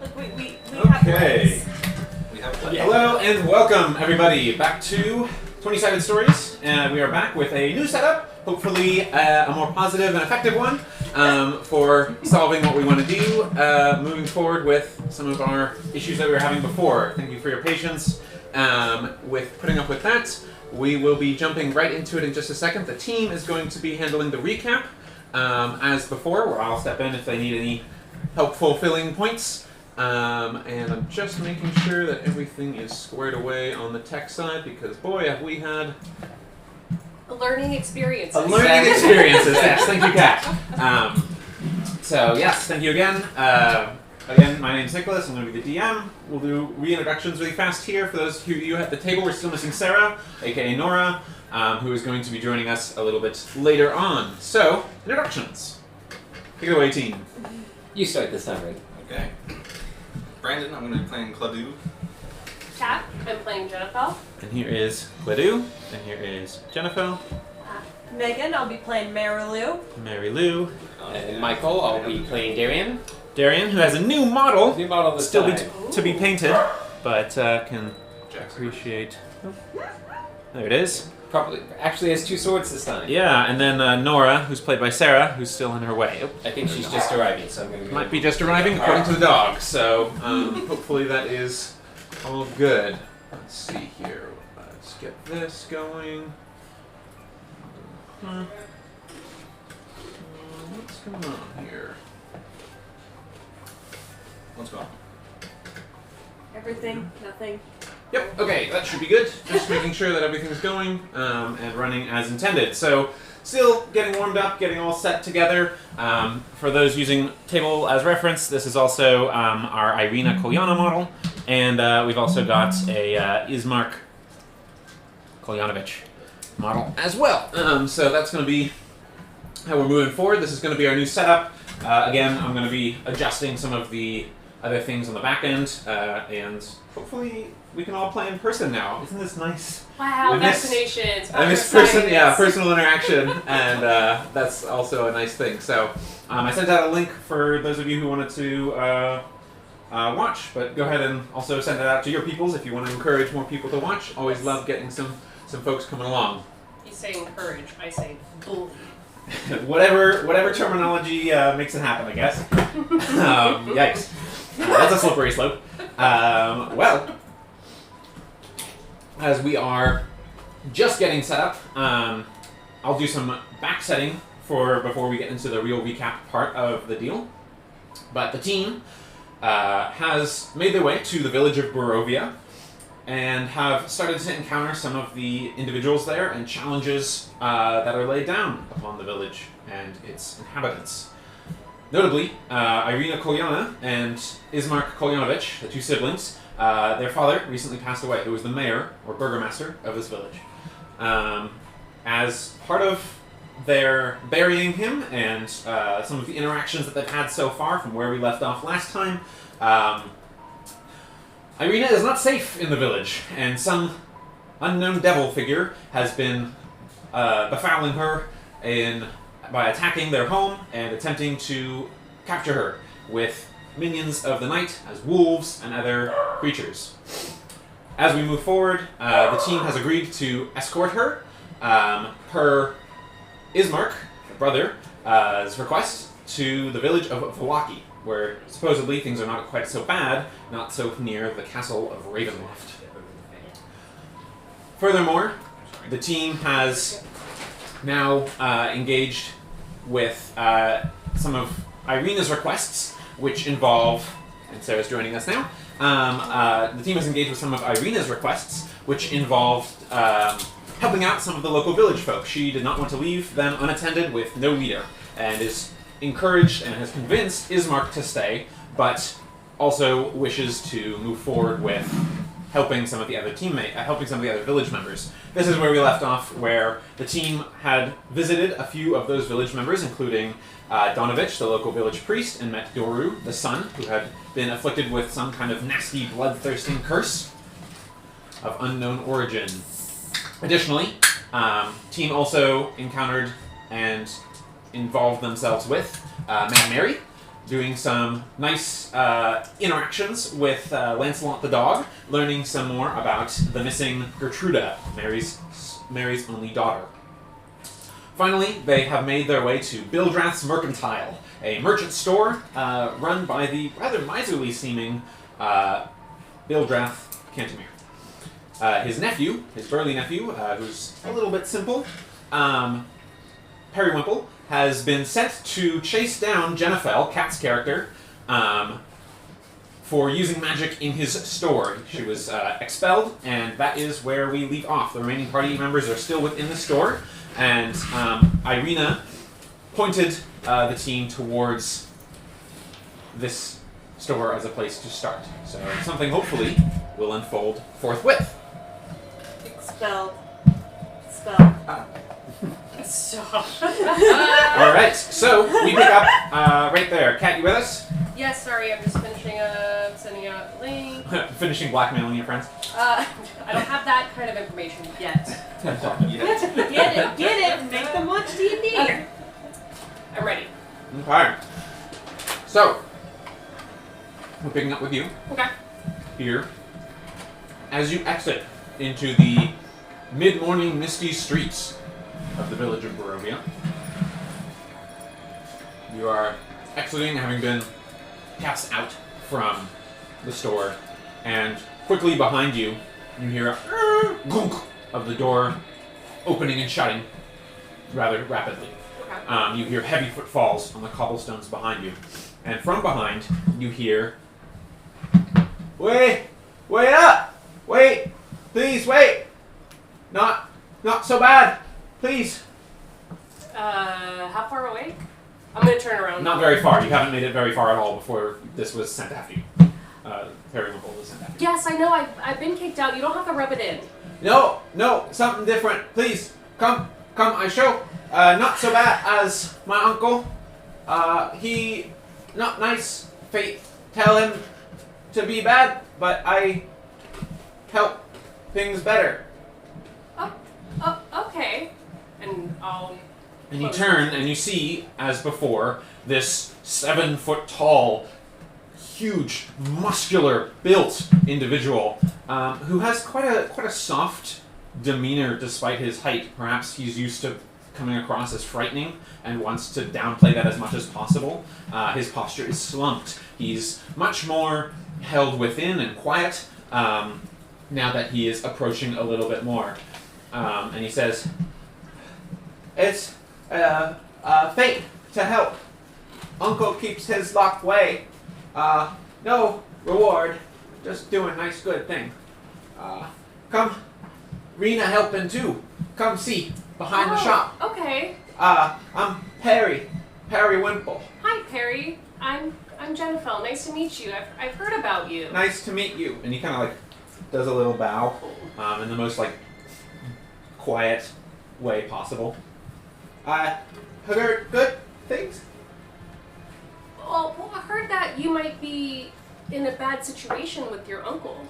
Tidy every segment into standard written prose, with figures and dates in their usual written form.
Look, we have plays. We have Yeah. Hello and welcome everybody back to 20-Sided Stories. We are back with a new setup, hopefully a more positive and effective one for solving what we want to do, moving forward with some of our issues that we were having before. Thank you for your patience with putting up with that. We will be jumping right into it in just a second. The team is going to be handling the recap as before, where I'll step in if they need any helpful filling points. And I'm just making sure that everything is squared away on the tech side, because boy, have we had learning experiences. Learning experiences, yes. Thank you, Kat. So yes, thank you again. Again, my name's Nicholas. I'm going to be the DM. We'll do reintroductions really fast here. For those who you at the table, we're still missing Sarah, aka Nora, who is going to be joining us a little bit later on. So, introductions. Take it away, team. You start this time, right? Okay. Brandon, I'm going to be playing Cladu. Kat, I'm playing Jennifer. And here is Cladu. And here is Jennifer. Megan, I'll be playing Mary Lou. Mary Lou. And Michael, I'll be playing Darian. Darian, who has a new model. New model this Still time. to be painted, but can appreciate. There it is. Probably actually has two swords this time. Yeah, and then Nora, who's played by Sarah, who's still on her way. I think she's just arriving, so I'm going to Might be just arriving, according to the dog. So hopefully that is all good. Let's see here. Let's get this going. What's going on here? What's going on? Everything, nothing. Yep, okay, that should be good. Just making sure that everything's going and running as intended. So, still getting warmed up, getting all set together. For those using table as reference, this is also our Ireena Kolyana model. And we've also got a Ismark Kolyanovich model as well. So that's going to be how we're moving forward. This is going to be our new setup. Again, I'm going to be adjusting some of the other things on the back end, and hopefully we can all play in person now. Isn't this nice? Wow, vaccinations. I miss personal interaction, and that's also a nice thing. So I sent out a link for those of you who wanted to watch, but go ahead and also send it out to your peoples if you want to encourage more people to watch. Always love getting some folks coming along. You say encourage, I say bully. whatever terminology makes it happen, I guess. Yikes. That's a slippery slope. Well, as we are just getting set up, I'll do some backsetting before we get into the real recap part of the deal. But the team has made their way to the village of Barovia and have started to encounter some of the individuals there and challenges that are laid down upon the village and its inhabitants. Notably, Ireena Kolyana and Ismark Kolyanovich, the two siblings, their father recently passed away, who was the mayor, or burgomaster, of this village. As part of their burying him and some of the interactions that they've had so far from where we left off last time, Ireena is not safe in the village, and some unknown devil figure has been befouling her by attacking their home and attempting to capture her with minions of the night as wolves and other creatures. As we move forward, the team has agreed to escort her per Ismark, the brother's request, to the village of Vallaki, where supposedly things are not quite so bad, not so near the castle of Ravenloft. Furthermore, the team has now engaged with some of Ireena's requests, which involve, and Sarah's joining us now, the team has engaged with some of Ireena's requests, which involved helping out some of the local village folk. She did not want to leave them unattended with no leader, and is encouraged and has convinced Ismark to stay, but also wishes to move forward with helping some of the other village members. This is where we left off, where the team had visited a few of those village members, including Donovich, the local village priest, and met Doru, the son, who had been afflicted with some kind of nasty, bloodthirsting curse of unknown origin. Additionally, team also encountered and involved themselves with Madam Mary, doing some nice interactions with Lancelot the dog, learning some more about the missing Gertruda, Mary's only daughter. Finally, they have made their way to Bildrath's Mercantile, a merchant store run by the rather miserly-seeming Bildrath Cantemir. His nephew, his burly nephew, who's a little bit simple, Periwimple, has been sent to chase down Jennifer, Kat's character, for using magic in his store. She was expelled, and that is where we leave off. The remaining party members are still within the store, and Ireena pointed the team towards this store as a place to start. So something hopefully will unfold forthwith. Expelled. Spell. Stop. Alright, so we pick up right there. Kat, you with us? Yes, sorry, I'm just finishing sending out a link. Finishing blackmailing your friends? I don't have that kind of information yet. Yeah. Get it, make them watch D&D. Okay. I'm ready. Okay. So, we're picking up with you Okay. here. As you exit into the mid-morning misty streets of the village of Barovian, you are exiting, having been cast out from the store, and quickly behind you, you hear a gunk of the door opening and shutting rather rapidly. Okay. You hear heavy footfalls on the cobblestones behind you, and from behind you hear, "Wait! Wait up! Wait! Please wait! Not so bad! Please!" How far away? I'm gonna turn around. Not very far. You haven't made it very far at all before this was sent after you. Periwinkle was sent after you. Yes, I know. I've been kicked out. You don't have to rub it in. No, something different. Please, come, I show. Not so bad as my uncle. He, not nice. Fate tell him to be bad, but I help things better. Oh, okay. And I'll... And you turn and you see, as before, this 7-foot-tall, huge, muscular, built individual who has quite a soft demeanor despite his height. Perhaps he's used to coming across as frightening and wants to downplay that as much as possible. His posture is slumped. He's much more held within and quiet now that he is approaching a little bit more. And he says, "It's fate to help. Uncle keeps his locked away. No reward, just doing nice good thing. Come, Ireena helping too. Come see, behind the shop. Okay. I'm Perry Wimple. Hi, Perry. I'm Jennifer. Nice to meet you. I've heard about you. Nice to meet you." And he kind of like does a little bow in the most like quiet way possible. I heard good things. Well, I heard that you might be in a bad situation with your uncle.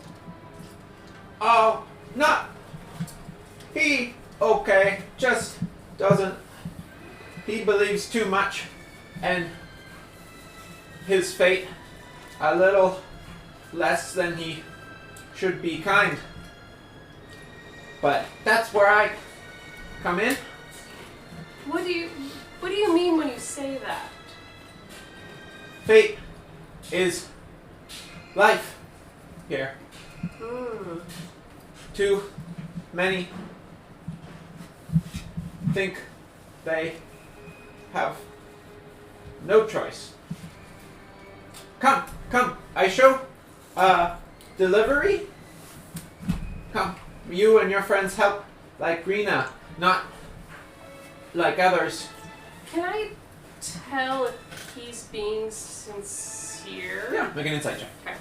Oh, not. He okay, just doesn't. He believes too much, and his fate a little less than he should be kind. But that's where I come in. What do you mean when you say that? Fate is life here. Too many think they have no choice. Come, I show delivery. Come, you and your friends help like Ireena, not like others. Can I tell if he's being sincere? Yeah, make an insight check. Okay.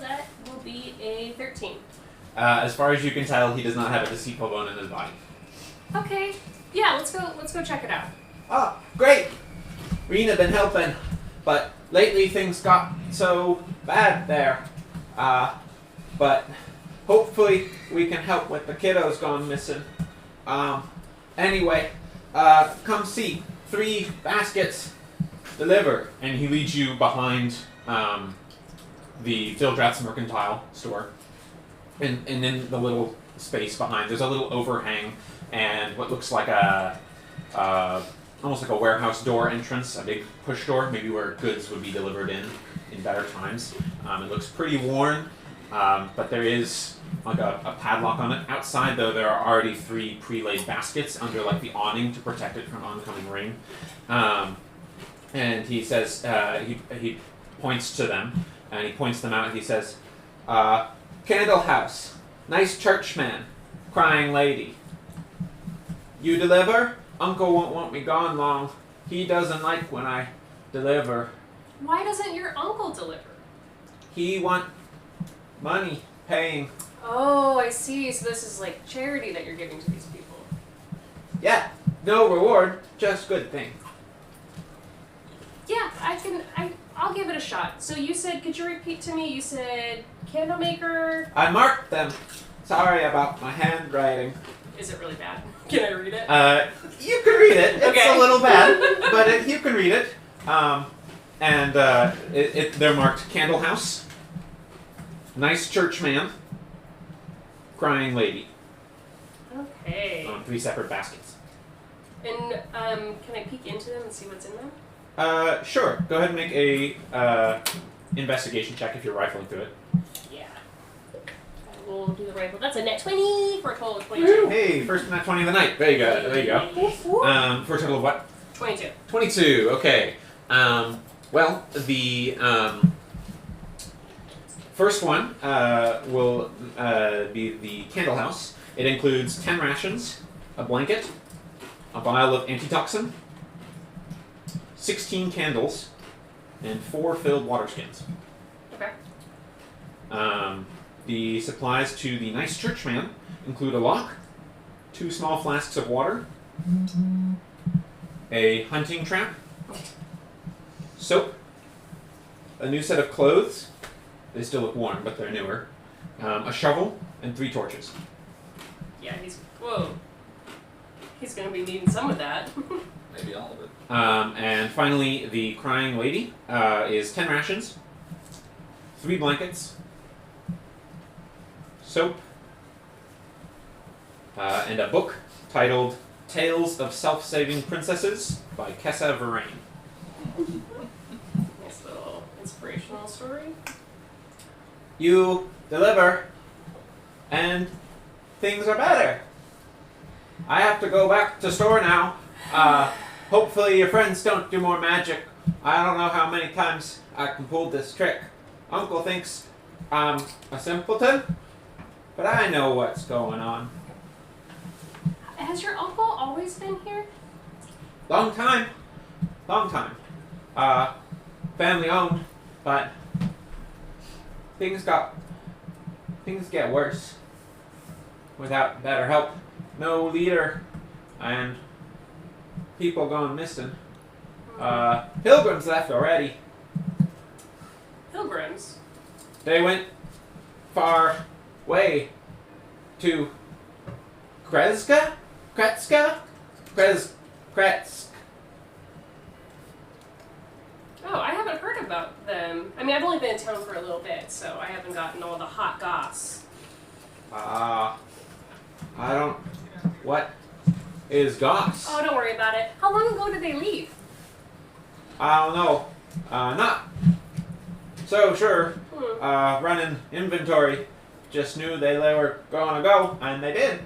That will be a 13. As far as you can tell, he does not have a deceitful bone in his body. Okay. Yeah, let's go check it out. Oh, great! Ireena been helping, but lately things got so bad there. But hopefully we can help with the kiddos gone missing. Anyway, come see. 3 baskets. Deliver. And he leads you behind the Vildrat's mercantile store. And in the little space behind, there's a little overhang and what looks like almost like a warehouse door entrance, a big push door, maybe where goods would be delivered in better times. It looks pretty worn, but there is like a padlock on it. Outside, though, there are already 3 pre-laid baskets under like the awning to protect it from oncoming rain. And he says, he points to them, and he points them out, and he says, Candle House, nice churchman, crying lady. You deliver? Uncle won't want me gone long. He doesn't like when I deliver. Why doesn't your uncle deliver? He want money, paying. Oh, I see. So this is like charity that you're giving to these people. Yeah, no reward, just good thing. Yeah, I'll give it a shot. So you said, could you repeat to me? You said candle maker. I marked them. Sorry about my handwriting. Is it really bad? Can I read it? You can read it. It's Okay. a little bad, but you can read it. They're marked Candle House, nice churchman, crying lady, Okay. on 3 separate baskets. And can I peek into them and see what's in them? Sure. Go ahead and make a investigation check if you're rifling through it. Yeah. I will do the rifle. That's a net 20 for a total of 22. Hey, first nat 20 of the night. There you go. There you go. For a total of what? 22. 22. Okay. Well, the first one will be the Candle House. It includes 10 rations, a blanket, a vial of antitoxin, 16 candles, and 4 filled water skins. Okay. The supplies to the nice churchman include a lock, 2 small flasks of water, a hunting trap, soap, a new set of clothes. They still look worn, but they're newer. A shovel, and 3 torches. Yeah, whoa. He's gonna be needing some of that. Maybe all of it. And finally, the crying lady is 10 rations, 3 blankets, soap, and a book titled Tales of Self-Saving Princesses by Kessa Verain. Nice little inspirational story. You deliver, and things are better. I have to go back to store now. Hopefully your friends don't do more magic. I don't know how many times I can pull this trick. Uncle thinks I'm a simpleton, but I know what's going on. Has your uncle always been here? Long time. Family owned, but things get worse. Without better help, no leader, and people going missing. Pilgrims left already. Pilgrims? They went far way to Kretska? Kretsk. Oh, I haven't heard about them. I mean, I've only been in town for a little bit, so I haven't gotten all the hot goss. I don't... What is goss? Oh, don't worry about it. How long ago did they leave? I don't know. Not so sure. Running inventory. Just knew they were gonna go, and they did.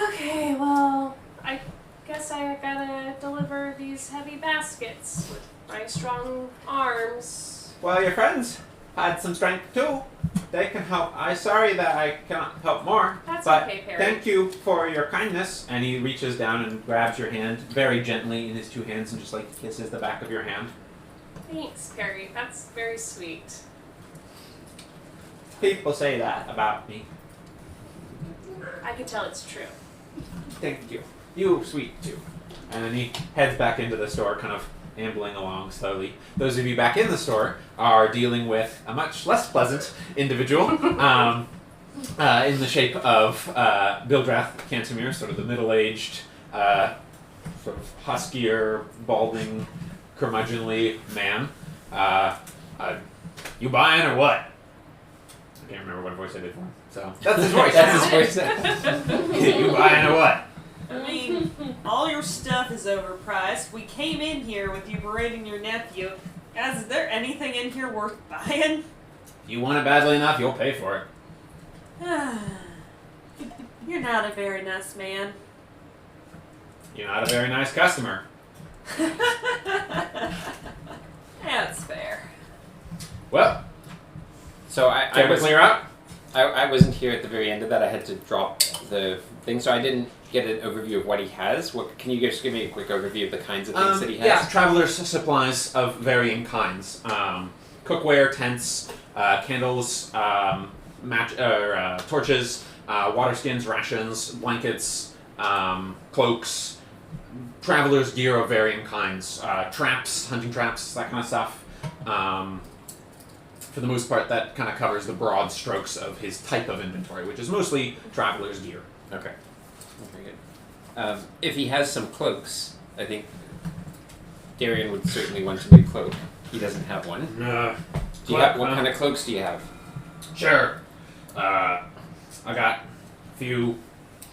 Okay, well, I guess I gotta deliver these heavy baskets with my strong arms. Well, your friends had some strength too. They can help. I'm sorry that I cannot help more. That's but okay, Perry. thank you for your kindness. And he reaches down and grabs your hand very gently in his 2 hands and just like kisses the back of your hand. Thanks, Perry. That's very sweet. People say that about me. I can tell it's true. Thank you. You sweet too. And then he heads back into the store, kind of ambling along slowly. Those of you back in the store are dealing with a much less pleasant individual in the shape of Bildrath Cantemir, sort of the middle-aged sort of huskier, balding, curmudgeonly man. You buying or what? I can't remember what voice I did for him. So that's his voice. That's his voice. You buying or what? I mean, all your stuff is overpriced. We came in here with you berating your nephew. Guys, is there anything in here worth buying? If you want it badly enough, you'll pay for it. You're not a very nice man. You're not a very nice customer. That's fair. Well, So I can we was clear out? I wasn't here at the very end of that. I had to drop the thing, so I didn't get an overview of what he has. Can you just give me a quick overview of the kinds of things that he has? Yeah, traveler's supplies of varying kinds. Cookware, tents, candles, torches, water skins, rations, blankets, cloaks, traveler's gear of varying kinds, traps, hunting traps, that kind of stuff. For the most part, that kind of covers the broad strokes of his type of inventory, which is mostly traveler's gear. Okay. Very good. If he has some cloaks, I think Darian would certainly want a new cloak. He doesn't have one. Do you have, what kind of cloaks do you have? Sure. I got a few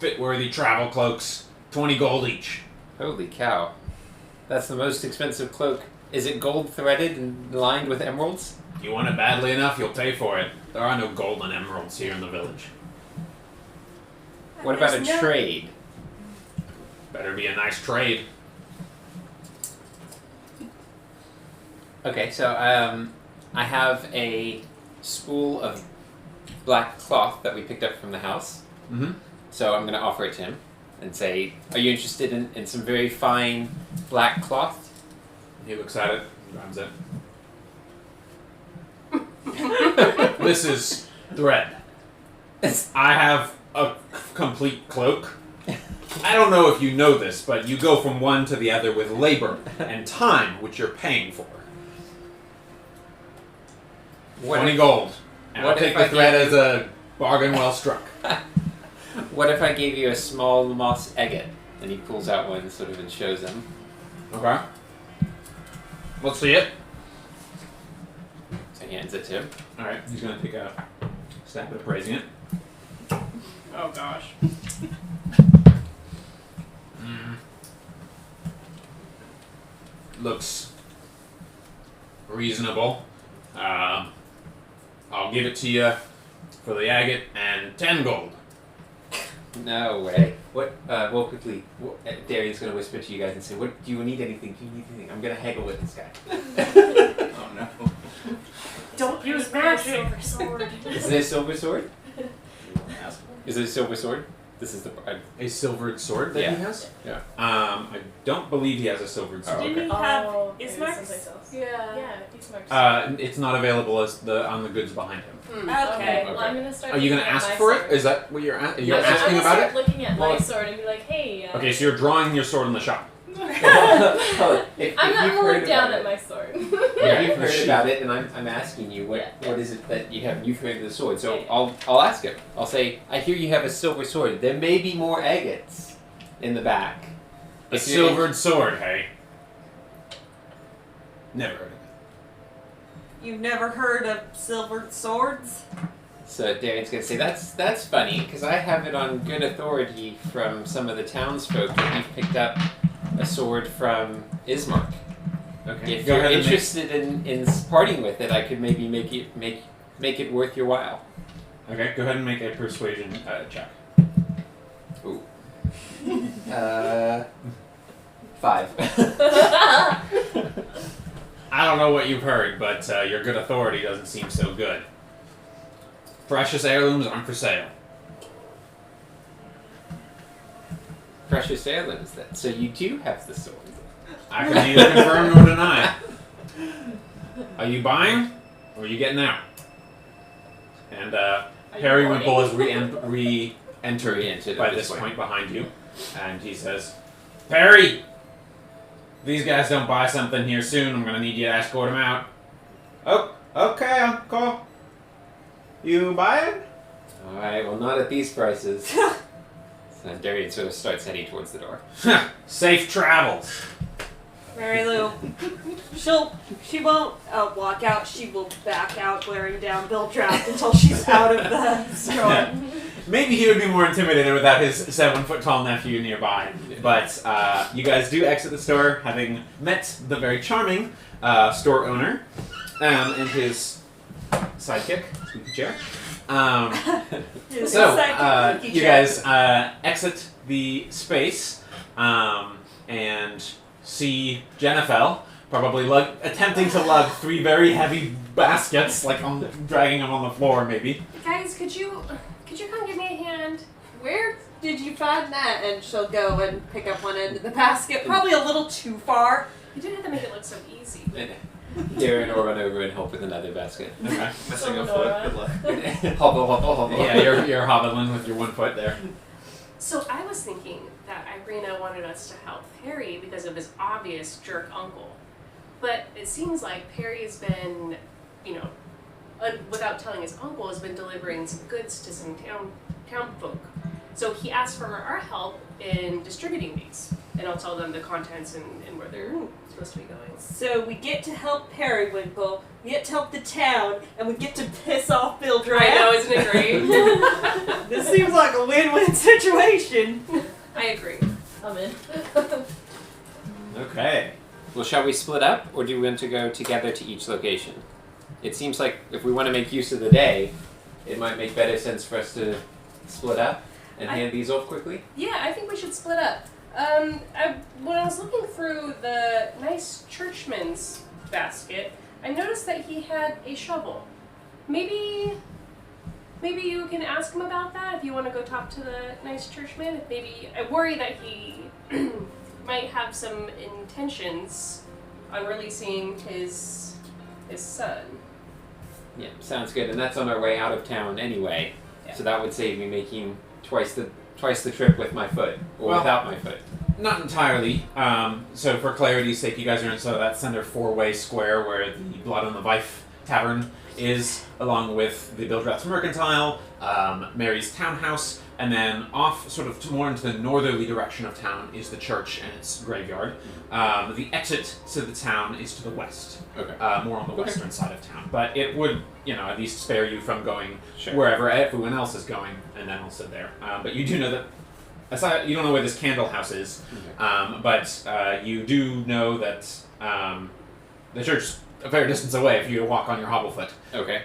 fit-worthy travel cloaks, 20 gold each. Holy cow. That's the most expensive cloak. Is it gold threaded and lined with emeralds? If you want it badly enough, you'll pay for it. There are no gold and emeralds here in the village. What about a There's no- trade? Better be a nice trade. Okay, so I have a spool of black cloth that we picked up from the house. Mm-hmm. So I'm going to offer it to him and say, are you interested in some very fine black cloth? He looks at it, grabs it. This is thread. I have a complete cloak. I don't know if you know this, but you go from one to the other with labor and time, which you're paying for. 20 gold. And I'll what take if I the thread gave as a bargain well struck. What if I gave you a small moss agate? And he pulls out one sort of and shows him. Okay. Let's see it. So he hands it to him. Alright, he's going to take a stab at appraising it. Oh gosh. Looks reasonable. I'll give it to you for the agate and 10 gold. No way. What? Well, quickly, Darian's going to whisper to you guys and say, "What? Do you need anything? Do you need anything? I'm going to haggle with this guy." Oh no. Don't use magic. silver sword. Is it a silver sword? Is it a silver sword? This is the. A silvered sword that Yeah. he has? Yeah. I don't believe he has a silvered sword. Oh, Didn't he okay. have maybe Ismark's? someplace else. Yeah. Yeah, Ismark's. It's not available as on the goods behind him. Okay. Well, I'm gonna start. Are you going to looking at ask my for sword. it? Is that what you're you're Yeah, asking I'm gonna about start it? looking at my Well, sword and be like, hey. Okay, so you're drawing your sword in the shop. If I'm you've not heard looking down about at it- my sword. Yeah, you've heard Sheath. about it, and I'm asking you what Yeah. what is it that you have? You've heard of the sword, so Yeah. I'll ask him. I'll say, I hear you have a silver sword. There may be more agates in the back. A If you're silvered sword, hey? Never heard of it. You've never heard of silvered swords? So Darian's gonna say that's funny because I have it on good authority from some of the townsfolk that you've picked up a sword from Ismark. Okay. If Go you're ahead and interested in parting with it, I could maybe make it worth your while. Okay, go ahead and make a persuasion check. Ooh. 5. I don't know what you've heard, but your good authority doesn't seem so good. Precious heirlooms aren't for sale. Precious heirlooms, then. So you do have the sword. I can neither confirm nor deny. Are you buying, or are you getting out? And Harry Wimple is re-entered Re-entered by at this this point behind you, and he says, Perry! If these guys don't buy something here soon, I'm gonna need you to escort them out. Oh, okay, Uncle. You buying? Alright, well, not at these prices. So Darian sort of starts heading towards the door. Safe travels. Mary Lou, she won't walk out. She will back out, glaring down Bill Draft until she's out of the store. Maybe he would be more intimidated without his 7-foot-tall nephew nearby. But you guys do exit the store, having met the very charming store owner and his sidekick, Squeaky Chair. So you guys exit the space and see Jennifer probably attempting to lug 3 very heavy baskets, dragging them on the floor, maybe. Guys, could you come give me a hand? Where did you find that? And she'll go and pick up one end of the basket. Probably a little too far. You didn't have to make it look so easy. Darian will run over and help with another basket. Okay. Missing a foot. Good luck. Hobble, hobble, hobble. Yeah, you're hobbling with your 1 foot there. So I was thinking that Ireena wanted us to help Perry because of his obvious jerk uncle. But it seems like Perry's been, without telling his uncle, has been delivering some goods to some town folk. So he asked for our help in distributing these. And I'll tell them the contents and where they're supposed to be going. So we get to help Periwinkle, we get to help the town, and we get to piss off Bill Draft. I know, isn't it great? This seems like a win-win situation. I agree. I'm in. Okay. Well, shall we split up, or do we want to go together to each location? It seems like if we want to make use of the day, it might make better sense for us to split up and hand these off quickly. Yeah, I think we should split up. When I was looking through the nice churchman's basket, I noticed that he had a shovel. Maybe you can ask him about that if you want to go talk to the nice churchman. Maybe I worry that he might have some intentions on releasing his son. Yeah, sounds good. And that's on our way out of town anyway. Yeah. So that would save me making twice the trip with my foot, or Well, without my foot. Not entirely. So for clarity's sake, you guys are in that center 4-way square where the Blood on the Vife Tavern is, along with the Bildrath's Mercantile, Mary's Townhouse, and then off sort of more into the northerly direction of town is the church and its graveyard. The exit to the town is to the west, Okay. more on the western side of town. But it would, at least spare you from going Sure. wherever everyone else is going, and then also there. But you do know that, aside, you don't know where this candle house is, Okay. but you do know that the church is a fair distance away if you walk on your hobblefoot. Okay.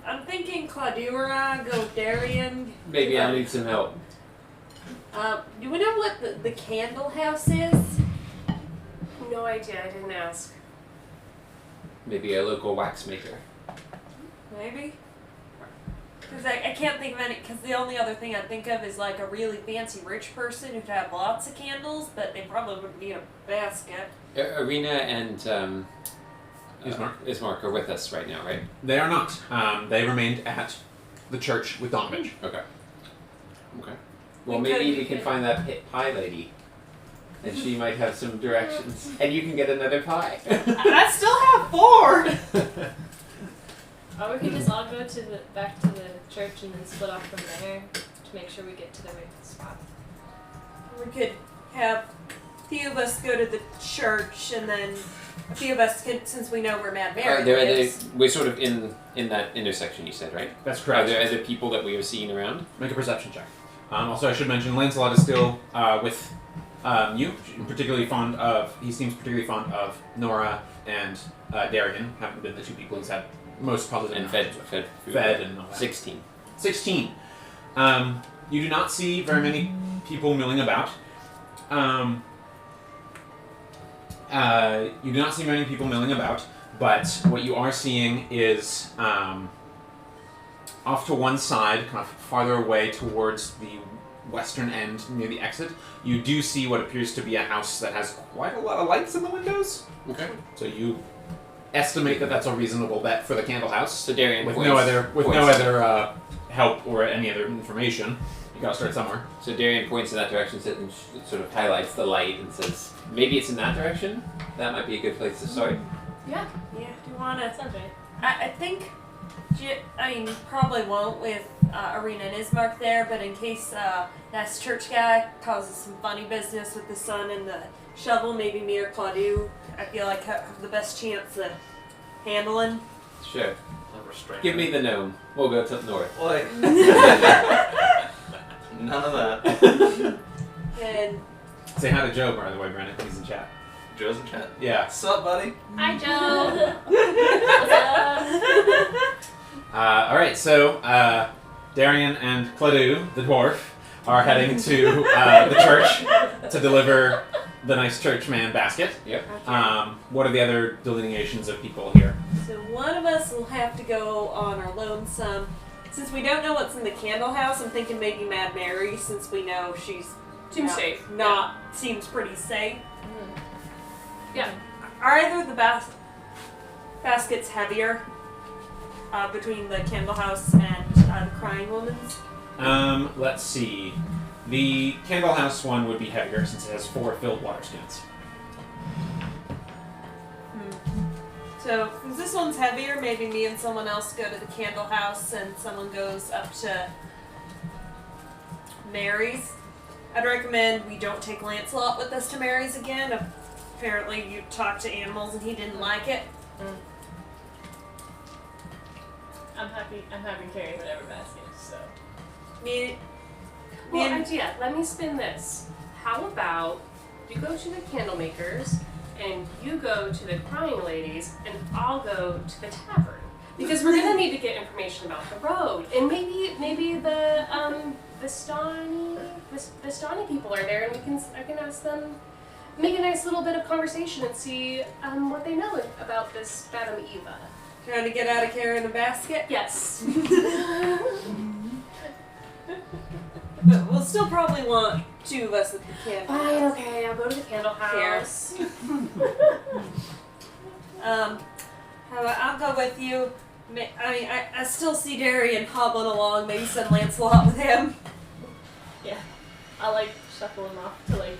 I'm thinking Claudura, go Darian. Maybe I'll need some help. Do we know what the candle house is? No idea, I didn't ask. Maybe a local wax maker. Maybe. Because I can't think of any, because the only other thing I think of is like a really fancy rich person who'd have lots of candles, but they probably wouldn't need a basket. Ireena and Ismark are with us right now, right? They are not. They remained at the church with Donovich. Okay. Okay. Well, We maybe could- we can find that pie lady, and she might have some directions, and you can get another pie. I still have 4! Or we could just all go back to the church and then split off from there to make sure we get to the right spot. We could have a few of us go to the church, and then a few of us could, since we know where Mad Mary is. We're sort of in that intersection, you said, right? That's Are correct. there other people that we are seeing around? Make a perception check. Also, I should mention, Lancelot is still with you. He seems particularly fond of Nora and Darian. Haven't been the 2 people he's had most positive And fed and all that. 16. 16. You do not see very many people milling about. You do not see many people milling about, but what you are seeing is off to one side, kind of farther away towards the western end near the exit, you do see what appears to be a house that has quite a lot of lights in the windows. Okay. So you estimate that that's a reasonable bet for the candle house. So Darian With points, no points- other help or any other information. You gotta start somewhere. So Darian points in that direction and sort of highlights the light and says, maybe it's in that direction? That might be a good place to start. Yeah. Yeah, do you want to... That sounds right. I think... I mean, you probably won't with Ireena and Ismark there, but in case that church guy causes some funny business with the sun and the shovel, maybe me or Claudio, I feel like have the best chance of handling. Sure. I'm restrained. Give me the gnome. We'll go to the north. Oi. None of that. And Say hi to Joe, by the way, Brennan. He's in chat. Joe's in chat. Yeah. What's up, buddy? Hi, Joe. What's up? All right. So Darian and Claudio, the dwarf, are heading to the church to deliver the nice churchman basket. Yep. What are the other delineations of people here? so one of us will have to go on our lonesome. Since we don't know what's in the candle house, I'm thinking maybe Mad Mary, since we know she's Seems safe. Seems pretty safe. Yeah. Are either of the baskets heavier between the candle house and the crying woman's? Let's see. The candle house one would be heavier since it has 4 filled water skins. So, since this one's heavier, maybe me and someone else go to the candle house and someone goes up to Mary's. I'd recommend we don't take Lancelot with us to Mary's again. Apparently you talked to animals and he didn't like it. I'm happy carrying whatever basket, so. Well, idea. Let me spin this. How about you go to the candle makers and you go to the crying ladies and I'll go to the tavern because we're gonna need to get information about the road and maybe the Vistani people are there and I can ask them, make a nice little bit of conversation and see what they know about this Madam Eva. Trying to get out of carrying a basket? Yes. But we'll still probably want 2 of us at the candle house. Fine, okay, I'll go to the candle house. How about I'll go with you. I still see Darian hobbling along. Maybe send Lancelot with him. Yeah. I'll like shuffle him off to like.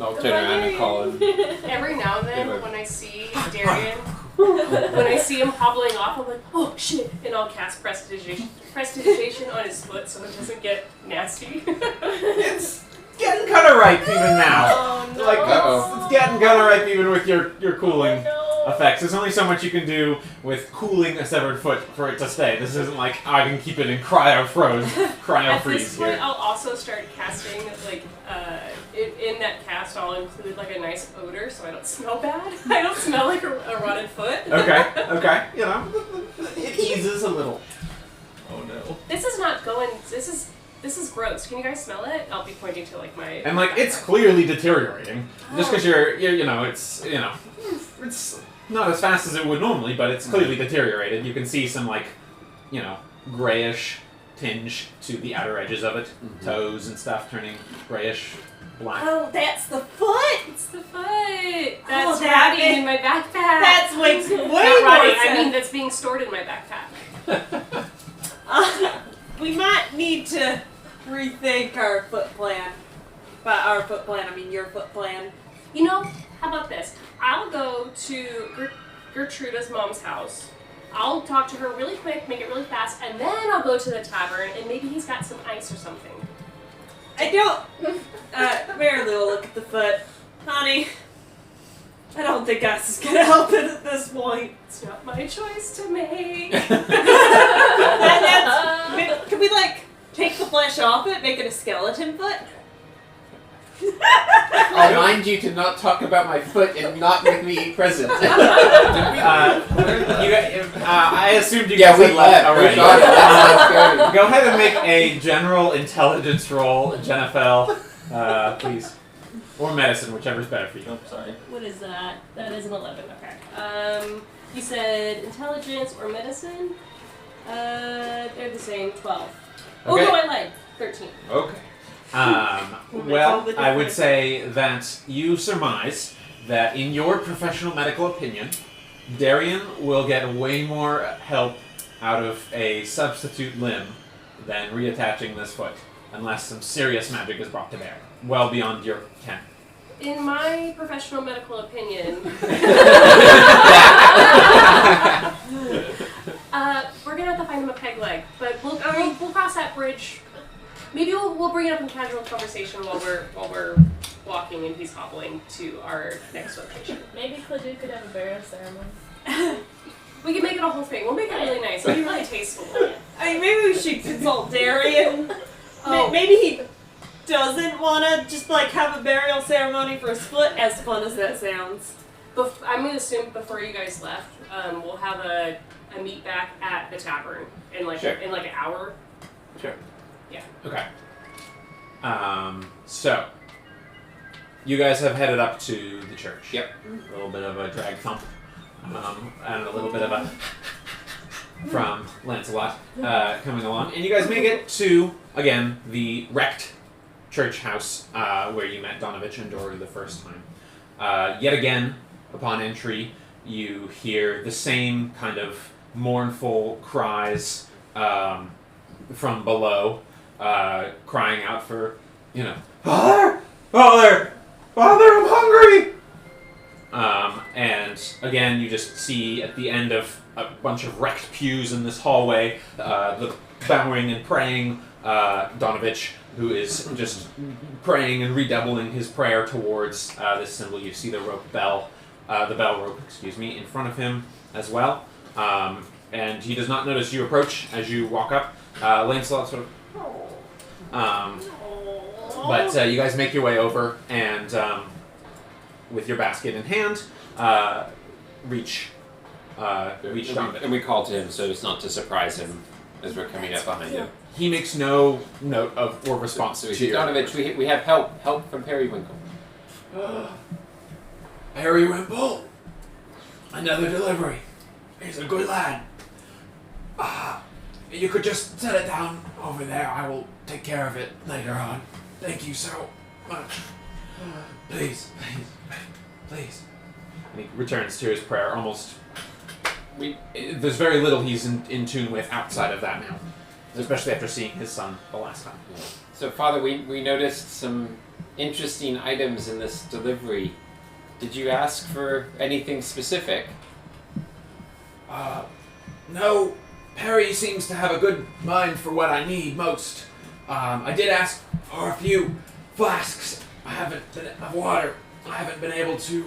I'll turn around and call him. Every now and then, Anyway. when I see Darian, when I see him hobbling off, I'm like, oh shit, and I'll cast prestidigitation on his foot so it doesn't get nasty. It's getting kind of ripe even now. Oh no. Like it's getting kind of ripe even with your cooling No. effects. There's only so much you can do with cooling a severed foot for it to stay. This isn't like I can keep it in cryo At freeze this point, here. I'll also start casting, like, in that cast, I'll include, like, a nice odor so I don't smell bad. I don't smell like a rotted foot. Okay. You know, it eases a little. Oh no. This is not going, this is gross. Can you guys smell it? I'll be pointing to, like, my... And like it's clearly deteriorating. Just because you're it's not as fast as it would normally, but it's clearly deteriorated. You can see some like, grayish tinge to the outer edges of it, toes and stuff turning grayish black. Oh, that's the foot. It's the foot. That's that rotting makes- in my backpack. That's way Not more rotting, sense. I mean that's being stored in my backpack. We might need to rethink our foot plan. By our foot plan, I mean your foot plan. You know, how about this? I'll go to Gertruda's mom's house. I'll talk to her really quick, make it really fast, and then I'll go to the tavern and maybe he's got some ice or something. I don't. Mary Lou will look at the foot. Honey, I don't think us is gonna help it at this point. It's not my choice to make. Can we take the flesh off it, make it a skeleton foot? I'll remind you to not talk about my foot and not make me eat presents. I assumed you Yeah, guys we had left already. Got it. Let's go. Go ahead and make a general intelligence roll, Jennifer, please. Or medicine, whichever's better for you. Oh, sorry. What is that? That is an 11. Okay. You said intelligence or medicine? They're the same. 12. Oh Okay. no, I lied. 13. Okay. Well, I would say that you surmise that in your professional medical opinion, Darian will get way more help out of a substitute limb than reattaching this foot, unless some serious magic is brought to bear, well beyond your ken. In my professional medical opinion, we're gonna have to to find him a peg leg, but we'll cross that bridge. Maybe we'll bring it up in casual conversation while we're walking and he's hobbling to our next location. Maybe Claude could have a burial ceremony. We can make it a whole thing. We'll make it really nice. It'll be really tasteful. I mean, maybe we should consult Darian. Oh. Maybe he doesn't want to just like have a burial ceremony for a split, as fun as that sounds. I'm going to assume before you guys left, we'll have a meet back at the tavern in like Sure. an hour. Sure. Yeah. Okay. So you guys have headed up to the church. Yep. A little bit of a drag thump, and a little bit of a from Lancelot coming along, and you guys make it to again the wrecked church house where you met Donovich and Dory the first time. Yet again, upon entry, you hear the same kind of mournful cries from below, crying out for, Father! Father! Father, I'm hungry! And again, you just see at the end of a bunch of wrecked pews in this hallway, the bowing and praying Donovich, who is just praying and redoubling his prayer towards this symbol. You see the bell rope, in front of him as well. And he does not notice you approach as you walk up. Lancelot sort of... but you guys make your way over and, with your basket in hand, reach Donovich. And we call to him so as not to surprise him as we're coming up behind him. He makes no note of or response So to we you. Donovich, we have help from Periwinkle. Periwinkle? Another delivery. He's a good lad. You could just set it down over there. I will take care of it later on. Thank you so much. Please, please, please. And he returns to his prayer almost... There's very little he's in tune with outside of that now. Especially after seeing his son the last time. So, Father, we noticed some interesting items in this delivery. Did you ask for anything specific? No. Perry seems to have a good mind for what I need most. I did ask for a few flasks of water. I haven't been able to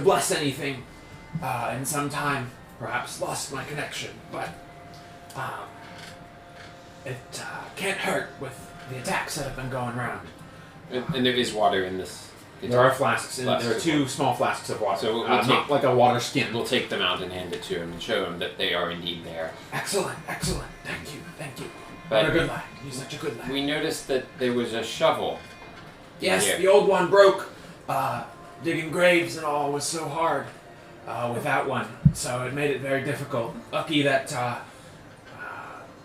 bless anything in some time. Perhaps lost my connection, but it can't hurt with the attacks that have been going around. And there is water in this. There are flasks. There are of 2 water. small flasks of water. So we'll not take- like a water skin. We'll take them out and hand it to him and show him that they are indeed there. Excellent, excellent. Thank you, thank you. But What a good lad. He's such a good lad. we noticed that there was a shovel. Yes, Yeah. the old one broke. Digging graves and all was so hard without one, so it made it very difficult. Lucky that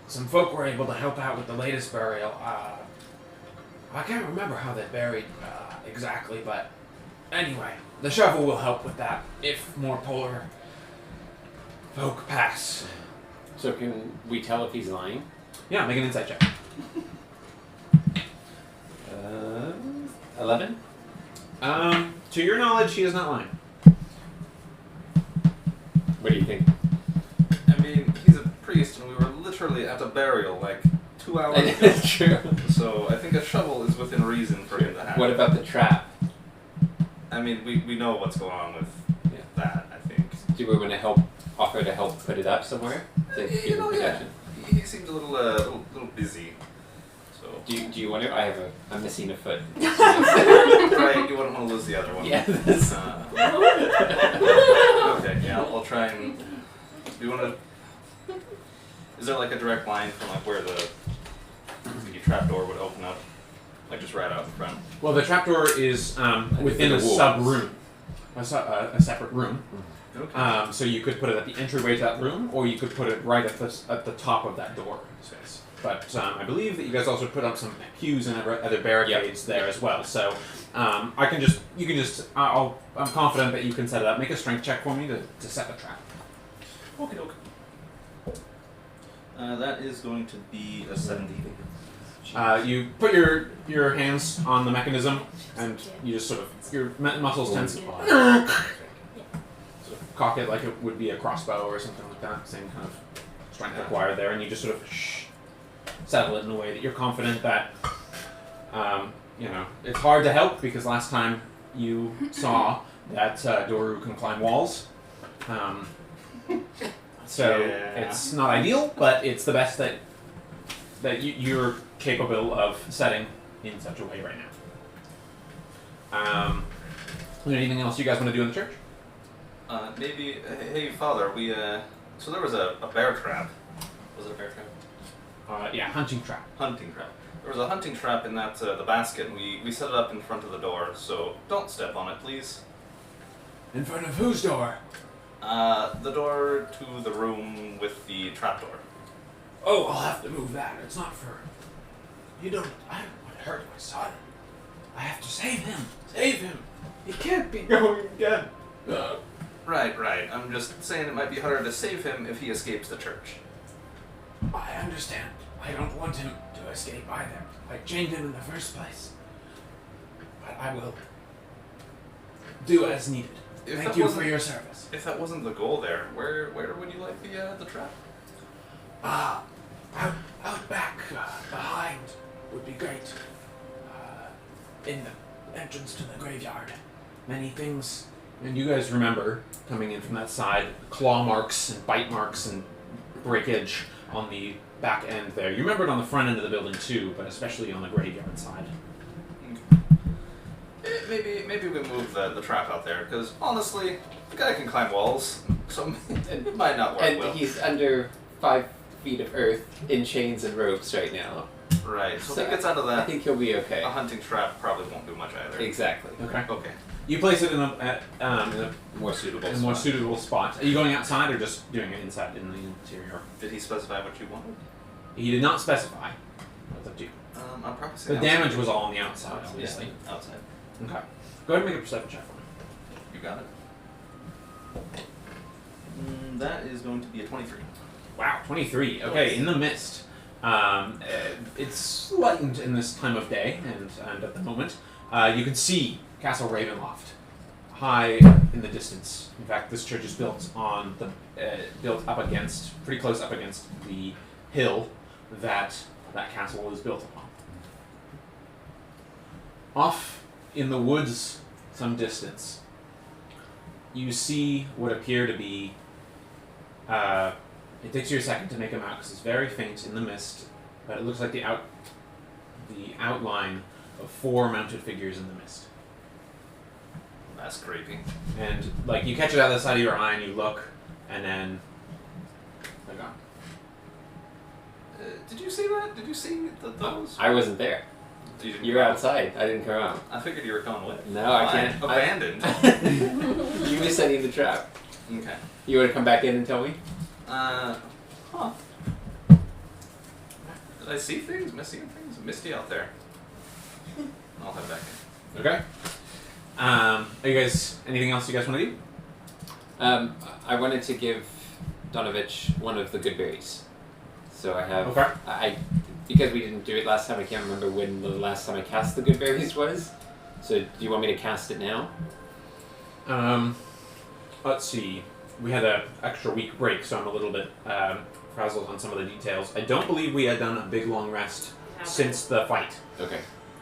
some folk were able to help out with the latest burial. I can't remember how they buried exactly, but anyway, the shovel will help with that if more polar folk pass. So can we tell if he's lying? Yeah, make an insight check. 11? To your knowledge, he is not lying. What do you think? I mean, he's a priest, and we were literally at a burial like 2 hours ago. That's true. So I think a shovel is within reason for him to have. What about the trap? I mean, we know what's going on with that, I think. Do we want to offer to help put it up somewhere? To keep You know, in yeah. possession? He seems a little busy. So. Do you want to? I'm missing a foot. Right, you wouldn't want to lose the other one. Yeah. Okay, yeah, I'll try and. Do you want to? Is there like a direct line from like where the trapdoor would open up, like just right out in front? Well, the trapdoor is within a the walls. sub-room. A separate room. Okay. So you could put it at the entryway to that room, or you could put it right at the top of that door space. But I believe that you guys also put up some pews and other barricades there as well. So I'm confident that you can set it up. Make a strength check for me to set the trap. Okay. That is going to be a 70. You put your hands on the mechanism, and you just sort of your muscles tense. Sort of cock it like it would be a crossbow or something like that. Same kind of strength required there, and you just sort of settle it in a way that you're confident that, it's hard to help because last time you saw that Doru can climb walls. So it's not ideal, but it's the best that you're capable of setting in such a way right now. Is there anything else you guys want to do in the church? Maybe, hey Father, so there was a bear trap. Was it a bear trap? Yeah, hunting trap. Hunting trap. There was a hunting trap in that, the basket, and we set it up in front of the door, so don't step on it, please. In front of whose door? The door to the room with the trapdoor. Oh, I'll have to move that. It's not for... I don't want to hurt my son. I have to save him. Save him. He can't be going again. Right. I'm just saying it might be harder to save him if he escapes the church. I understand. I don't want him to escape either. I chained him in the first place. But I will do as needed. Thank you for your service. If that wasn't the goal there, where would you like the trap? Out back, behind would be great. In the entrance to the graveyard. Many things. And you guys remember, coming in from that side, claw marks and bite marks and breakage on the back end there. You remember it on the front end of the building too, but especially on the graveyard side. Maybe we move the trap out there, because honestly, the guy can climb walls, so it might not work And well. he's under 5 feet of earth in chains and ropes right now. Right, so So if he gets out of I that, think he'll be okay. a hunting trap probably won't do much either. Exactly. Okay. Okay. You place it in a More suitable. more suitable spot. Are you going outside or just doing it inside in the interior? Did he specify what you wanted? He did not specify. That's up to you. I'm probably The saying damage outside. was all on the outside, obviously. Yeah, outside. Okay. Go ahead and make a perception check for me. You got it. That is going to be a 23. Wow, 23. Okay, in the mist. It's lightened in this time of day, and at the moment, you can see Castle Ravenloft high in the distance. In fact, this church is built on built up against, pretty close up against the hill that castle was built upon. Off in the woods, some distance, you see what appear to be. It takes you a second to make them out because it's very faint in the mist, but it looks like the outline of 4 mounted figures in the mist. That's creepy. And like you catch it out of the side of your eye and you look, and then they're gone. Did you see that? Did you see those? I wasn't there. You didn't You're come? outside. I didn't come out. I figured you were coming with. No, I Fine. can't. Abandoned. You were setting the trap. Okay. You want to come back in and tell me? Huh. Did I see things? Missing things? Misty out there. I'll head back in. Okay. Are you guys anything else you guys want to do? I wanted to give Donovich one of the good berries. So I have. Okay. Because we didn't do it last time, I can't remember when the last time I cast the good berries was. So do you want me to cast it now? Let's see. We had an extra week break, so I'm a little bit frazzled on some of the details. I don't believe we had done a big long rest since the fight. Okay.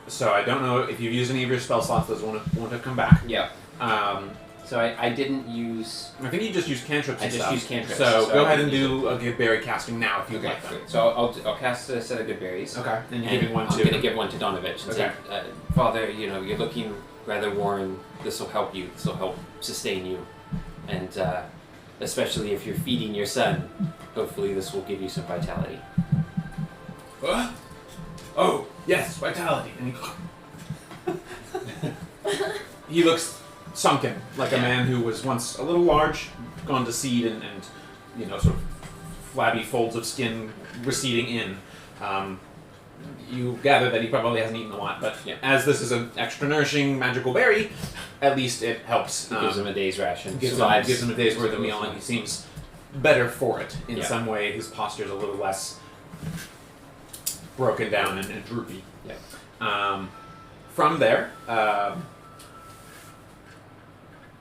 So I don't know if you've used any of your spell slots. Those won't have come back. Yeah. So I didn't use. I think you just used cantrips. I and just stuff. used cantrips, So so go I ahead and didn't do a give berry casting now if you'd Okay. like them. Good. So I'll cast a set of good berries. Okay. And you're And giving one I'm to. going to give one to Donovich and Okay. say, Father, you're looking rather worn. This will help you. This will help sustain you, and especially if you're feeding your son, hopefully this will give you some vitality. What? Oh, yes, vitality. And he looks sunken, like a man who was once a little large, gone to seed, and sort of flabby folds of skin receding in. You gather that he probably hasn't eaten a lot, but Yeah. as this is an extra nourishing magical berry, at least it helps. It gives him a day's ration. gives Survives. him a day's worth of meal, and he seems better for it in Yeah. some way. His posture's a little less broken down and droopy. Yeah. From there,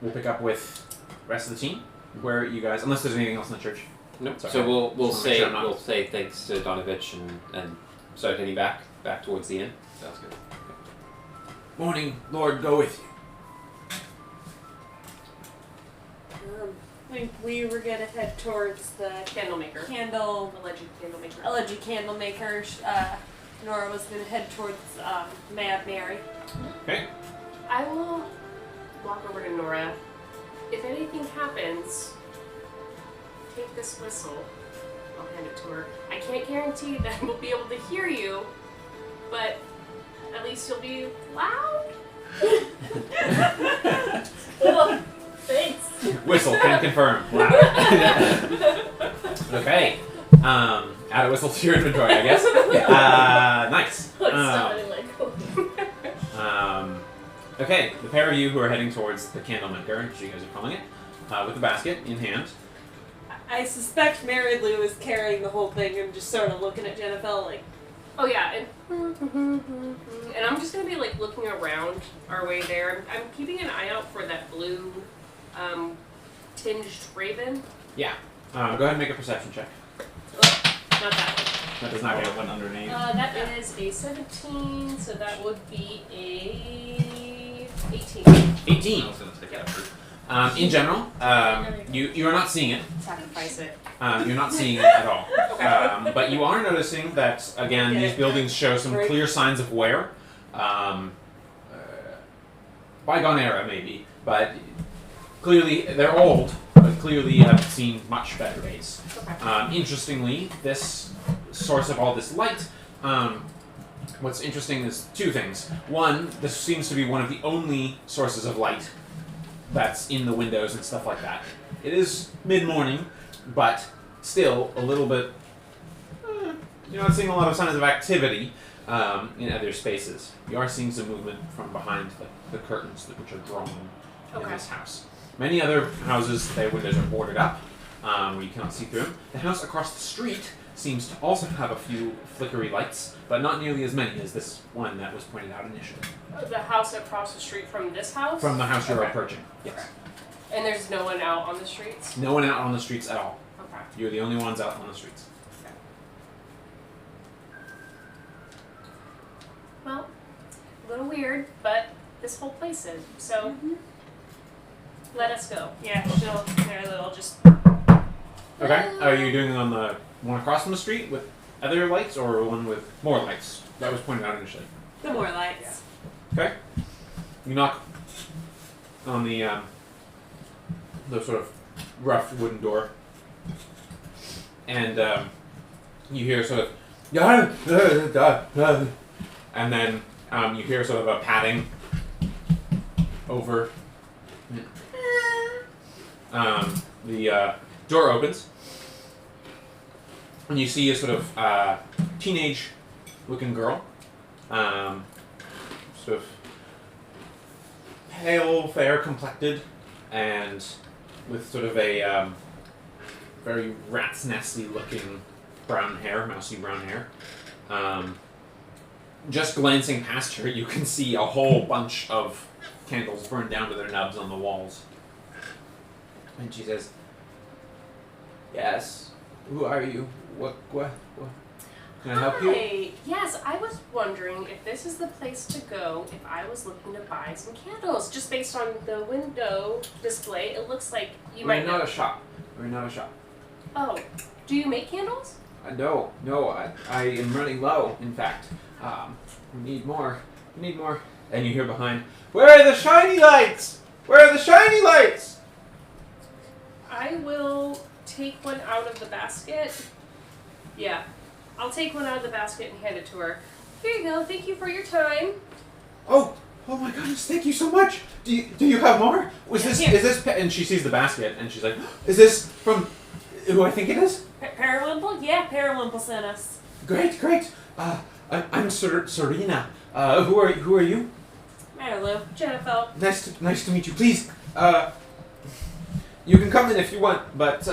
we'll pick up with the rest of the team. Where you guys, unless there's anything else in the church. Nope. Sorry. So we'll Just wanna make say sure I'm not- we'll say thanks to Donovich and start heading back towards the inn. Sounds good. Morning, Lord, go with you. I think we were gonna head towards the Candlemaker. alleged candle makers. Nora was gonna head towards Mad Mary. Okay. I will walk over to Nora. If anything happens, take this whistle. I'll hand it to her. I can't guarantee that we'll be able to hear you, but at least you'll be loud. Well, thanks. Whistle can confirm. Loud. Okay. Add a whistle to your inventory, I guess. Nice. Like sounding like. Okay, the pair of you who are heading towards the candlemaker, as you guys are calling it, with the basket in hand. I suspect Mary Lou is carrying the whole thing and just sort of looking at Jennifer like, Oh yeah, and I'm just gonna be like looking around our way there. I'm keeping an eye out for that blue, tinged raven. Yeah. Go ahead and make a perception check. Oh, not that one. That does not Okay, get one underneath. That is a 17, so that would be a 18. 18. I was gonna take effort. In general, you are not seeing it. Sacrifice it. You're not seeing it at all. Okay. But you are noticing that, again, these buildings show some Right. clear signs of wear. Bygone era, maybe. But clearly, they're old, but clearly have seen much better days. Okay. Interestingly, this source of all this light, what's interesting is two things. One, this seems to be one of the only sources of light that's in the windows and stuff like that. It is mid-morning, but still a little bit, you're not seeing a lot of signs of activity in other spaces. You are seeing some movement from behind the curtains which are drawn in Okay. this house. Many other houses, their windows are boarded up, where you cannot see through them. The house across the street seems to also have a few flickery lights, but not nearly as many as this one that was pointed out initially. The house across the street from this house? From the house you're Okay. approaching. Yes. And there's no one out on the streets? No one out on the streets at all. Okay. You're the only ones out on the streets. Well, a little weird, but this whole place is. So, let us go. yeah, Mary Lou will just, Okay. Are you doing it on the one across from the street with other lights, or one with more lights? That was pointed out initially. the more lights. Okay. You knock on the sort of rough wooden door, and you hear sort of, and then you hear sort of a padding over. The door opens, and you see a sort of teenage-looking girl, sort of pale, fair-complected, and with sort of a very rat's nesty-looking brown hair, mousy brown hair. Just glancing past her, you can see a whole bunch of candles burned down to their nubs on the walls. And she says, "Yes, who are you? What? Can I help you?" Hi. Yes, I was wondering if this is the place to go if I was looking to buy some candles. Just based on the window display, it looks like you might We're not a shop. We're not a shop. Oh, do you make candles? No, I am running low, in fact. We need more. And you hear behind, "Where are the shiny lights? Where are the shiny lights?" I will take one out of the basket. Yeah, I'll take one out of the basket and hand it to her. Here you go. Thank you for your time. Oh my goodness, thank you so much. Do you have more? Is Here. this and she sees the basket and she's like, "Is this from who I think it is?" Periwinkle? Yeah, Periwinkle sent us. Great. I'm Serena. Who are you? Mary Lou, Jennifer. Nice to meet you. Please, you can come in if you want, but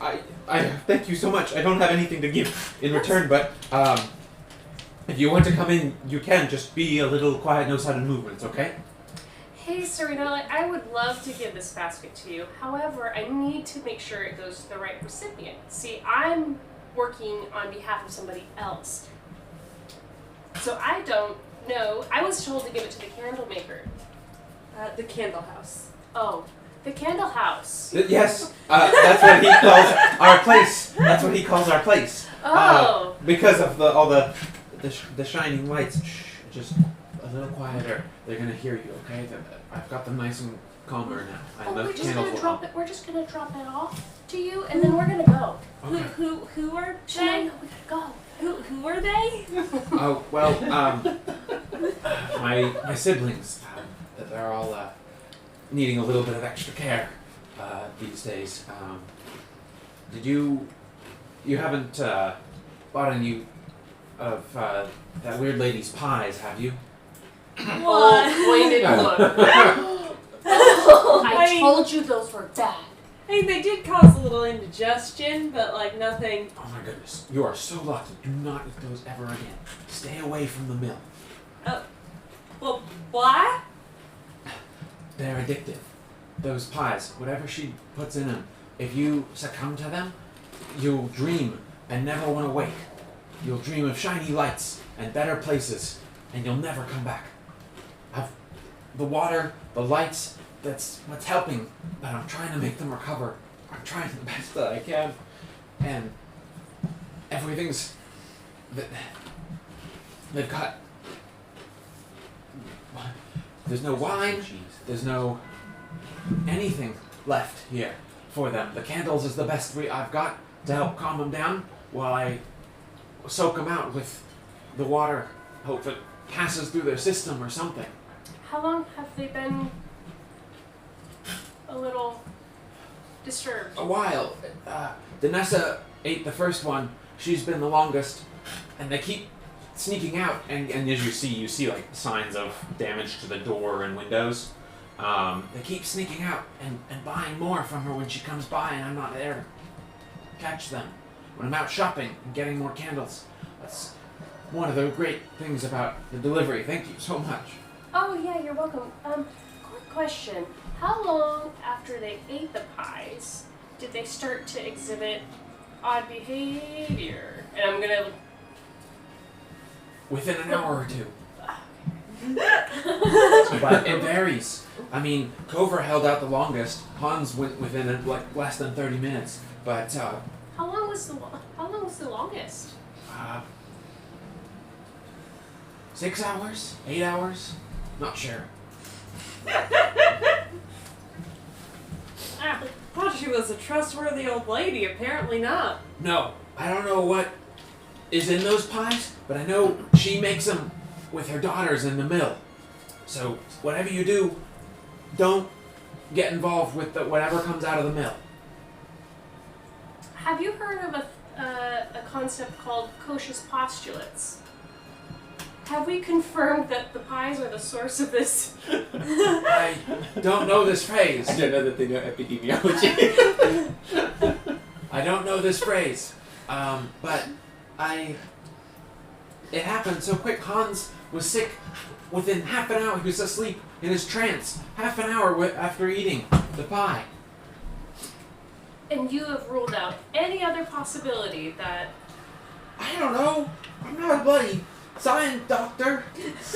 I thank you so much. I don't have anything to give in return, but if you want to come in, you can. Just be a little quiet, no sudden movements, okay? Hey, Serena, I would love to give this basket to you. However, I need to make sure it goes to the right recipient. See, I'm working on behalf of somebody else. So I don't know. I was told to give it to the candle maker. The candle house. Oh, the candle house. Yes, that's what he calls our place. That's what he calls our place. Oh. Because of all the shining lights. Shh, just a little quieter. They're gonna hear you, okay? I've got them nice and calmer now. And the We're just candles gonna will drop help. it. We're just gonna drop it off to you, and then we're gonna go. Okay. Who are Shane, they? we gotta go. Who are they? Oh well, my siblings, they're all needing a little bit of extra care these days. Did you haven't bought any of that weird lady's pies, have you? Oh, pointed look. I mean- told you those were bad. Hey, they did cause a little indigestion, but like nothing. Oh my goodness, you are so lucky. Do not eat those ever again. Stay away from the mill. Well, why? They're addictive. Those pies, whatever she puts in them, if you succumb to them, you'll dream and never want to wake. You'll dream of shiny lights and better places, and you'll never come back. The water, the lights, that's what's helping, but I'm trying to make them recover. I'm trying the best that I can, and everything's... They've got... There's no wine, there's no anything left here for them. The candles is the best I've got to help calm them down while I soak them out with the water. Hope it passes through their system or something. How long have they been a little disturbed? A while. Danessa ate the first one. She's been the longest. And they keep sneaking out. And as you see like signs of damage to the door and windows. They keep sneaking out and buying more from her when she comes by and I'm not there to catch them. When I'm out shopping and getting more candles. That's one of the great things about the delivery. Thank you so much. Oh yeah, you're welcome. Quick question. How long after they ate the pies did they start to exhibit odd behavior? And I'm gonna... Within an hour or two. But it varies. I mean, Cover held out the longest. Hans went within like less than 30 minutes. But How long was the longest? 6 hours? 8 hours? Not sure. I thought she was a trustworthy old lady. Apparently not. No, I don't know what is in those pies, but I know she makes them with her daughters in the mill. So whatever you do, don't get involved with whatever comes out of the mill. Have you heard of a concept called Kosh's postulates? Have we confirmed that the pies are the source of this? I don't know this phrase. I don't know that they know epidemiology. I don't know this phrase, but it happened so quick. Hans was sick within half an hour. He was asleep in his trance. Half an hour after eating the pie. And you have ruled out any other possibility that... I don't know. I'm not a bloody science doctor. Is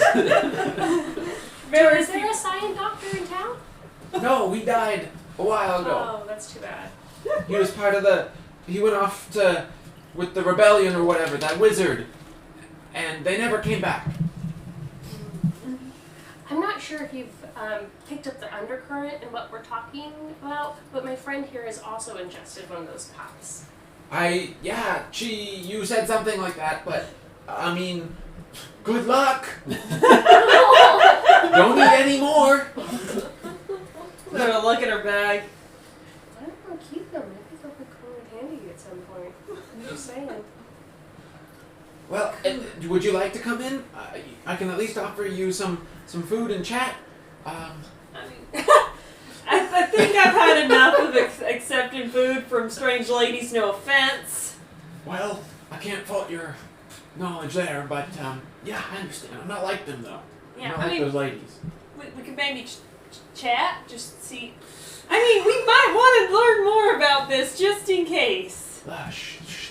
there a science doctor in town? No, he died a while ago. Oh, that's too bad. He was part of he went off with the rebellion or whatever, that wizard. And they never came back. I'm not sure if you've picked up the undercurrent in what we're talking about, but my friend here has also ingested one of those pies. You said something like that, but, I mean, good luck. Don't eat any more. I'm gonna look at her bag. I don't know, keep them. Maybe they'll become handy at some point. I'm just saying. Well, would you like to come in? I can at least offer you some food and chat. I mean, I think I've had enough of accepting food from strange ladies. No offense. Well, I can't fault your knowledge there, but yeah, I understand. I'm not like them though. Yeah, I'm not I like mean, those ladies. we could maybe chat, just see. I mean, we might want to learn more about this just in case.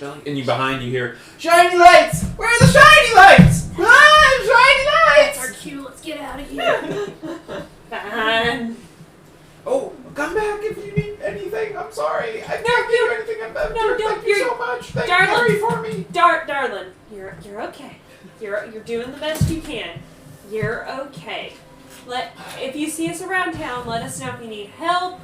And behind you hear, shiny lights! Where are the shiny lights? Shiny That's our lights! cue. Let's get out of here. Fine. Oh, come back if you need anything. I'm sorry. I can't give you anything. Thank you so much. Thank you for me. Darling, you're okay. You're doing the best you can. You're okay. If you see us around town, let us know if you need help.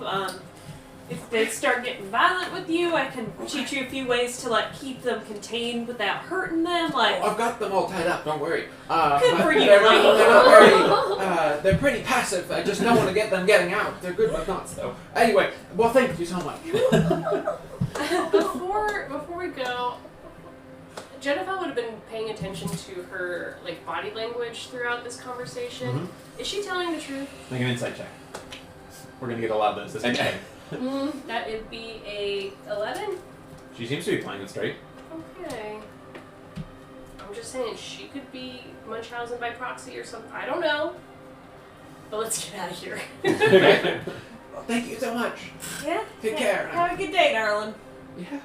If they start getting violent with you, I can teach you a few ways to keep them contained without hurting them. I've got them all tied up. Don't worry. Good for you, They're not lady. very. They're pretty passive. I just don't want to get them getting out. They're good with knots, though. Anyway, well, thank you so much. Before we go, Jennifer would have been paying attention to her body language throughout this conversation. Mm-hmm. Is she telling the truth? Make an insight check. We're gonna get a lot of those this time. That would be a 11. She seems to be playing it straight. Okay. I'm just saying she could be Munchausen by proxy or something. I don't know. But let's get out of here. Okay. Well, thank you so much. Yeah? Take care. Have a good day, darling. Yeah.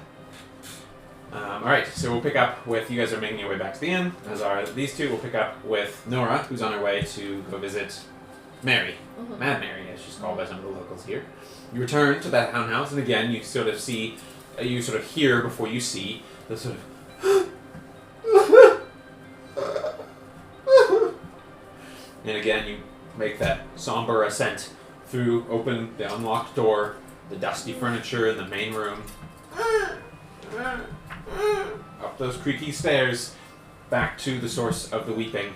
Alright, so we'll pick up with, you guys are making your way back to the inn, as are these two. We'll pick up with Nora, who's on her way to go visit Mary. Mad Mary, as she's called by some of the locals here. You return to that townhouse, and again, you sort of see, you sort of hear before you see, the sort of and again, you make that somber ascent through, open the unlocked door, the dusty furniture in the main room, up those creaky stairs, back to the source of the weeping,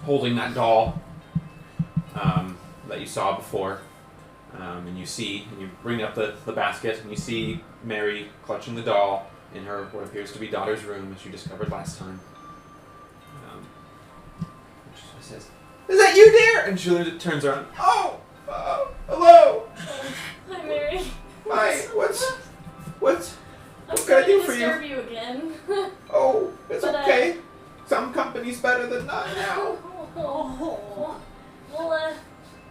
holding that doll that you saw before. And you bring up the basket, and you see Mary clutching the doll in her, what appears to be daughter's room, as you discovered last time. She says, "Is that you, dear?" And she turns around. Oh, hello. Hi, Mary. Hi. What I'm can I sorry do to for you? disturb you again. Oh, it's But, okay. Some company's better than none now. Oh. Well,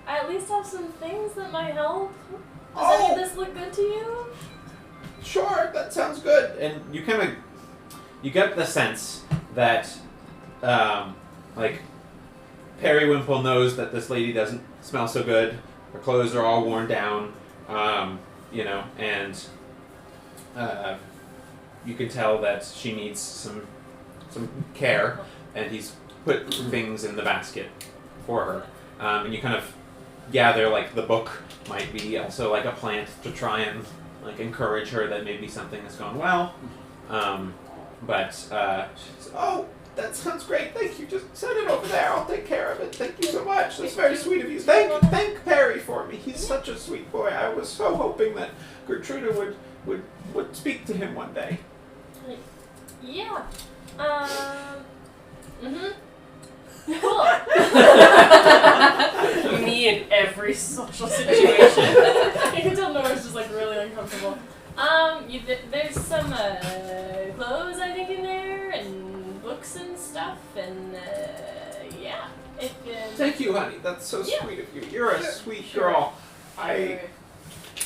I at least have some things that might help. Does Oh. any of this look good to you? Sure, that sounds good. And you get the sense that, Periwinkle knows that this lady doesn't smell so good. Her clothes are all worn down, and you can tell that she needs some care, and he's put things in the basket for her. And you kind of gather the book might be also a plant to try and encourage her that maybe something has gone well. But she says, "Oh, that sounds great. Thank you. Just send it over there. I'll take care of it. Thank you so much. That's very sweet of you. Thank Perry for me. He's such a sweet boy. I was so hoping that Gertruda would speak to him one day." Yeah. Cool. Me in every social situation. You can tell Nora's just really uncomfortable. There's some clothes I think in there, and books and stuff, and yeah. Thank you, honey. That's so Yeah. sweet of you. You're a sweet girl.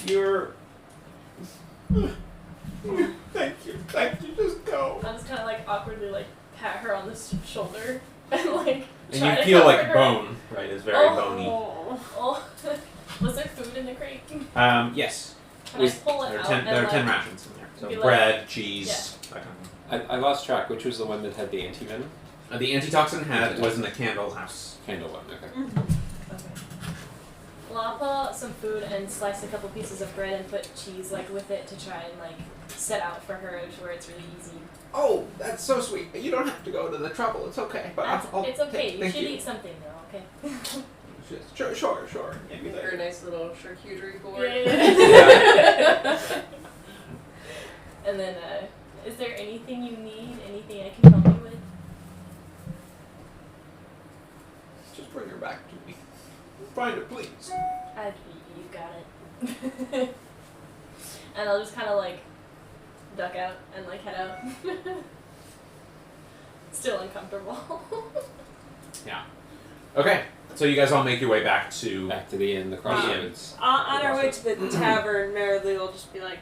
You're. Thank you. Just go. I'll just kind of awkwardly pat her on the shoulder and And try you to feel comfort her. bone, right? It's very bony. Oh. Was there food in the crate? Yes. Can I pull it There are out 10, and there are 10 rations in there. be So like- bread, cheese, that kind I lost track. Which was the one that had the anti-venom? of. The antitoxin was in the candle house. Candle one. Okay. Okay. Well, I'll pull out some food and slice a couple pieces of bread and put cheese with it to try and set out for her to where it's really easy. Oh, that's so sweet. You don't have to go to the trouble. It's okay. But I'll It's okay. You thank should eat something though. Okay. Sure. Maybe Make her a later. nice little charcuterie board. Yeah. And then, is there anything you need? Anything I can help you with? Just bring her back to me. Find her, please. You got it. And I'll just kind of duck out and head out. Still uncomfortable. Yeah. Okay, so you guys all make your way back to. Back to the inn, the crossroads. On our way to the tavern, Marilee will just be like,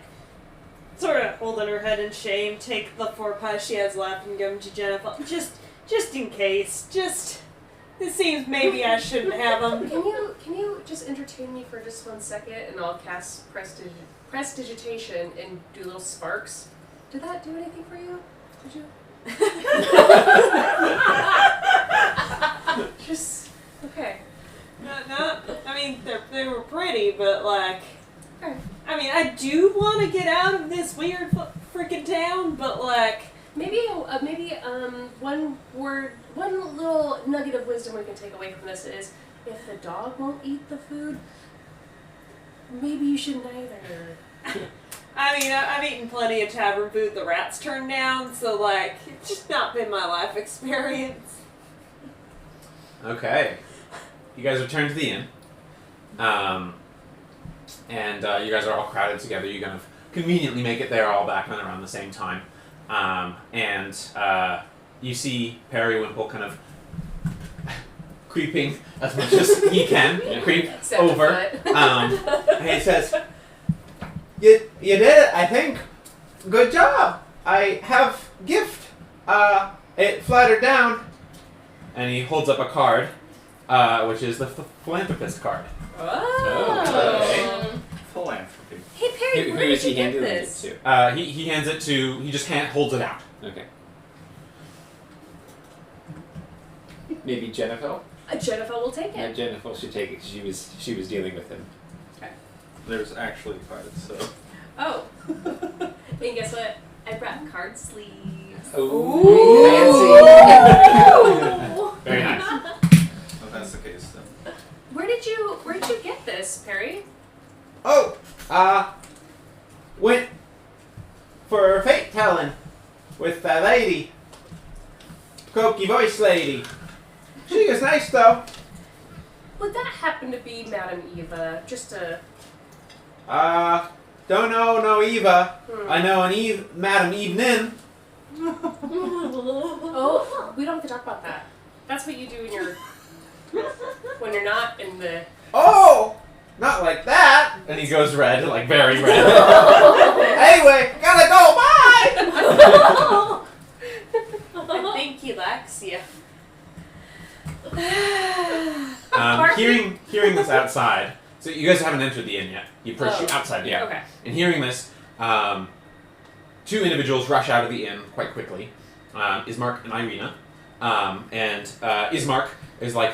sort of holding her head in shame, take the 4 pies she has left and give them to Jennifer. Just in case. It seems maybe I shouldn't have them. Can you just entertain me for just 1 second, and I'll cast prestidigitation and do little sparks. Did that do anything for you? Did you? Just okay. No, I mean, they were pretty, but like, Okay. I mean, I do want to get out of this weird freaking town, but like, Maybe one little nugget of wisdom we can take away from this is if the dog won't eat the food, maybe you shouldn't either. I mean, I've eaten plenty of tavern food the rats turned down, so like, it's just not been my life experience. Okay. You guys return to the inn. And you guys are all crowded together. You kind of conveniently make it there all back around the same time. And you see Periwinkle kind of creeping as much as he can, creep Except over. a foot. And he says, You did it, I think. Good job. I have gift. It flattered down. And he holds up a card, which is the philanthropist card. Oh. Okay. Philanthropy. Hey Perry, Who where is did you he get handing this? it to? He hands it to. He just holds it out. Okay. Maybe Jennifer? Jennifer will take Yeah, it. Jennifer should take it because she was dealing with him. There's actually cards, so. Oh. And guess what? I brought card sleeves. Oh, very nice. If that's the case, then. Where did you get this, Perry? Oh, went for fate telling with that lady, croaky voice lady. She was nice though. Would that happen to be Madam Eva? Just a Don't know no Eva. I know an Madam Evening. Oh, we don't have to talk about that. That's what you do when you're not in the. Oh, not like that. And he goes red, like very red. Anyway, gotta go. Bye. I think he likes you. Hearing this outside. So you guys haven't entered the inn yet. He approached you outside the inn. Okay. And hearing this, 2 individuals rush out of the inn quite quickly. Ismark and Ireena. And Ismark is like,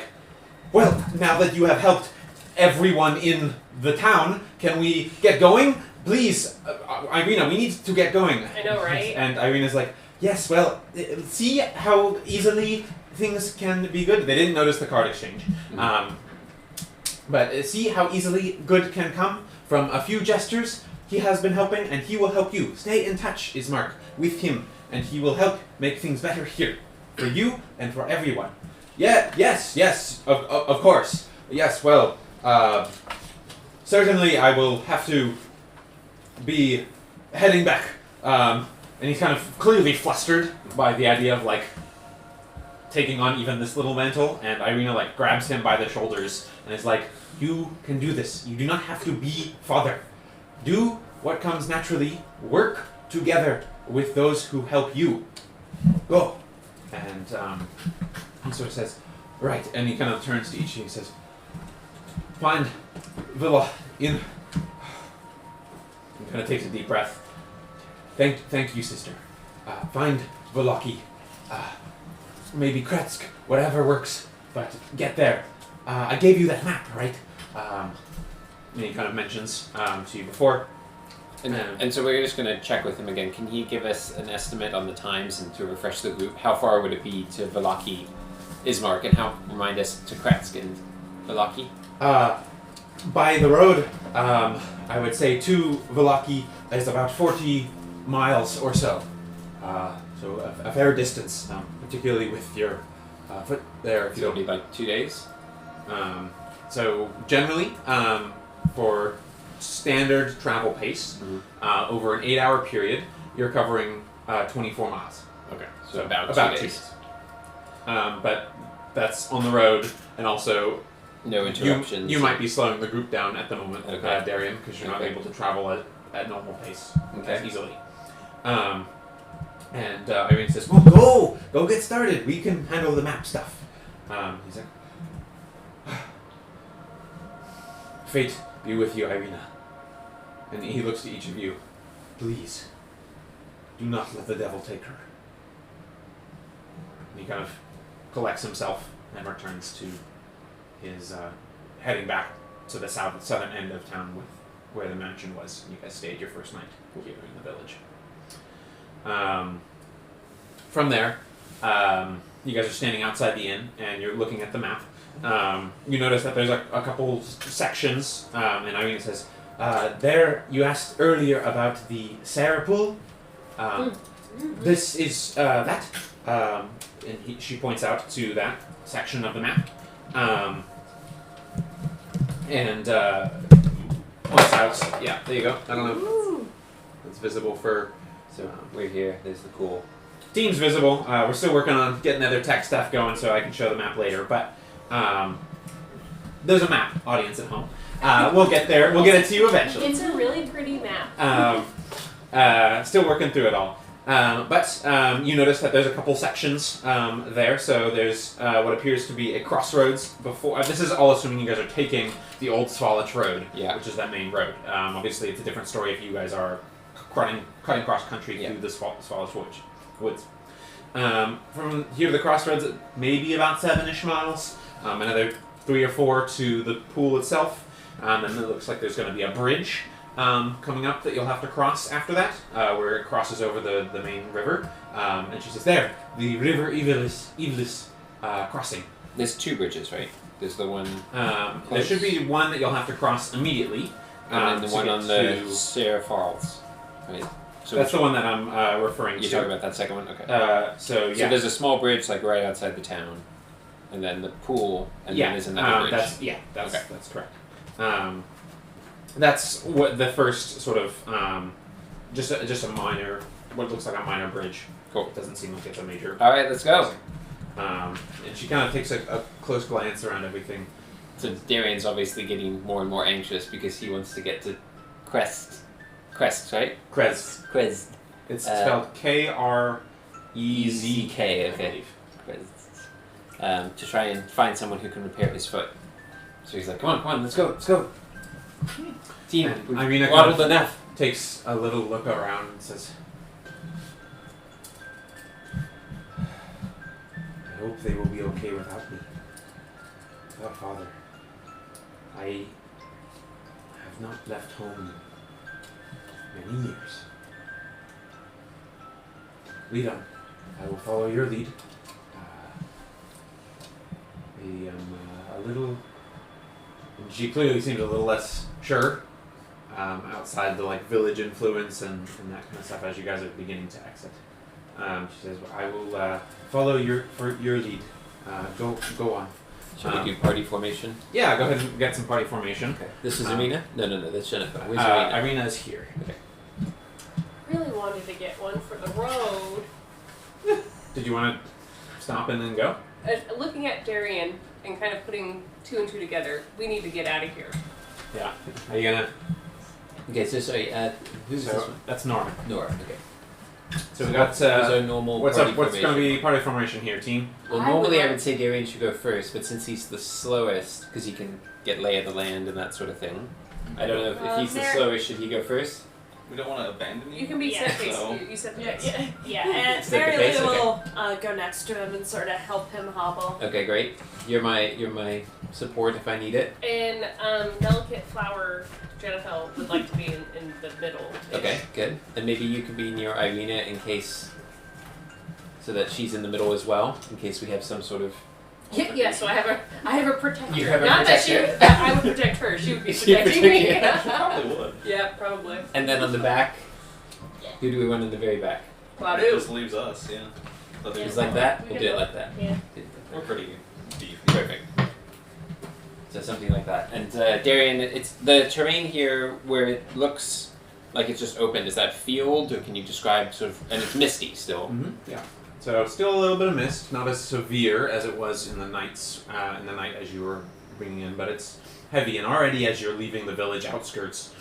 well, now that you have helped everyone in the town, can we get going? Please, Ireena, we need to get going. I know, right? And Ireena's like, yes, well, see how easily things can be good. They didn't notice the card exchange. But see how easily good can come from a few gestures. He has been helping, and he will help you. Stay in touch, Ismark, with him, and he will help make things better here. For you and for everyone. Yeah, yes, of course. Yes, well, certainly I will have to be heading back. And he's kind of clearly flustered by the idea of, like, taking on even this little mantle, and Ireena, like, grabs him by the shoulders and is like, you can do this. You do not have to be father. Do what comes naturally. Work together with those who help you. Go. And he sort of says, right, and he kind of turns to each and he says, find Villa in. He kind of takes a deep breath. Thank you, sister. Find Vallaki. Maybe Kretsk, whatever works, but get there. I gave you that map, right? And he kind of mentions to you before. And so we're just going to check with him again. Can he give us an estimate on the times and to refresh the group? How far would it be to Vallaki, Ismark, and remind us to Kretsk and Vallaki? By the road, I would say to Vallaki is about 40 miles or so. So a fair distance, particularly with your foot there. If you So it'll don't. be like 2 days? So generally, for standard travel pace, over an 8-hour period, you're covering 24 miles. Okay, so about 2 days. But that's on the road, and also No interruptions. you might be slowing the group down at the moment, Okay. Darian, because you're not Okay. able to travel at normal pace Okay. as easily. And Ireena says, "Well, go get started. We can handle the map stuff." He's like, "Fate be with you, Ireena." And he looks to each of you. "Please, do not let the devil take her." And he kind of collects himself and returns to his heading back to the southern end of town where the mansion was. You guys stayed your first night here in the village. From there, you guys are standing outside the inn and you're looking at the map. You notice that there's a couple sections, and Ireena says, "There, you asked earlier about the Tser pool. This is that." And she points out to that section of the map. And points out, yeah, there you go. I don't know if it's visible for... So we're here. There's the pool. Team's visible. We're still working on getting other tech stuff going so I can show the map later. But there's a map, audience at home. We'll get there. We'll get it to you eventually. It's a really pretty map. Still working through it all. But you notice that there's a couple sections there. So there's what appears to be a crossroads before. This is all assuming you guys are taking the old Svalich Road, which is that main road. Obviously, it's a different story if you guys are cutting cross country through the Svalich woods. From here to the crossroads, maybe about 7-ish miles. Another 3 or 4 to the pool itself. And it looks like there's going to be a bridge coming up that you'll have to cross after that, where it crosses over the main river. And she says, "There, the River Evilis crossing." There's 2 bridges, right? There's the one. There should be one that you'll have to cross immediately. And then the to one get on the to- Tser Falls. Right. So That's the one that I'm referring you're to. talking about that second one? Okay. So yeah. So there's a small bridge like right outside the town, and then the pool, and then there's another bridge. That's correct. That's what the first sort of just a minor, what looks like a minor bridge. Cool. It doesn't seem like it's a major. All right, let's go. And she kind of takes a close glance around everything. So Darian's obviously getting more and more anxious because he wants to get to Crest, right? Krez. Crest. It's spelled Krezk. Okay. Crest. To try and find someone who can repair his foot. So he's like, come on, let's go. Team, And we've Ireena waddled kind of enough. takes a little look around and says, "I hope they will be okay without me. Without Father. I have not left home in many years. Lead on. I will follow your lead. I am a little..." And she clearly seems a little less sure. Outside the village influence and that kind of stuff as you guys are beginning to exit. She says, "I will follow your lead. Go on." Should we do party formation? Yeah, go ahead and get some party formation. Okay. This is Ireena? No, that's Jennifer. Where's Ireena is here. Okay. Really wanted to get one for the road. Did you want to stop and then go? Looking at Darian and kind of putting 2 and 2 together, we need to get out of here. Yeah. Are you gonna? Okay, so sorry, who's this one? That's Nora. Nora, okay. So we got. What's our normal What's party up? What's formation? going to be party formation here, team? Well, I normally would I like- would say Darian should go first, but since he's the slowest, because he can get lay of the land and that sort of thing, I don't know if he's the There- slowest, should he go first? We don't want to abandon you. You can be Yeah. set pace. So- You set the Yeah, pace. yeah. And Is that the Mary case? Lou Okay. will go next to him and sort of help him hobble. Okay, great. You're my support if I need it. And delicate flower Jennifer would like to be in the middle. Okay, good. And maybe you could be near Ireena in case, so that she's in the middle as well, in case we have some sort of. Yeah, so I have a protector. You have a Not protector? that I would protect her. She would be She'd protecting me. protect Probably would. Yeah, probably. And then on the back, who do we want in the very back? It Claudio. just leaves us, yeah. Just like that? We'll do it like that. Yeah. We're pretty beefy. Perfect. So something like that. And Darian, it's the terrain here where it looks like it's just open. Is that field, or can you describe sort of? And it's misty still. Mm-hmm. Yeah. So still a little bit of mist, not as severe as it was in the night as you were bringing in, but it's heavy. And already as you're leaving the village outskirts,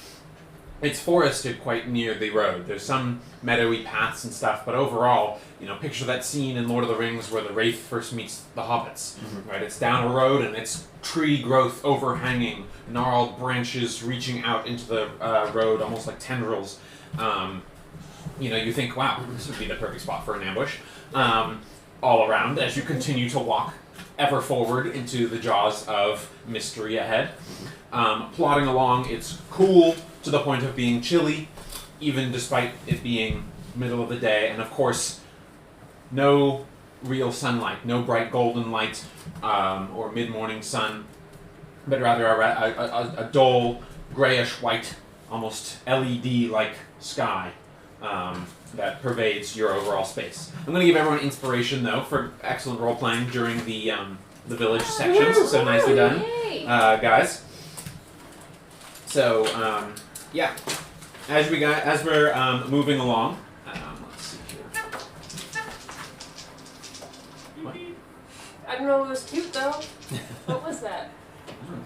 it's forested quite near the road. There's some meadowy paths and stuff, but overall, picture that scene in Lord of the Rings where the Wraith first meets the hobbits, right? It's down a road and it's tree growth overhanging, gnarled branches reaching out into the road, almost like tendrils. You think, wow, this would be the perfect spot for an ambush. All around as you continue to walk ever forward into the jaws of mystery ahead. Plodding along, it's cool to the point of being chilly, even despite it being middle of the day, and of course, no real sunlight, no bright golden light or mid-morning sun, but rather a dull, grayish-white, almost LED-like sky that pervades your overall space. I'm going to give everyone inspiration, though, for excellent role-playing during the village sections, so nicely done, guys. So, yeah, as we're moving along, let's see here. What? I don't know, it was cute though. What was that?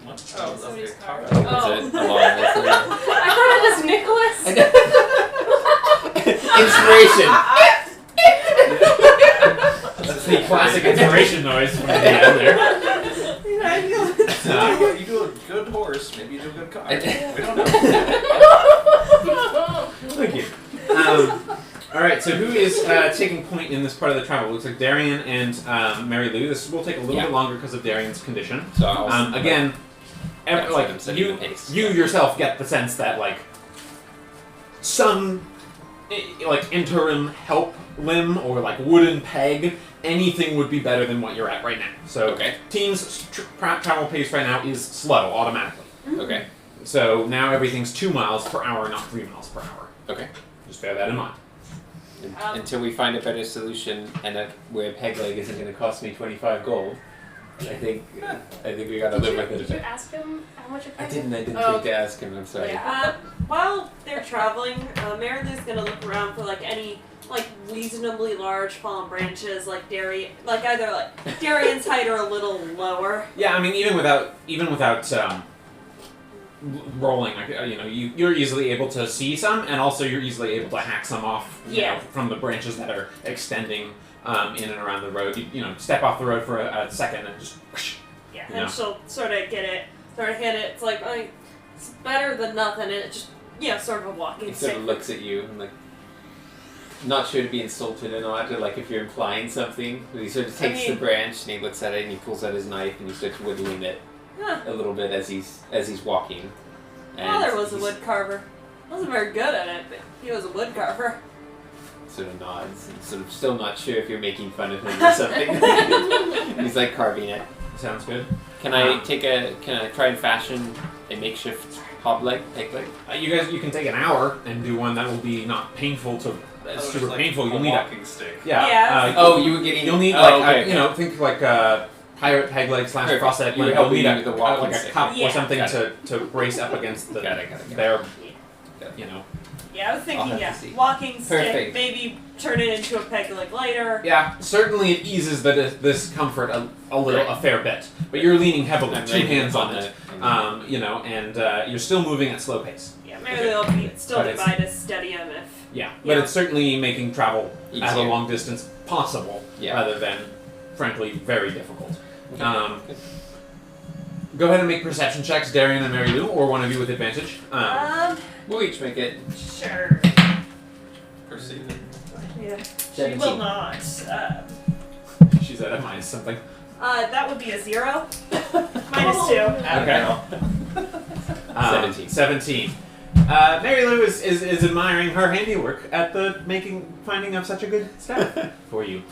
What? Oh, somebody's car. Is it along with I thought it was Nicholas. Inspiration. That's the classic inspiration noise from the end there. You do a good horse, maybe you do a good car. We don't know. Thank you. Alright, so who is taking point in this part of the travel? It looks like Darian and Mary Lou. This will take a little bit longer because of Darian's condition. So I'll Again, you yourself get the sense that, some, interim help limb or, wooden peg, anything would be better than what you're at right now. So, team's travel pace right now is slow, automatically. Okay. So, now everything's 2 miles per hour, not 3 miles per hour. Okay. Just bear that in mind. Until we find a better solution and where a peg leg isn't going to cost me 25 gold, I think we gotta live with it. Did you ask him how much it I cost? didn't think to ask him, I'm sorry. Yeah. While they're traveling, Meredith's gonna look around for any reasonably large fallen branches, either Darian's height or a little lower. Yeah, I mean, even without rolling, you're easily able to see some, and also you're easily able to hack some off. From the branches that are extending in and around the road. You step off the road for a second and just. Whoosh, and she'll sort of get it, sort of hand it. It's it's better than nothing, and it just sort of a walking He stick. sort of looks at you and not sure to be insulted or not, or if you're implying something. But he sort of takes the branch and he looks at it and he pulls out his knife and he starts whittling it a little bit as he's walking. Father was a wood carver. Wasn't very good at it, but he was a wood carver. Sort of nods and sort of still not sure if you're making fun of him or something. He's carving it. Sounds good. Can I try and fashion a makeshift peg leg? You can take an hour and do one that will be not painful to. Super painful. You'll need a walking stick. Yeah. You were getting. You'll need think pirate peg leg / prosthetic leg. You'll need a cup or something to brace up against the their. Yeah, I was thinking, I'll have to see. walking stick, Perfect. maybe turn it into a peg leg later. Yeah, certainly it eases the discomfort a fair bit, but you're leaning heavily, two hands on it, and you're still moving at slow pace. Yeah, maybe they'll still divide to steady him if. Yeah, but it's certainly making travel at a Easier. long distance possible, rather than, frankly, very difficult. Okay. Go ahead and make perception checks, Darian and Mary Lou, or one of you with advantage. We'll each make it. Sure. Perceive it. Yeah. She 17. will not. She's at a minus something. That would be a 0. -2. Okay. 17. 17. Mary Lou is admiring her handiwork at the finding of such a good staff for you.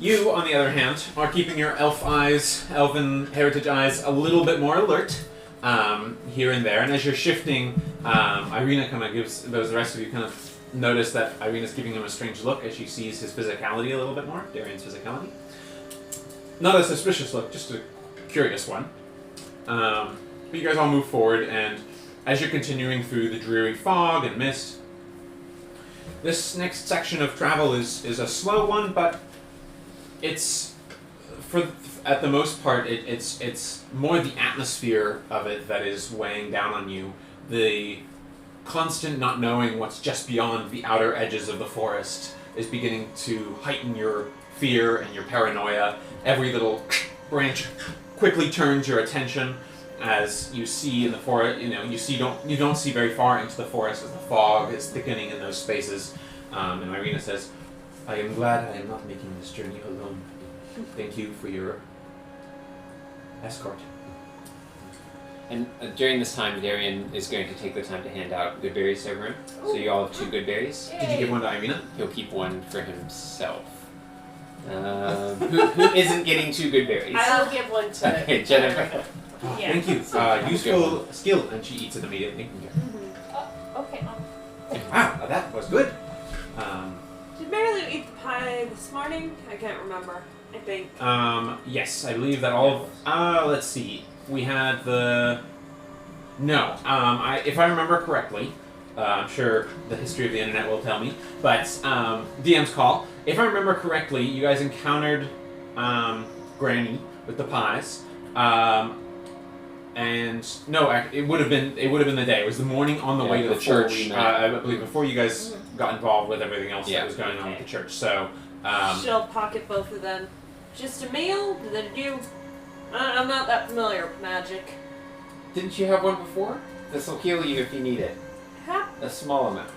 You, on the other hand, are keeping your elven heritage eyes a little bit more alert here and there. And as you're shifting, Ireena kind of gives the rest of you kind of notice that Ireena's giving him a strange look as she sees his physicality a little bit more, Darian's physicality. Not a suspicious look, just a curious one. But you guys all move forward, and as you're continuing through the dreary fog and mist, This next section of travel is a slow one, but it's at the most part it's more the atmosphere of it that is weighing down on you. The constant not knowing what's just beyond the outer edges of the forest is beginning to heighten your fear and your paranoia. Every little branch quickly turns your attention as you see in the forest. You don't see very far into the forest as the fog is thickening in those spaces. And Ireena says, "I am glad I am not making this journey alone. Thank you for your escort." And during this time, Darian is going to take the time to hand out good berries to everyone. So you all have 2 good berries. Did you give one to Ireena? He'll keep one for himself. Who isn't getting 2 good berries? I'll give one to Okay, Jennifer. Oh, Yeah. Thank you. Useful skill, and she eats it immediately. Okay. Wow, that was good. Did Mary Lou eat the pie this morning? I can't remember. I think. Yes, I believe that all of... let's see. We had the... No. If I remember correctly, I'm sure the history of the internet will tell me, but DM's call. If I remember correctly, you guys encountered Granny with the pies. And no, it would have been the day. It was the morning on the way to the church. I believe before you guys got involved with everything else that was going on with the church. So She'll pocket both of them. Just a meal? Did it do? I'm not that familiar with magic. Didn't you have one before? This will heal you if you need it. Huh? A small amount.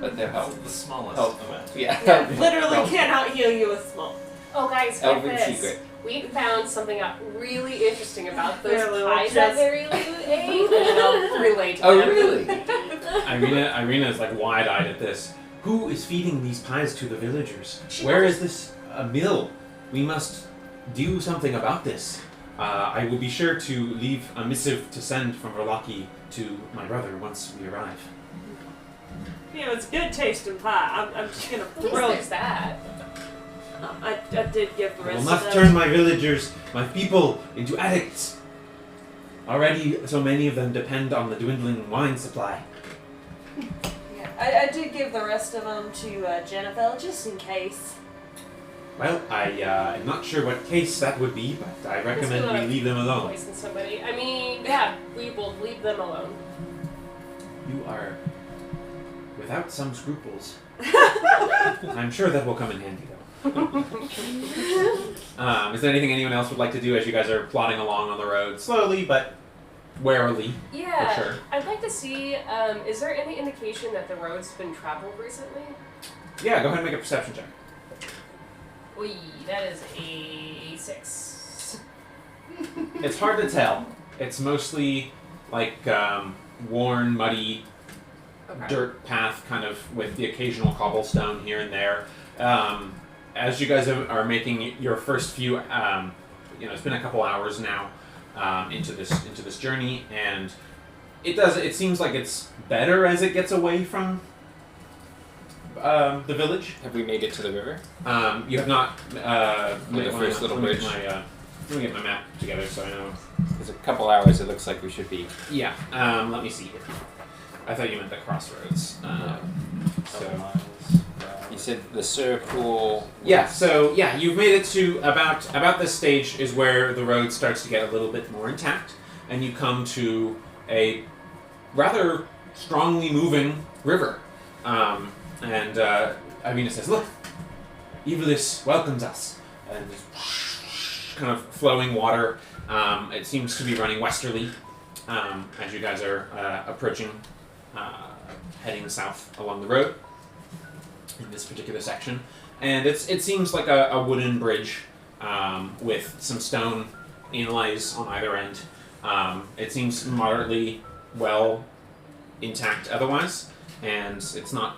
But they'll help. The smallest Helpful. amount. Yeah. Literally cannot heal you with smoke. Oh, guys, get Elven this. secret. We found something out really interesting about those Mary Lou pies that just- Mary Lou ate, and I'll relate to Oh, them. really? Ireena is like wide-eyed at this. Who is feeding these pies to the villagers? She Where was- is this mill? We must do something about this. I will be sure to leave a missive to send from Vallaki to my brother once we arrive. You know, it's good tasting pie. I'm just gonna At least throw. there's that. I did give the I will rest not of turn them. my villagers, my people, into addicts. Already, so many of them depend on the dwindling wine supply. Yeah, I did give the rest of them to Jennifer just in case. Well, I am not sure what case that would be, but I recommend wanna we leave them alone. Poison somebody. I mean, yeah, we will leave them alone. You are without some scruples. I'm sure that will come in handy, though. Is there anything anyone else would like to do as you guys are plodding along on the road, slowly but warily? Yeah, For sure. I'd like to see, is there any indication that the road's been traveled recently? Yeah, go ahead and make a perception check. Oy, that is a 6. It's hard to tell. It's mostly like worn, muddy Okay. dirt path, kind of with the occasional cobblestone here and there. As you guys are making your first few, it's been a couple hours now into this journey, and it seems like it's better as it gets away from the village. Have we made it to the river? You have not. The first little bridge. Let me get my map together so I know. There's a couple hours. It looks like we should be. Yeah. Let me see here. I thought you meant the crossroads. So. You said the Tser pool. Yeah, so you've made it to about this stage is where the road starts to get a little bit more intact, and you come to a rather strongly moving river. And Ireena says, "Look, Evilis welcomes us." And there's kind of flowing water. It seems to be running westerly as you guys are approaching, heading south along the road in this particular section. And it seems like a wooden bridge with some stone inlays on either end. It seems moderately well intact otherwise, and it's not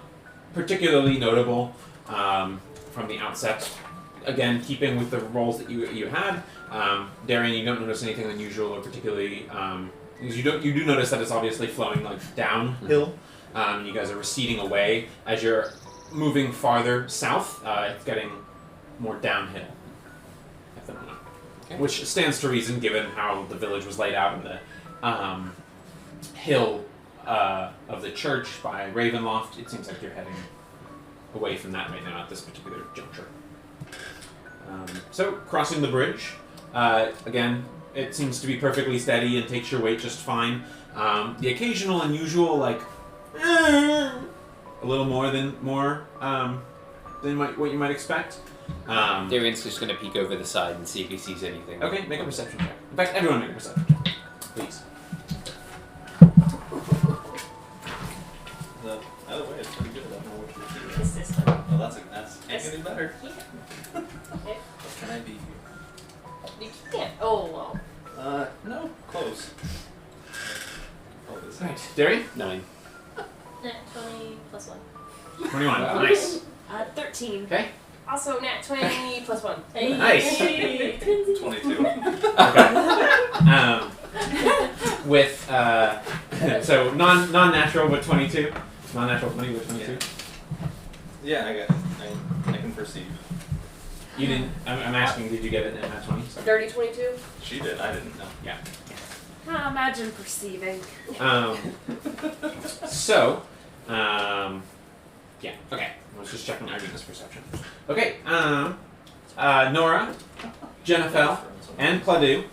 particularly notable from the outset. Again, keeping with the roles that you had, Darian, you don't notice anything unusual or particularly because you do notice that it's obviously flowing like downhill. You guys are receding away as you're moving farther south. It's getting more downhill at the moment, which stands to reason given how the village was laid out in the hill of the church by Ravenloft. It seems like you're heading away from that right now at this particular juncture. So, crossing the bridge, again, it seems to be perfectly steady and takes your weight just fine. The occasional unusual, like, a little more than what you might expect. Darian's just going to peek over the side and see if he sees anything. Okay, make a perception check. In fact, everyone make a perception check, please. Either way, it's pretty good. I don't know which one. It's this one. Oh, that's getting better. Yeah. What can I be here? You can't. Oh, well. No, close. Oh, this Right, Darian? 9. Nat 20 plus 1. 21. Wow. Nice. 13. Okay. Also, nat 20 plus 1. Hey. Nice. 22. With so non-natural but 22. Non-natural 20 with 22. Yeah, I can perceive. You didn't. I'm asking. Did you get it in that 20? Sorry. Dirty 22. She did. I didn't know. Yeah. Imagine perceiving. So, yeah. Okay. I was just checking Ireena's perception. Okay. Nora, Jennifer, and Cladu,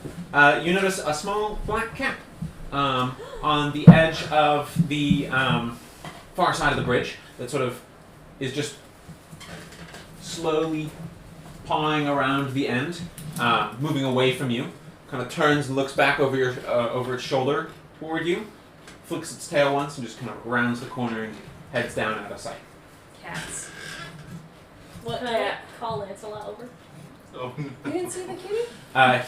you notice a small black cap on the edge of the far side of the bridge that sort of is just slowly pawing around the end, moving away from you. Kind of turns and looks back over your over its shoulder toward you, flicks its tail once, and just kind of rounds the corner and heads down out of sight. Cats. What can I call Lancelot over? Oh. You didn't see the kitty?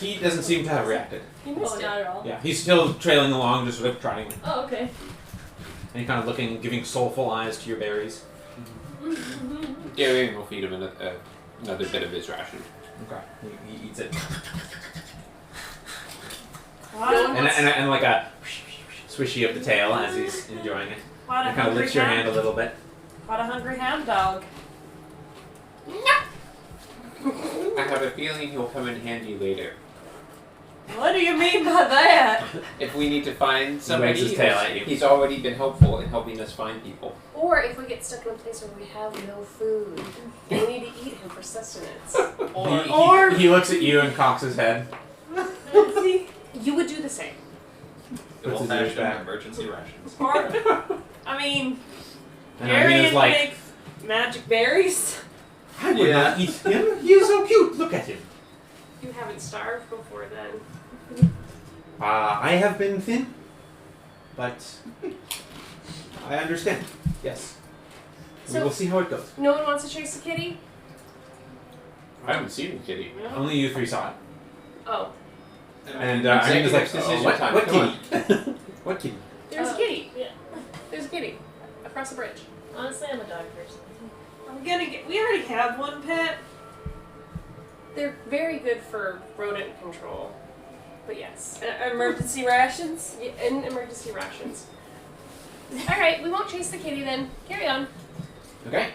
He doesn't seem to have reacted. You missed Oh, it. not at all. Yeah, he's still trailing along, just sort of trotting, Oh, okay. and kind of looking, giving soulful eyes to your berries. Darian will feed him another bit of his ration. Okay, he eats it, What? and like a swishy of the tail as he's enjoying it. What a And kind of hungry licks your hand a hound. little bit. What a hungry hound dog. I have a feeling he'll come in handy later. What do you mean by that? If we need to find somebody, his tail at you. he's already been helpful in helping us find people. Or if we get stuck in a place where we have no food, we need to eat him for sustenance. He looks at you and cocks his head. See? You would do the same. Puts his ears Old-fashioned back. emergency rations. Or, I mean, And Darian Ireena's like, makes magic berries. I would not eat him. He is so cute. Look at him. You haven't starved before then. I have been thin, but I understand. Yes. We So- will see how it goes. No one wants to chase the kitty? I haven't seen the kitty. Only you three saw it. Oh. And Ireena's like, decision what, time. what Come kitty? What kitty? There's a kitty. Yeah. There's a kitty. Across the bridge. Honestly, I'm a dog person. We already have one pet. They're very good for rodent control. But yes. Emergency rations. Yeah, and emergency rations. Alright, we won't chase the kitty then. Carry on. Okay.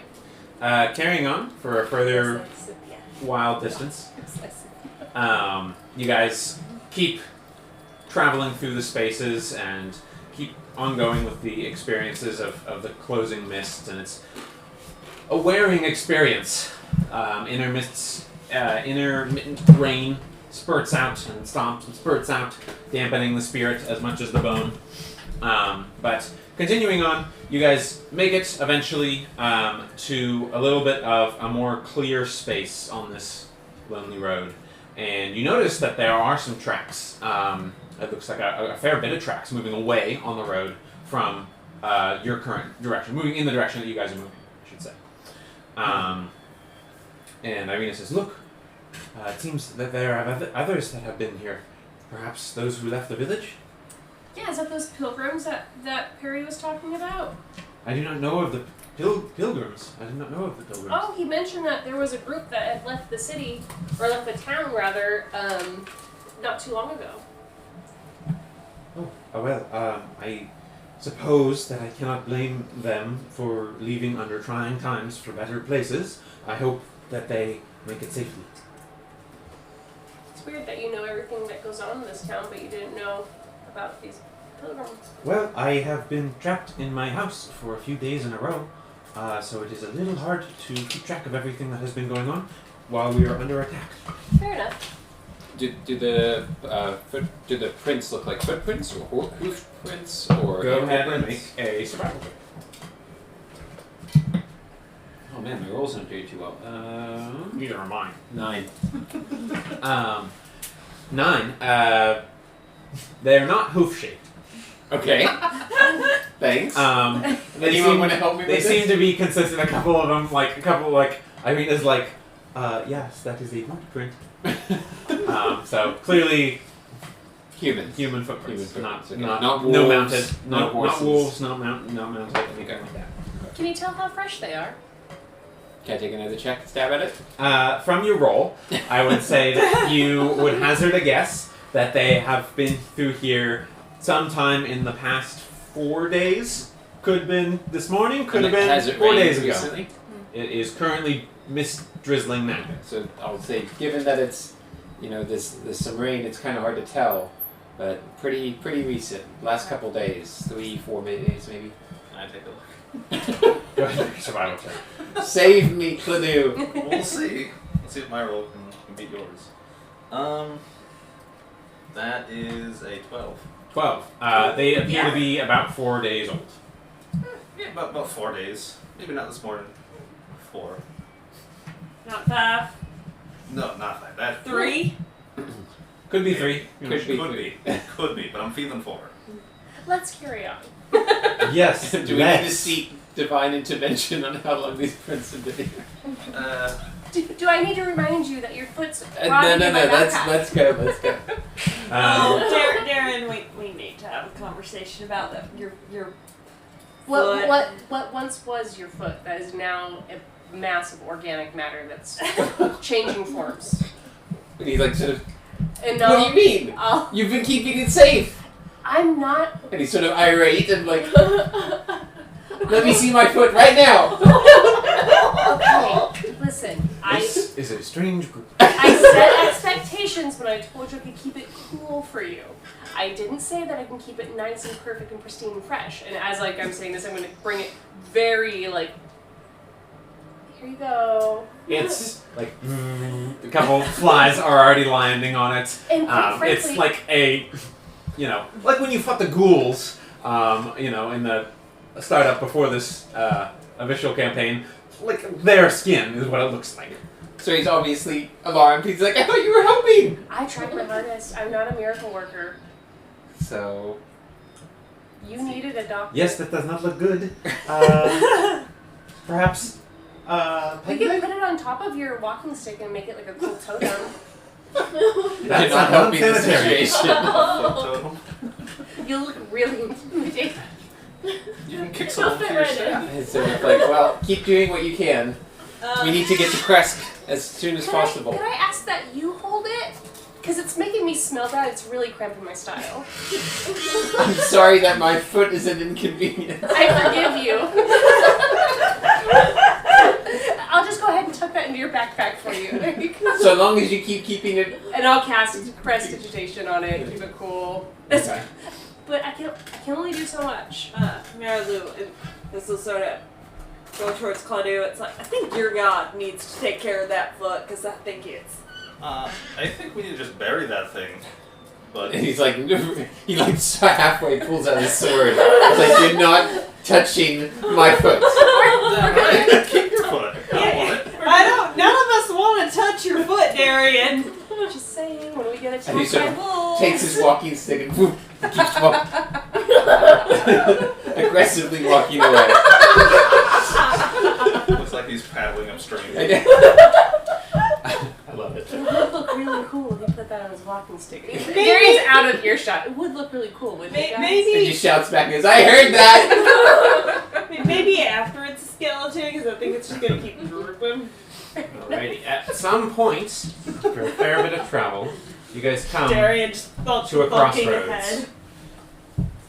Carrying on for a further wild distance. You guys keep traveling through the spaces and keep on going with the experiences of the closing mist, and it's a wearing experience. Intermittent rain spurts out and stomps and spurts out, dampening the spirit as much as the bone. But continuing on, you guys make it eventually to a little bit of a more clear space on this lonely road. And you notice that there are some tracks. It looks like a fair bit of tracks moving away on the road from your current direction, moving in the direction that you guys are moving, I should say. And Ireena says, look, it seems that there are others that have been here. Perhaps those who left the village? Yeah, is that those pilgrims that Perry was talking about? I do not know of the pilgrims. I did not know of the pilgrims. Oh, he mentioned that there was a group that had left the city, or left the town rather, not too long ago. Oh, well, I suppose that I cannot blame them for leaving under trying times for better places. I hope that they make it safely. It's weird that you know everything that goes on in this town, but you didn't know about these pilgrims. Well, I have been trapped in my house for a few days in a row so it is a little hard to keep track of everything that has been going on while we are under attack. Fair enough. Do the prints look like footprints or hoof prints or Go ankle ahead and make prints? a survival check. Oh man, my rolls don't do too well. Neither are mine. 9. 9. They're not hoof-shaped. Okay. Thanks. They Anyone seem, want to help me they with seem this? to be consistent. A couple of them, Ireena's like, yes, that is a boot print. So clearly Humans. human footprints. Human footprints, okay. Not Not no wolves, mounted. no Not horses. wolves, not mounted, anything like that. Can you tell how fresh they are? Can I take another check, stab at it? From your roll, I would say that you would hazard a guess that they have been through here sometime in the past 4 days. Could have been this morning, could have Has been it 4 rained days ago. recently? It is currently drizzling now. So I would say, given that it's, there's some rain, it's kind of hard to tell, but pretty recent. Last couple days, 3-4 days maybe. I take a look. Go ahead and make a survival check. Save me, Cladu. We'll see. Let's see if my roll can beat yours. That is a 12. 12. They appear to be about 4 days old. Yeah, about 4 days. Maybe not this morning. 4. Not 5. No, not 5. That 3. Could be 3. Could be. Could be, but I'm feeling 4. Let's carry on. Yes. Do we need to seek divine intervention on how long these prints have been here? Do I need to remind you that your foot's No, rotting in my backpack? let's go. Darren, we need to have a conversation about that. Your foot. What once was your foot that is now a mass of organic matter that's changing forms? And he's like sort of, And what do you mean? You've been keeping it safe. I'm not. And he's sort of irate and like, let me see my foot right now. Okay, listen. This is a strange group. I set expectations when I told you I could keep it cool for you. I didn't say that I can keep it nice and perfect and pristine and fresh. And as I'm saying this, I'm going to bring it very here you go. It's like a couple flies are already landing on it. And quite frankly, It's like a, like when you fought the ghouls, in the startup before this official campaign. Like their skin is what it looks like. So he's obviously alarmed. He's like, I thought you were helping. I tried my hardest. I'm not a miracle worker. So You needed a doctor. Yes, that does not look good. Perhaps. We could put it on top of your walking stick and make it like a cool totem. That's not helping the unsanitary. situation. So, You look really intimidating. you can kick someone to your staff. And so it's like, well, keep doing what you can. We need to get to Kresk as soon as possible. Can I ask that you hold it? Because it's making me smell bad. It's really cramping my style. I'm sorry that my foot is an inconvenience. I forgive you. I'll just go ahead and tuck that into your backpack for you. So long as you keep keeping it. And I'll cast prestidigitation on it. Keep it cool. Okay. But I can only do so much. Marilu, this will sort of go towards Claudio. It's like, I think your god needs to take care of that foot, because I think it's... I think we need to just bury that thing. But And he's like, he like halfway pulls out his sword. It's like, you're not touching my foot. Keep your foot. I don't want it. None of us want to touch your foot, Darian. Just saying, when we get And he attacked sort by of wolves. takes his walking stick and whoop, keeps aggressively walking away. Looks like he's paddling upstream. I love it. It would look really cool if he put that on his walking stick. Gary's out of earshot. It would look really cool, wouldn't it, guys? And he Maybe shouts back and goes, I heard that! maybe after it's a skeleton, because I think it's just going to keep drooping. Alrighty. At some point, after a fair bit of travel, you guys come Darian just thought to a bumping crossroads. ahead.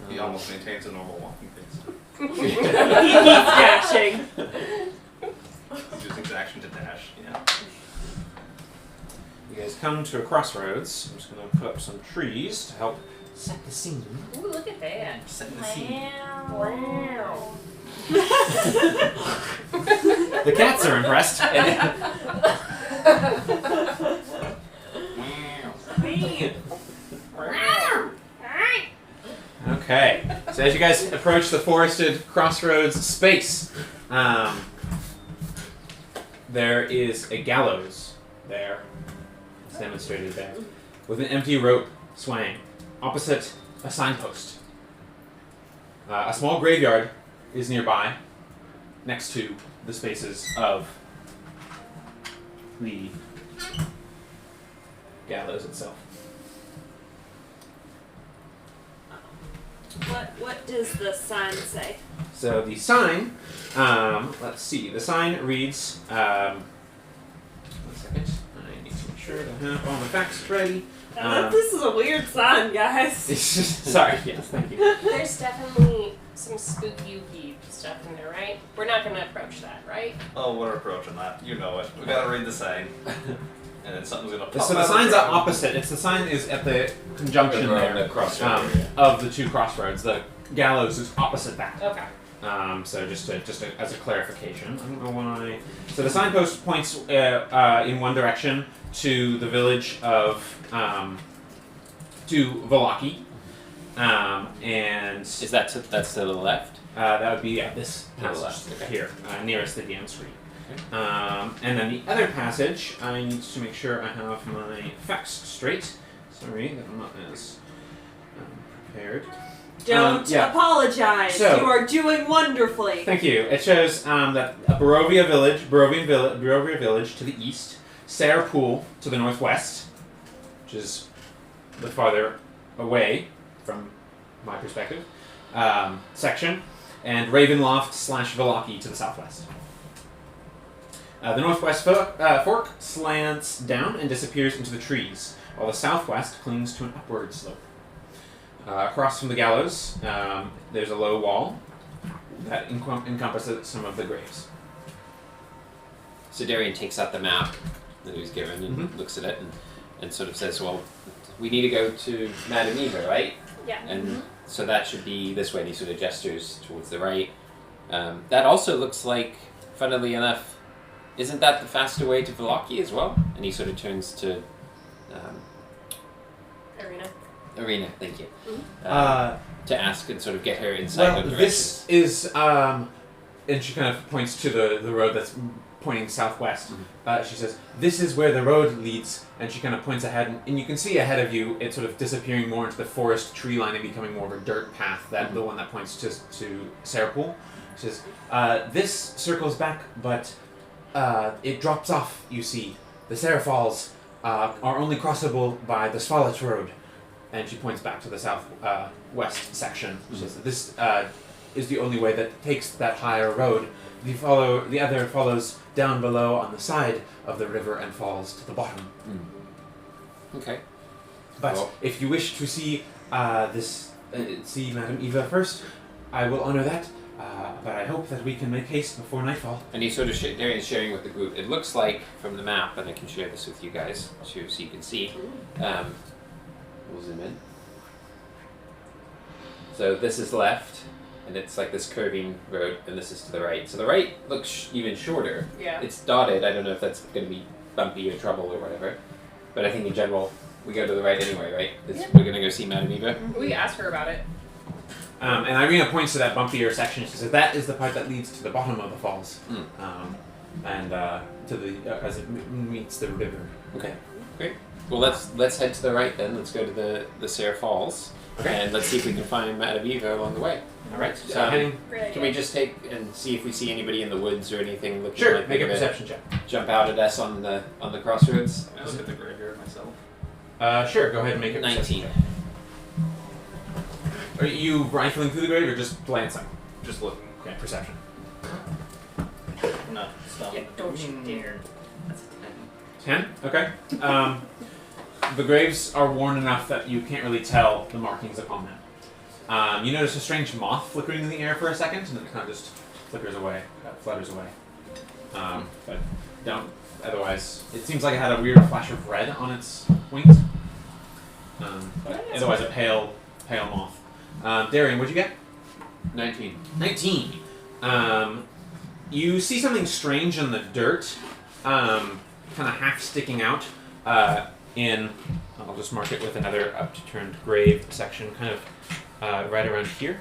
He almost maintains a normal walking pace. He keeps dashing. He's using his action to dash. Yeah. You guys come to a crossroads. I'm just going to put up some trees to help set the scene. Ooh, look at that. Setting the scene. Wow. The cats are impressed. Okay, so as you guys approach the forested crossroads space, there is a gallows there. It's demonstrated there, with an empty rope swaying, opposite a signpost. A small graveyard is nearby, next to the spaces of the gallows itself. What does the sign say? So the sign, let's see, the sign reads, 1 second, I need to make sure to have all my facts ready. This is a weird sign, guys. Sorry, yes, thank you. There's definitely some spooky stuff in there, right? We're not going to approach that, right? Oh, we're approaching that. You know it. We gotta read the sign. And then something's gonna pop So the out signs of are opposite. The sign is at the conjunction Around there the crossroads. of the two crossroads. The gallows is opposite that. Okay. So just as a clarification, I don't know why. So the signpost points in one direction to the village of to Vallaki, and Is that that's to the left? that would be this To the passage left, okay. here, nearest the DM screen. And then the other passage, I need to make sure I have my facts straight. Sorry that I'm not as prepared. Don't yeah. apologize. So- you are doing wonderfully. Thank you. It shows that a Barovian village to the east, Tser Pool to the northwest, which is the farther away from my perspective, section, and Ravenloft / Vallaki to the southwest. The northwest fork slants down and disappears into the trees, while the southwest clings to an upward slope. Across from the gallows, there's a low wall that encompasses some of the graves. So Darian takes out the map that he was given and looks at it and sort of says, well, we need to go to Madam Eva, right? Yeah. And so that should be this way, and he sort of gestures towards the right. That also looks like, funnily enough, isn't that the faster way to Vallaki as well? And he sort of turns to Ireena, thank you. To ask and sort of get her inside Well, the this is, and she kind of points to the road that's pointing southwest. She says, "This is where the road leads," and she kind of points ahead, and you can see ahead of you it's sort of disappearing more into the forest tree line and becoming more of a dirt path. That the one that points to Serapul. She says, "This circles back, but it drops off. You see, the Serra Falls are only crossable by the Svalich Road." And she points back to the southwest section. She says, "This is the only way that takes that higher road. The other follows down below on the side of the river and falls to the bottom." Okay. But Well- if you wish to see see Madam Eva first, I will honor that. But I hope that we can make haste before nightfall. And he's sort of Darian's sharing with the group. It looks like from the map, and I can share this with you guys so you can see. We'll zoom in. So this is left, and it's like this curving road, and this is to the right. So the right looks even shorter. Yeah. It's dotted. I don't know if that's going to be bumpy or trouble or whatever. But I think in general, we go to the right anyway, right? We're going to go see Madam Eva. We asked her about it. And Ireena points to that bumpier section. She says, "That is the part that leads to the bottom of the falls, and to the as it meets the river." Okay, great. Well, let's head to the right then. Let's go to the Tser Falls, and let's see if we can find Madam Eva along the way. All right. Heading. Can we just take and see if we see anybody in the woods or anything looking Sure. like Make a they're perception check. gonna jump out at us on the crossroads? I look at the graveyard myself. Sure. Go ahead and make it. 19. Are you rifling through the grave or just glancing? Just looking. Okay, perception. No, stop. Yeah, don't you dare. That's a 10. 10? Okay. The graves are worn enough that you can't really tell the markings upon them. You notice a strange moth flickering in the air for a second, and then it kind of just flickers away, flutters away. But don't. Otherwise, it seems like it had a weird flash of red on its wings. But otherwise, a pale moth. Darian, what'd you get? 19. 19. You see something strange in the dirt, kind of half sticking out I'll just mark it with another up-turned grave section, kind of right around here.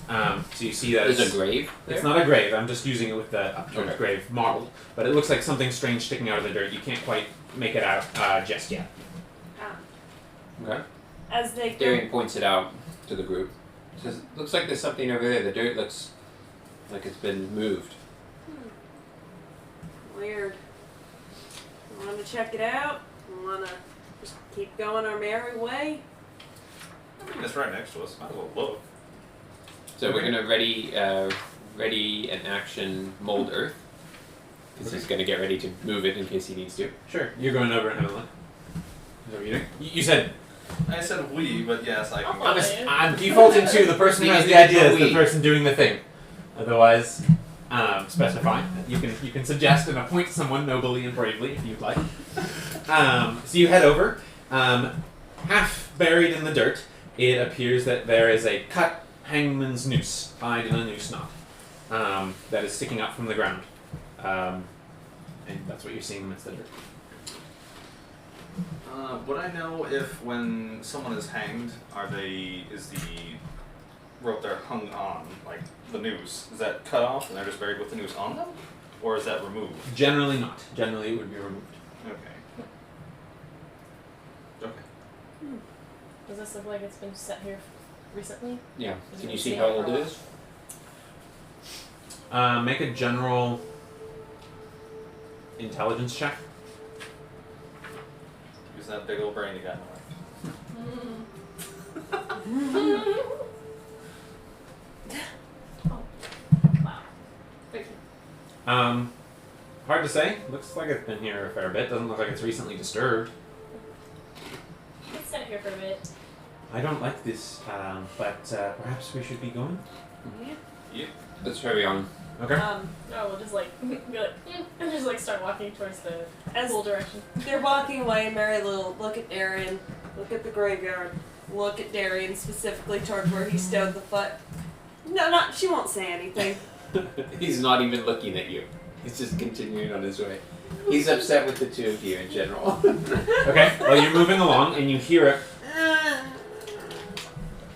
So you see that There's a grave there? It's not a grave. I'm just using it with the up-turned grave modeled, but it looks like something strange sticking out of the dirt. You can't quite make it out just yet. Okay. As they Darian points it out to the group. Says, looks like there's something over there. The dirt looks like it's been moved. Weird. Want to check it out? Want to just keep going our merry way? I mean, it's right next to us. Might as well look. So we're gonna ready an action mold earth. Because he's gonna get ready to move it in case he needs to. Sure. You're going over and having a look. Is that what you're doing? You said... I said we, but yes, I can go. I'm defaulting to the person who has the idea is the person doing the thing. Otherwise, specify. You can suggest and appoint someone nobly and bravely if you'd like. So you head over. Half buried in the dirt, it appears that there is a cut hangman's noose tied in a noose knot that is sticking up from the ground. And that's what you're seeing amidst the dirt. Would I know if when someone is hanged, is the rope they're hung on, like the noose, is that cut off and they're just buried with the noose on them? Or is that removed? Generally not. Generally it would be removed. Okay. Okay. Does this look like it's been set here recently? Yeah. Is Can it you see seen how it old for a it while? is? Make a general intelligence check. Use that big old brain you got. Wow. 13. Hard to say. Looks like it's been here a fair bit. Doesn't look like it's recently disturbed. It's set here for a bit. I don't like this, but perhaps we should be going. Yep. Let's hurry on. Okay. Oh, we'll just like be like, and just like start walking towards the pool direction. They're walking away. Mary Lou look at Darian, look at the graveyard, look at Darian specifically toward where he stowed the foot. No, she won't say anything. He's not even looking at you. He's just continuing on his way. He's upset with the two of you in general. Okay. Well, you're moving along, and you hear it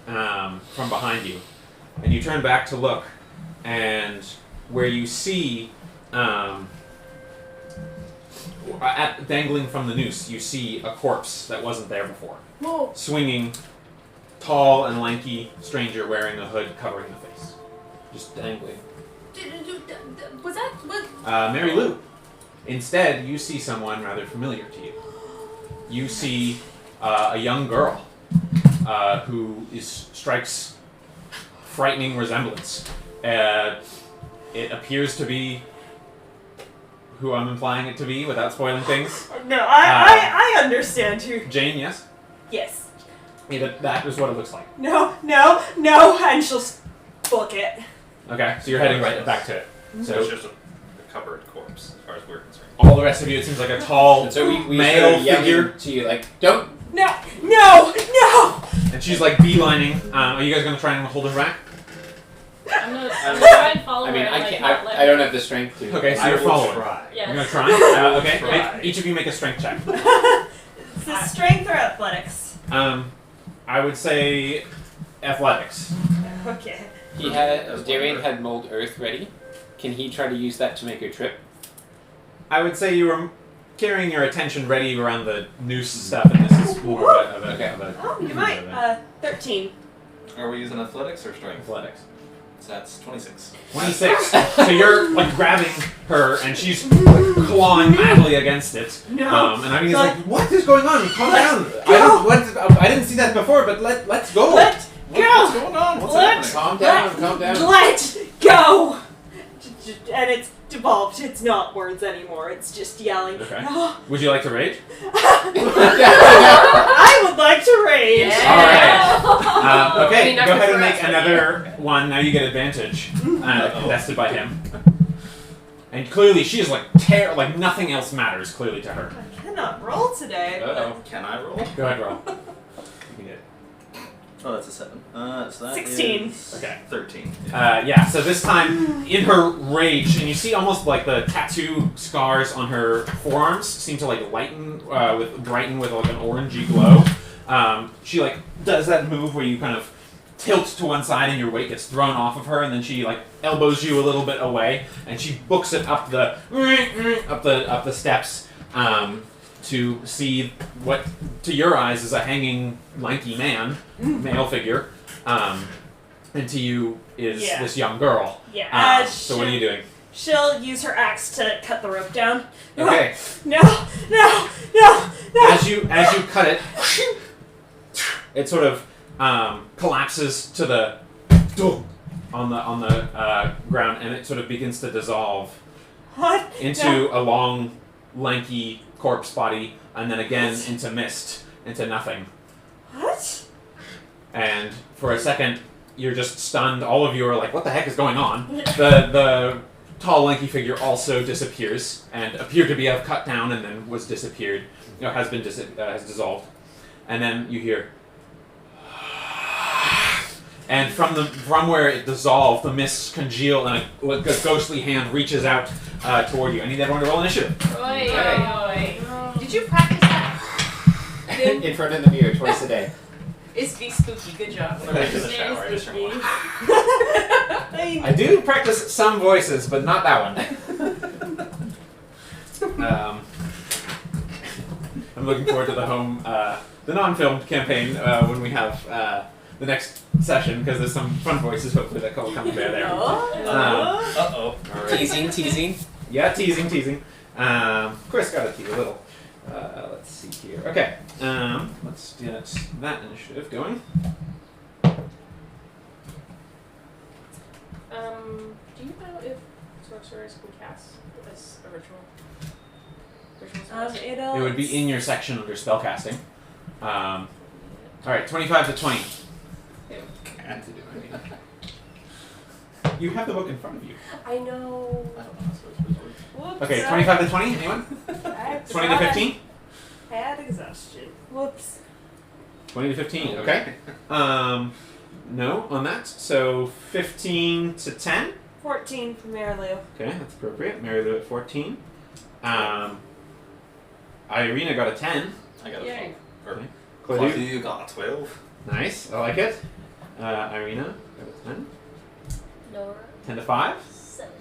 from behind you, and you turn back to look, and where you see, dangling from the noose, you see a corpse that wasn't there before, Whoa. swinging, tall and lanky stranger wearing a hood covering the face, just dangling. Was that what? Mary Lou. Instead, you see someone rather familiar to you. You see a young girl who strikes frightening resemblance. It appears to be who I'm implying it to be without spoiling things. No, I understand who. Jane, yes? Yes. That is what it looks like. No, and she'll book it. Okay, so you're heading right back to it. So So it's just a covered corpse, as far as we're concerned. all the rest of you, it seems like a tall And so we male started yelling figure. to you like, don't. No. And she's like beelining. Are you guys going to try and hold her back? I'm gonna try and follow I mean, her. I and, can't. not let I don't have the strength to. Okay, so I you're will following. try. Yes. You're going to try? Okay, Try. each of you make a strength check. Is this strength or athletics? I would say athletics. Okay. He had Darian had mold earth ready. Can he try to use that to make a trip? I would say you were carrying your attention ready around the noose stuff, and this is more of a Oh, you might. 13. Are we using athletics or strength? athletics. So that's 26. 26. So you're like grabbing her, and she's like, clawing madly against it. No. And I mean, he's like, "What is going on? Calm down. I didn't see that before, but let's go. Let What's go. going on? What's Let- happening? Calm down. Let go. And it's devolved. It's not words anymore. It's just yelling. Okay. Oh, Would you like to rage? I would like to rage. Okay, I mean, not go ahead for and us, make but another one. Now you get advantage, contested by him. And clearly, she is like like nothing else matters. Clearly to her. I cannot roll today. Uh-oh. Can I roll? Go ahead, roll. You can do it. Oh, that's a 7. So that 16. is Okay. 13. Yeah, so this time, in her rage, and you see almost like the tattoo scars on her forearms seem to like brighten with like an orangey glow. She like does that move where you kind of tilt to one side and your weight gets thrown off of her, and then she like elbows you a little bit away, and she books it up the steps to see what to your eyes is a hanging lanky male figure, and to you is this young girl. Yeah. So what are you doing? She'll use her axe to cut the rope down. Okay. No. As you cut it, it sort of collapses to the on the ground, and it sort of begins to dissolve What? into a long, lanky corpse body, and then again into mist, into nothing. What? And for a second, you're just stunned. All of you are like, "What the heck is going on?" The tall, lanky figure also disappears and appeared to be cut down, and then was disappeared. Has been has dissolved, and then you hear. And from where it dissolved, the mists congeal, and a ghostly hand reaches out toward you. I need everyone to roll initiative. Oi. Did you practice that? In front of the mirror twice a day. It's be spooky. Good job. Look like in the shower. I just Spooky. I do practice some voices, but not that one. I'm looking forward to the non-filmed campaign when we have the next session, because there's some fun voices hopefully that will come there. Uh-oh. Alright. Teasing. Yeah, teasing. Chris got to tease a little. Let's see here. Okay, let's get that initiative going. Do you know if sorcerers can cast this a ritual? It would be in your section under spellcasting. Alright, 25 to 20. Can't do anything. You have the book in front of you. I know. I don't know how this works. Whoops. Okay, 25 to 20, anyone? 20 to 15? Had exhaustion. Whoops. 20 to 15, okay. No on that. So 15 to 10. 14 for Marilu. Okay, that's appropriate. Mary Lou at 14. Ireena got a 10. I got a Yay. 12. Or Claudia, you got a 12. nice. I like it. Ireena got a 10. Nora. 10 to 5. 7.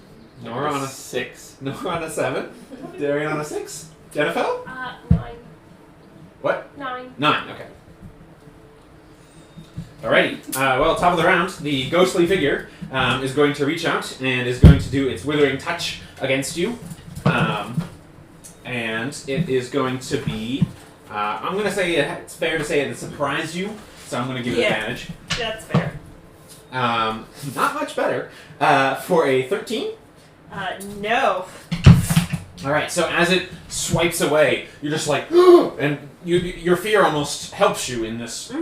Nora on a 6. Nora on a 7. Darian on a 6. Jennifer? 9. What? 9. 9, okay. Alrighty. Well, top of the round, the ghostly figure is going to reach out and is going to do its withering touch against you. And it is going to be... I'm going to say it's fair to say it surprised you, so I'm going to give it advantage. That's fair. Not much better. For a 13. No. Alright, so as it swipes away, you're just like, and your fear almost helps you in this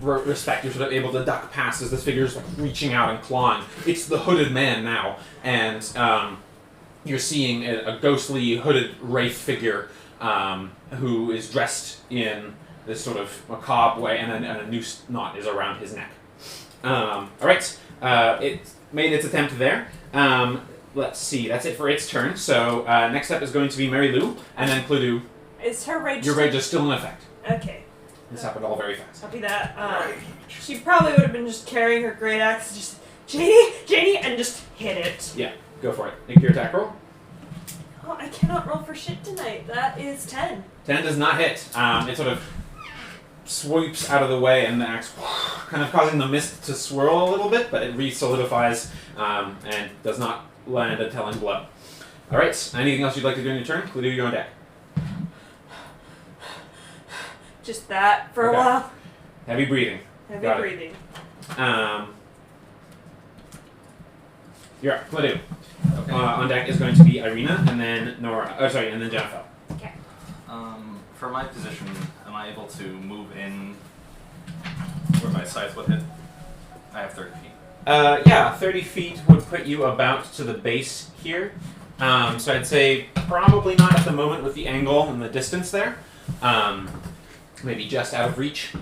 respect. You're sort of able to duck past as this figure's like reaching out and clawing. It's the hooded man now, and you're seeing a ghostly hooded wraith figure who is dressed in this sort of macabre way, and a noose knot is around his neck. Alright, it made its attempt there. Let's see, that's it for its turn. So next up is going to be Mary Lou, and then Cluedo. Is her rage... Your rage is still in effect. Okay. This happened all very fast. Copy that. She probably would have been just carrying her great axe, just Janie, and just hit it. Yeah, go for it. Make your attack roll. Oh, I cannot roll for shit tonight. That is 10. 10 does not hit. It sort of sweeps out of the way, and the axe kind of causing the mist to swirl a little bit, but it re-solidifies and does not land a telling blow. Alright, anything else you'd like to do in your turn? Cluedo, you're on deck. Just that for Okay. a while. Heavy breathing. Heavy Got it. breathing. You're up. Cluedo. Okay. On deck is going to be Ireena, and then Nora. Oh, sorry, and then Jennifer. For my position, am I able to move in where my scythe would hit? I have 30 feet. Yeah, 30 feet would put you about to the base here. So I'd say probably not at the moment with the angle and the distance there. Maybe just out of reach.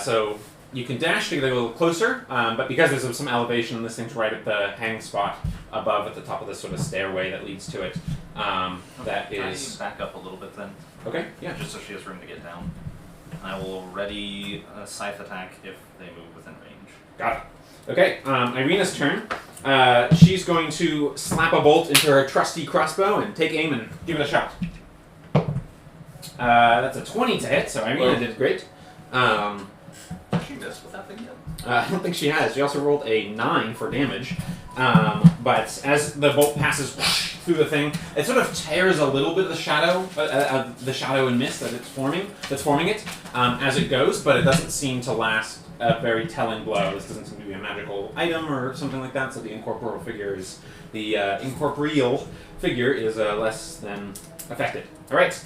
So you can dash to get a little closer, but because there's some elevation and this thing's right at the hang spot above at the top of this sort of stairway that leads to it, that Can is... I back up a little bit then? Okay, yeah. Just so she has room to get down. I will ready a scythe attack if they move within range. Got it. Okay, Ireena's turn. She's going to slap a bolt into her trusty crossbow and take aim and give it a shot. That's a 20 to hit, so Ireena did great. She missed with that thing yet? I don't think she has. She also rolled a 9 for damage. But as the bolt passes through the thing, it sort of tears a little bit of the shadow and mist that's forming it as it goes, but it doesn't seem to last a very telling blow. This doesn't seem to be a magical item or something like that, so the incorporeal figure is less than affected. All right.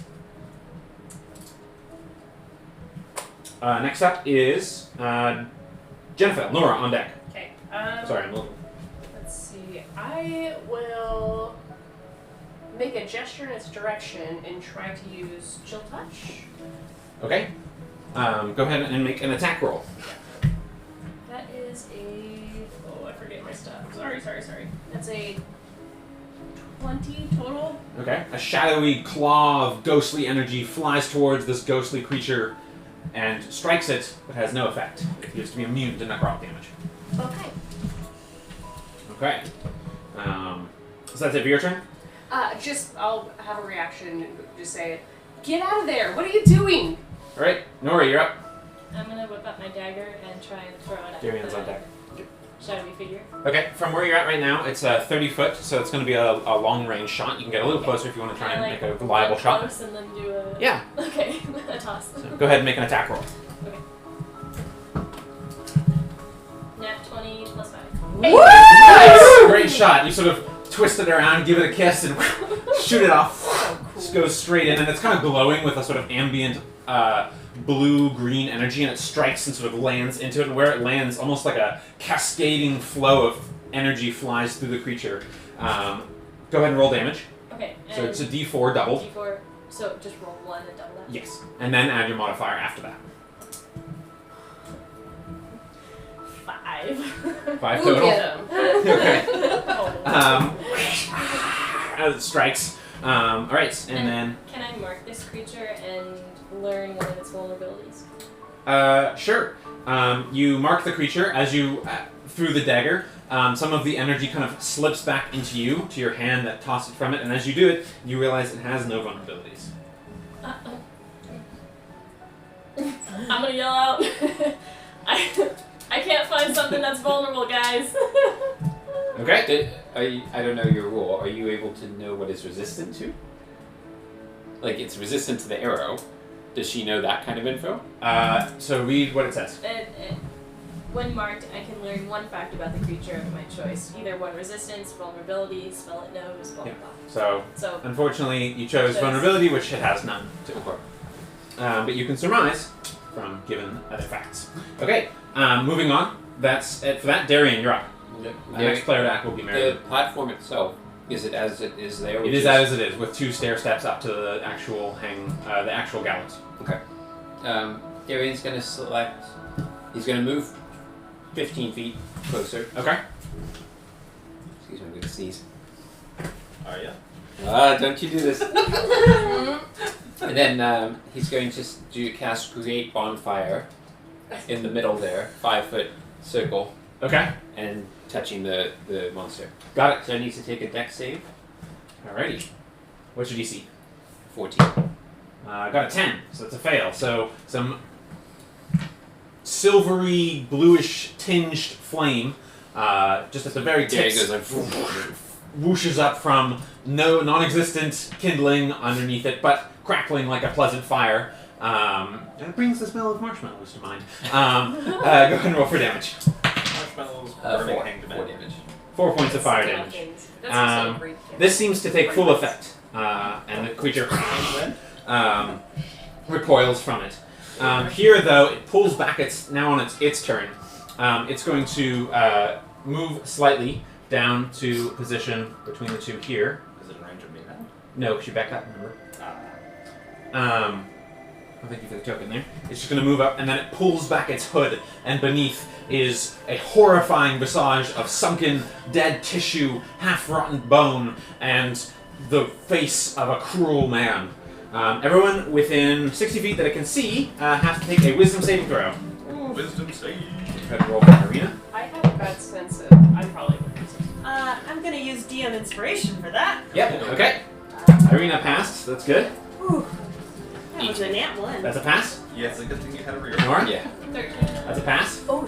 Next up is Jennifer. Nora on deck. Okay. Sorry, I'm looking. Let's see. I will make a gesture in its direction and try to use Chill Touch. Okay. Go ahead and make an attack roll. That is I forget my stuff. Sorry. That's a 20 total. Okay. A shadowy claw of ghostly energy flies towards this ghostly creature and strikes it, but has no effect. It appears to be immune to necrotic damage. Okay. Okay. So that's it for your turn? I'll have a reaction and just say, "Get out of there! What are you doing?" All right. Nora, you're up. I'm gonna whip up my dagger and try and throw it at Darian's the on deck. shadowy figure. Okay. From where you're at right now, it's 30 foot, so it's going to be a long-range shot. You can get a little closer if you want to try and make a reliable run shot. close and then do a... Yeah. Okay, a toss. So go ahead and make an attack roll. Nat 20 plus 5. Nice! Great shot. You sort of twist it around, give it a kiss, and shoot it off. Just goes straight in, and it's kind of glowing with a sort of ambient blue-green energy, and it strikes and sort of lands into it, and where it lands, almost like a cascading flow of energy flies through the creature. Go ahead and roll damage. Okay. So it's a D4 doubled. D4, so just roll 1 and double that? Yes. And then add your modifier after that. 5. 5 We'll total? get 'em. Okay. Oh. As it strikes. Alright, and then... Can I mark this creature and learn one of its vulnerabilities? Sure. You mark the creature as you, through the dagger, some of the energy kind of slips back into you, to your hand that tossed it from it, and as you do it, you realize it has no vulnerabilities. I'm gonna yell out. I can't find something that's vulnerable, guys. Okay. I don't know your rule. Are you able to know what it's resistant to? Like, it's resistant to the arrow. Does she know that kind of info? So read what it says. When marked, I can learn one fact about the creature of my choice. Either one resistance, vulnerability, spell it knows, blah blah blah. So, Unfortunately, you chose vulnerability, which it has none to. But you can surmise from given other facts. Okay, moving on. That's it for that. Darian, you're up. The next player to act will be Mary. The platform itself, is it as it is there? It is as it is, with 2 stair steps up to the actual the actual gallows. Okay. Darian's going to select... He's going to move 15 feet closer. Okay. Excuse me, I'm going to sneeze. Are ya? Don't you do this. And then he's going to cast Create Bonfire in the middle there, 5-foot circle, Okay. and touching the monster. Got it. So it needs to take a dex save. Alrighty. What's your DC? 14. Got a 10, so it's a fail. So some silvery, bluish tinged flame, just at the very There he tips, goes like... whooshes up from non-existent kindling underneath it, but crackling like a pleasant fire. And it brings the smell of marshmallows to mind. Go ahead and roll for damage. Marshmallows, burning, hanged 4 men. damage. 4 points of fire damage. This seems to take full effect, and the creature recoils from it. Here, though, it pulls back. It's now on its turn. It's going to move slightly down to position between the two here. Is it in range of me now? No, because you backed up, remember? thank you for the token there. It's just going to move up, and then it pulls back its hood, and beneath is a horrifying visage of sunken, dead tissue, half-rotten bone, and the face of a cruel man. Everyone within 60 feet that it can see has to take a wisdom saving throw. Wisdom save. Go ahead and roll for Ireena. I have a bad sense of. I'm probably going to use it. I'm gonna use DM inspiration for that. Yep, okay. Ireena passed, that's good. Whew. That was a nat 1. That's a pass. Yeah, it's a good thing you had a reroll. Nora? Yeah. 13. That's a pass. Oh,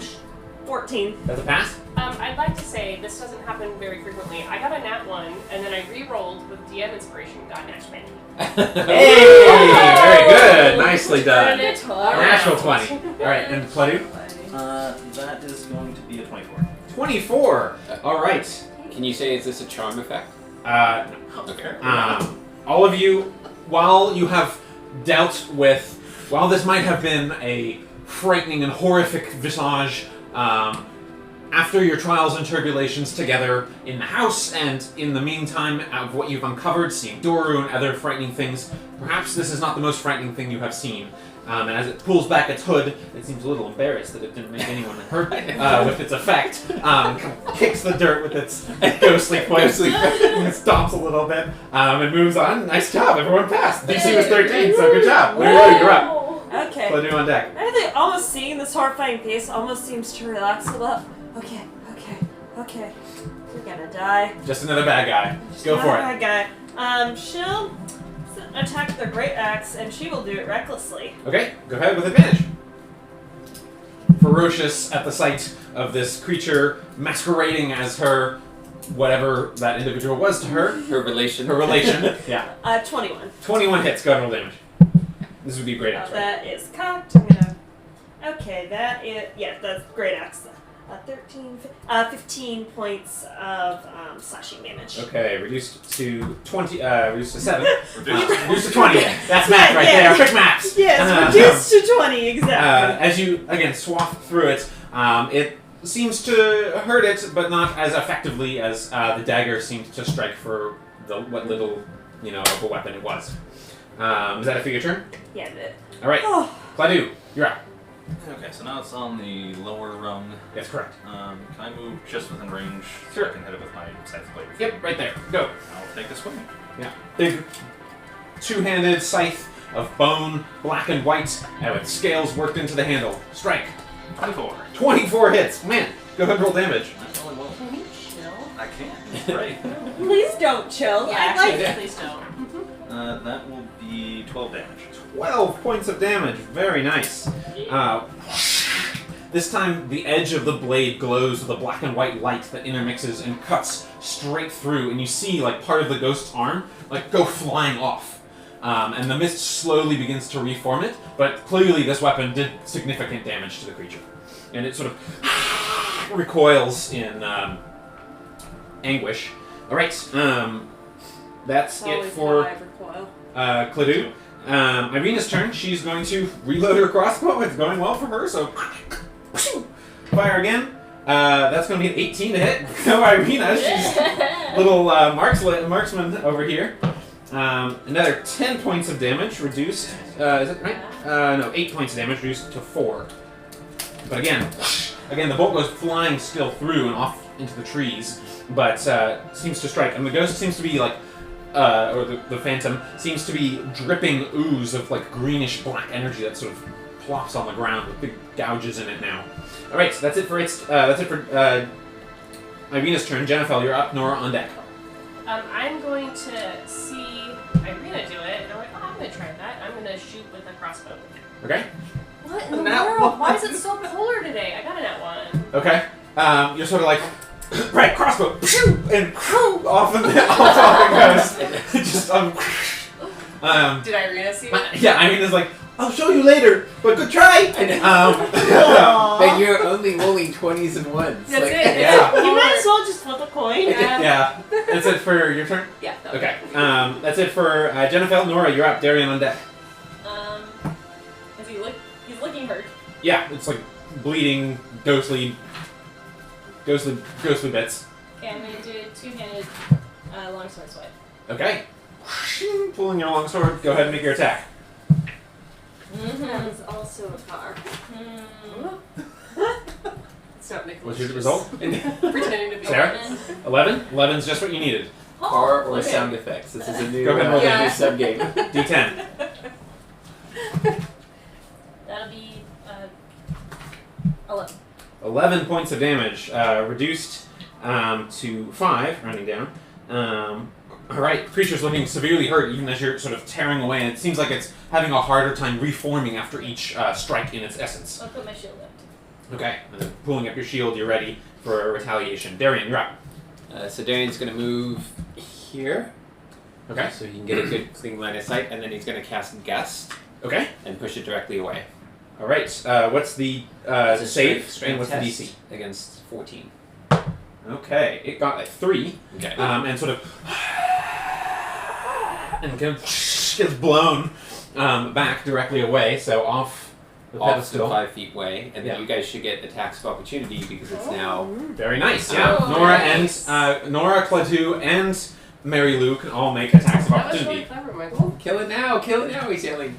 14. That's a pass. I'd like to say this doesn't happen very frequently. I got a nat 1, and then I re-rolled with DM inspiration and got an nat 20. Hey! Very good. Nicely done. And it's Natural 20. Alright, and Pladu? That is going to be a 24. 24. Alright. Can you say, is this a charm effect? No. Okay. All of you, while you have dealt with, while this might have been a frightening and horrific visage, after your trials and tribulations together in the house, and in the meantime of what you've uncovered, seeing Doru and other frightening things, perhaps this is not the most frightening thing you have seen. And as it pulls back its hood, it seems a little embarrassed that it didn't make anyone hurt with its effect. Kicks the dirt with its ghostly foot, and stomps a little bit, and moves on. Nice job, everyone passed. DC was 13, so good job. Lulu, you're up. Okay. Pladu on deck. Everything, almost seeing this horrifying face almost seems to relax a little. Okay. We're gonna die. Just another bad guy. Go for it. Bad guy. She'll attack the great axe, and she will do it recklessly. Okay, go ahead with advantage. Ferocious at the sight of this creature masquerading as her, whatever that individual was to her. Her relation. Her relation. Yeah. 21. 21 hits. Go ahead and roll damage. This would be great axe, right? That is cocked. I'm gonna. Okay, that is. Yeah, that's great axe. 15 points of slashing damage. Okay, reduced to 20. Reduced to 7. Reduced to 20. That's math right yeah. there. Quick maths. Yes, reduced to 20 exactly. As you again swath through it, it seems to hurt it, but not as effectively as the dagger seemed to strike for what little of a weapon it was. Is that it for your turn? Yeah, but. All right, Pladu, you're up. Okay, so now it's on the lower rung. That's correct. Can I move just within range so Sure. I can hit it with my scythe blade? Yep, right there. Go. I'll take a swing. Yeah. Big two-handed scythe of bone, black and white, and with scales worked into the handle. Strike. 24. 24 hits. Man, go ahead and roll damage. That's only one. Can you chill? I can. Right. Please don't chill. Yeah, I like actually, please don't. That will be 12 damage. 12 points of damage. Very nice. This time, the edge of the blade glows with a black and white light that intermixes and cuts straight through, and you see part of the ghost's arm go flying off. And the mist slowly begins to reform it, but clearly this weapon did significant damage to the creature. And it sort of recoils in anguish. Alright, that's it for Pladu. Ireena's turn. She's going to reload her crossbow. It's going well for her, so fire again. That's going to be an 18 to hit. No, Ireena, she's little marksman over here. Another 10 points of damage reduced. Is that right? No, 8 points of damage reduced to 4. But again, the bolt goes flying still through and off into the trees, but seems to strike. And the ghost seems to be or the phantom seems to be dripping ooze of greenish black energy that sort of plops on the ground with big gouges in it now. All right, so that's it for Ireena's turn. Jennifer, you're up. Nora on deck. I'm going to see Ireena do it, and I'm like, I'm going to try that. I'm going to shoot with a crossbow. Okay. What in the world? Why is it so polar today? I got a nat 1. Okay. You're sort of right, crossbow, and off it goes. Just Did Ireena see it? yeah, Ireena's I'll show you later, but good try. But you're only rolling 20s and 1s. That's it. Yeah. You might as well just flip a coin. Yeah. That's it for your turn? Yeah. Okay. That's it for Jennifer. Nora, you're up. Darian on deck. Is he he's looking hurt. Yeah, it's bleeding, ghostly bits. Okay, I'm gonna do a two-handed longsword swipe. Okay. Pulling your longsword. Go ahead and make your attack. That was also a car. It's not Nicholas. What's your result? Pretending to be Sarah? honest. 11? 11's just what you needed. Car or okay. sound effects. This is a new, Go ahead and roll new damage. sub game. D10. That'll be 11. 11 points of damage, reduced to 5, rounding down. Alright, creature's looking severely hurt even as you're sort of tearing away, and it seems like it's having a harder time reforming after each strike in its essence. I'll put my shield up. Okay, and then pulling up your shield, you're ready for retaliation. Darian, you're up. So Darian's going to move here. Okay. So he can get a good clean line of sight, and then he's going to cast Gust Okay. and push it directly away. Alright, what's the It's a save, strength and what's the test DC? Against 14. Okay, it got a 3, Okay. and sort of and kind of gets blown back directly away, so off the Off to pedestal. 5 feet away, and then Yeah. you guys should get attacks of opportunity because it's now. Very nice, yeah. Oh, Nora nice. and Nora, Cladu, and Mary Lou can all make attacks of That was really opportunity. clever, Michael. Kill it now, he's yelling.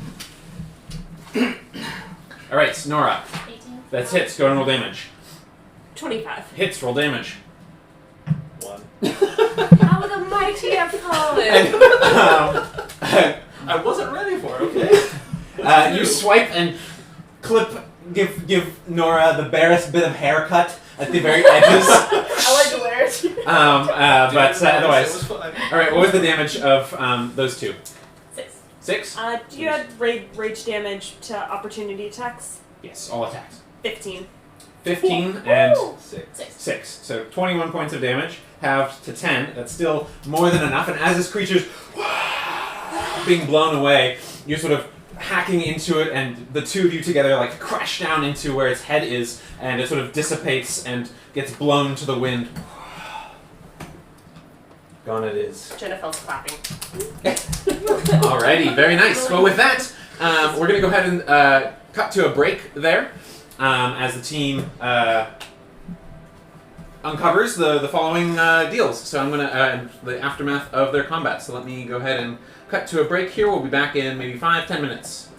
Alright, Nora. 18. That's hits, go and roll damage. 25. Hits, roll damage. 1. How the mighty have fallen! I wasn't ready for it, okay? You swipe and give Nora the barest bit of haircut at the very edges. I like to wear it. But It otherwise. was fine. Alright, what was the damage of those two? 6. 6? Do you add rage damage to opportunity attacks? Yes, all attacks. 15. 15 and 6. 6. So 21 points of damage, halved to 10. That's still more than enough. And as this creature's being blown away, you're sort of hacking into it, and the two of you together like crash down into where its head is, and it sort of dissipates and gets blown to the wind. Gone it is. Jennifer's clapping. Alrighty, very nice. Well, with that, we're going to go ahead and cut to a break there as the team uncovers the following deals. So I'm going to, the aftermath of their combat. So let me go ahead and cut to a break here. We'll be back in maybe 5-10 minutes.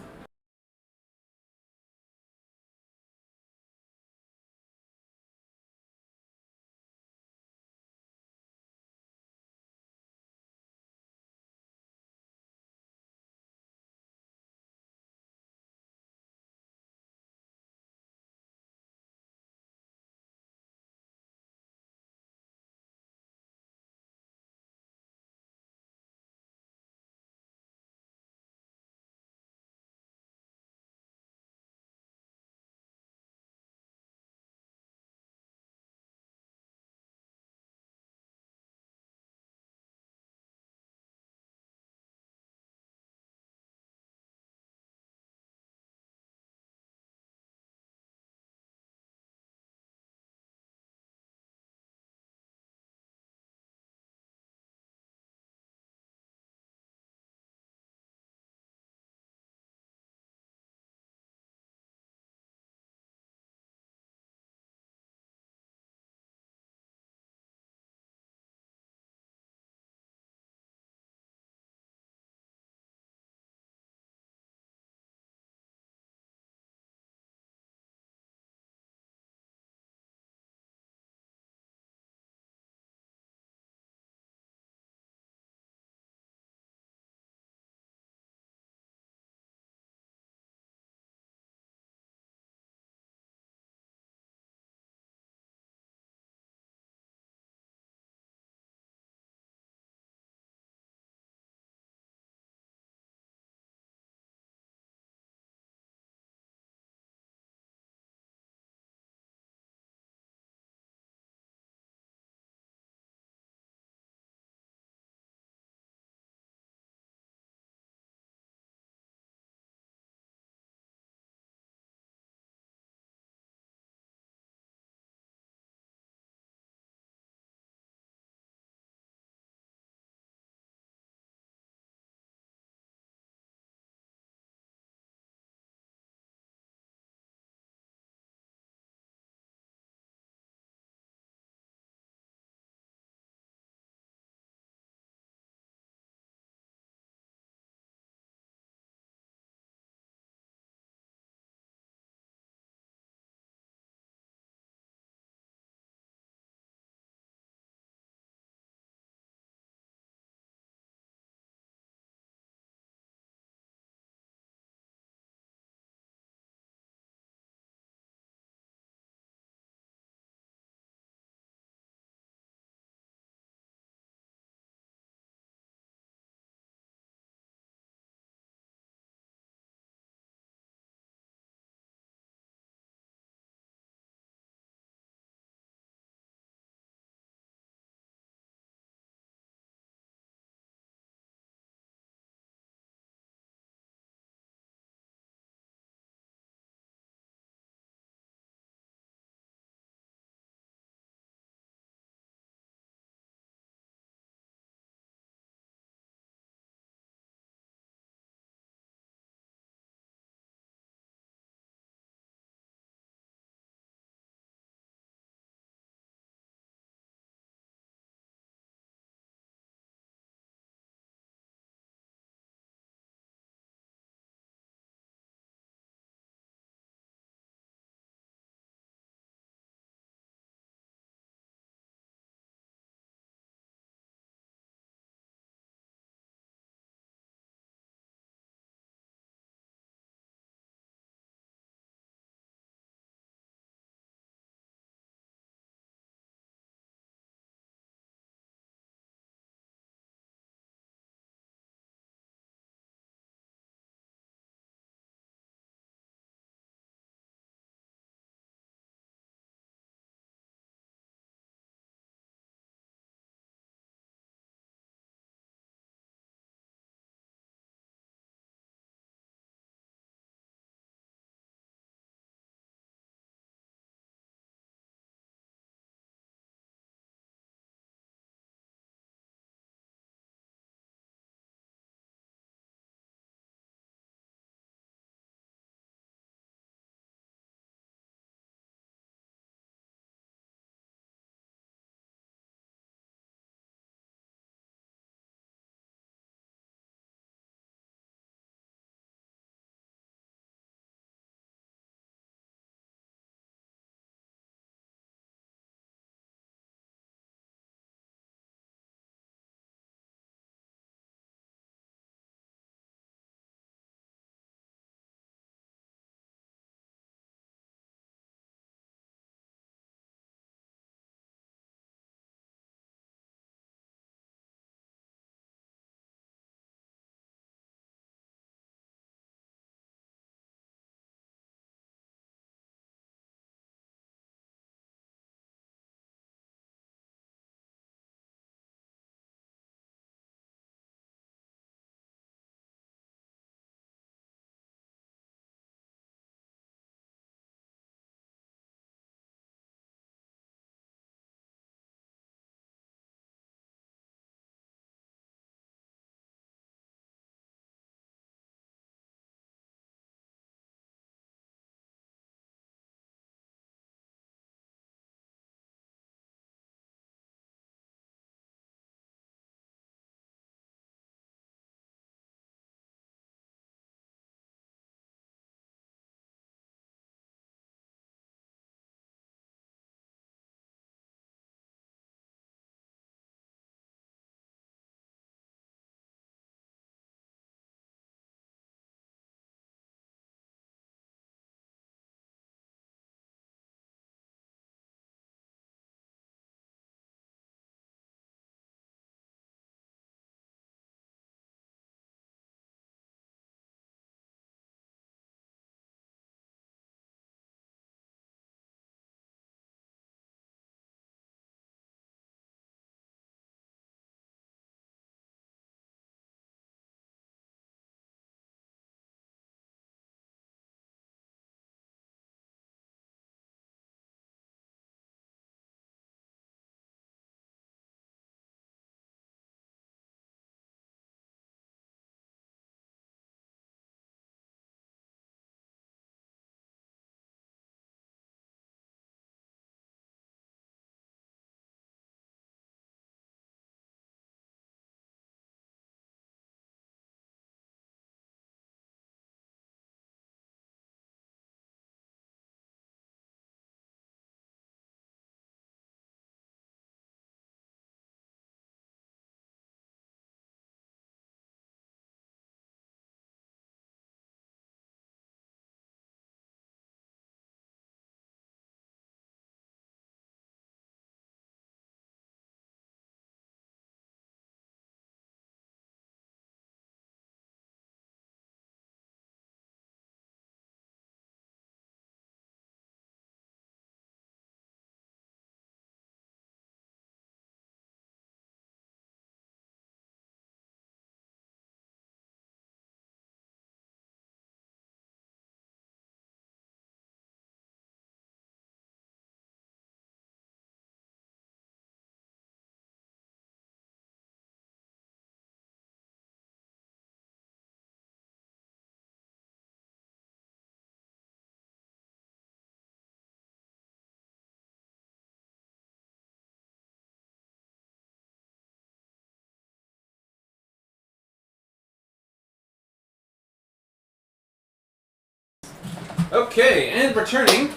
Okay, and returning,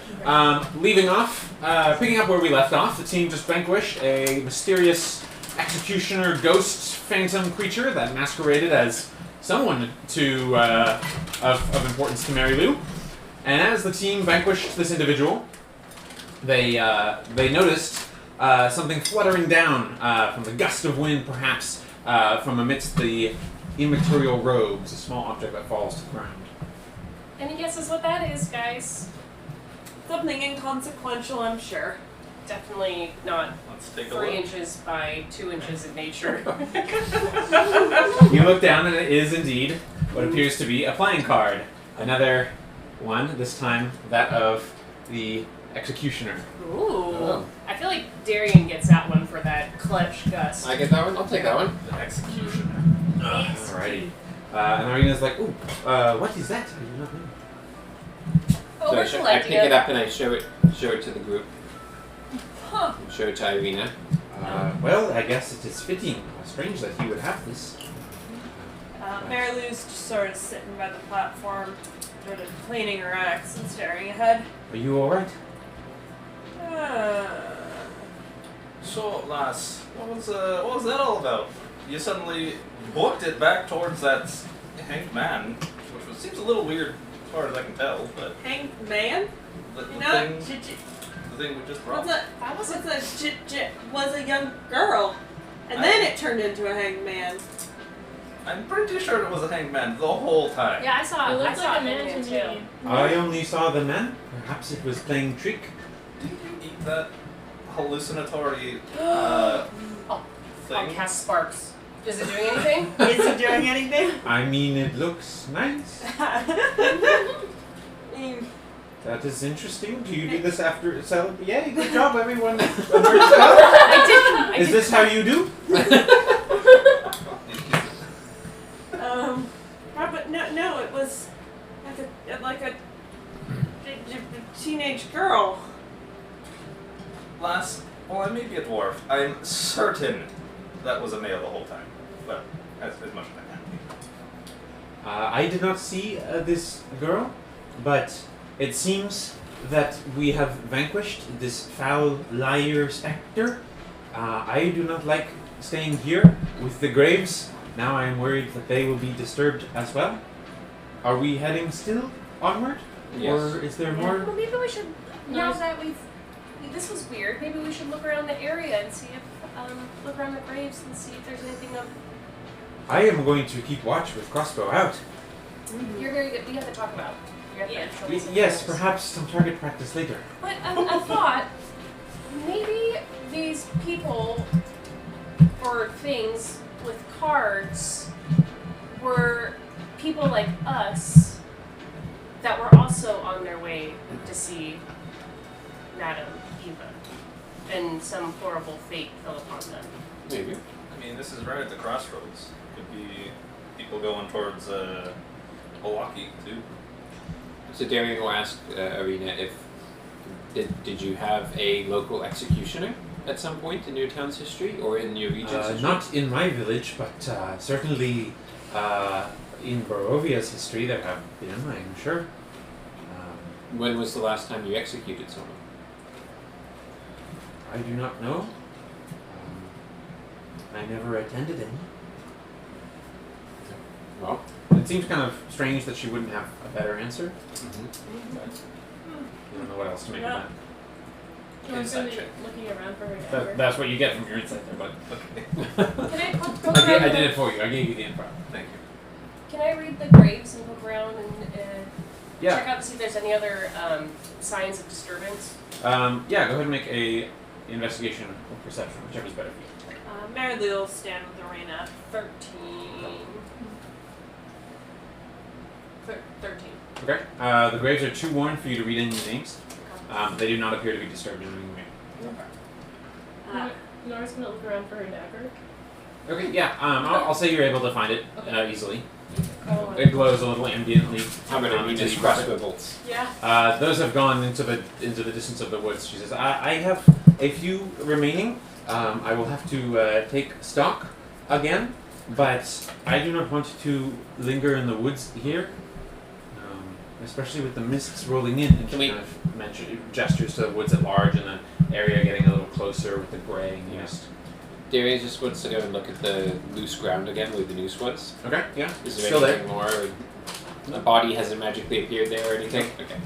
leaving off, picking up where we left off, the team just vanquished a mysterious executioner ghost phantom creature that masqueraded as someone of importance to Mary Lou. And as the team vanquished this individual, they noticed something fluttering down from the gust of wind, perhaps from amidst the immaterial robes, a small object that falls to the ground. Any guesses what that is, guys? Something inconsequential, I'm sure. Definitely not Let's take a 3 look. inches by 2 inches in nature. You look down and it is indeed what appears to be a playing card. Another one, this time that of the executioner. Ooh. Oh. I feel like Darian gets that one for that clutch gust. I get that one. I'll take that one. The executioner. Alrighty. And Ireena's like, ooh, what is that? I do not know. Oh, So we're I pick collecting it up and I show it to the group. Huh. And show it to Ireena. Well, I guess it is fitting. Strange that he would have this. Mary Lou's just sort of sitting by the platform, sort of cleaning her axe and staring ahead. Are you alright? So, lass, what was that all about? You suddenly booked it back towards that hanged man, which seems a little weird as far as I can tell, but Hanged man? the You know, thing we just brought. was a young girl, and then it turned into a hanged man. I'm pretty sure it was a hanged man the whole time. Yeah, I saw It it. I looked saw like a it man to too. me. I only saw the man. Perhaps it was playing trick. Did you eat that hallucinatory I'll thing? cast sparks. Is it doing anything? Is he doing anything? I mean, it looks nice. That is interesting. Do you do this after cell? Yay, good job, everyone. I Is did. this how you do? But no, it was like a teenage girl. Lass, well, I may be a dwarf. I'm certain that was a male the whole time. But as much as I can. I did not see this girl, but it seems that we have vanquished this foul liar spectre. I do not like staying here with the graves. Now I am worried that they will be disturbed as well. Are we heading still onward? Yes. Or is there more? Well, maybe we should. Now Yes. that this was weird. Maybe we should look around the area and see if look around the graves and see if there's anything of. I am going to keep watch with crossbow out. You're very good. We have to talk about. You have to show me some Yes, things. perhaps some target practice later. But I thought maybe these people or things with cards were people like us that were also on their way to see Madam Eva, and some horrible fate fell upon them. Maybe. I mean, this is right at the crossroads. Could be people going towards Vallaki too. So Darian will ask Ireena if did you have a local executioner at some point in your town's history or in your region's history? Not in my village, but certainly in Barovia's history there have been, I'm sure. When was the last time you executed someone? I do not know. I never attended any. Well, It seems kind of strange that she wouldn't have a better answer. But I don't know what else to make of that. Nor's gonna be Inside check. looking around for her dagger. That's what you get from your insight there, but Can I poke I around? did it for you. I gave you the info. Thank you. Can I read the graves and look around and Yeah. check out to see if there's any other signs of disturbance? Yeah. Go ahead and make a investigation or perception, whichever's better for you. Mary Lou will stand with Ireena. 13. 13. Okay. The graves are too worn for you to read any names. They do not appear to be disturbed in any way. Nor's gonna look around for her dagger. Okay. Yeah. I'll say you're able to find it easily. Oh, It glows a little ambiently. how about until Ireena's you grab it. crossbow bolts? Yeah. Those have gone into the distance of the woods. She says, I have a few remaining. I will have to take stock again, but I do not want to linger in the woods here. especially with the mists rolling in. And Can she we- kind of gestures to the woods at large and the area getting a little closer with the graying mist. Darius just wants to go and look at the loose ground again where the noose was. Okay, yeah. Is there Still anything more? A body hasn't magically appeared there or anything? Okay.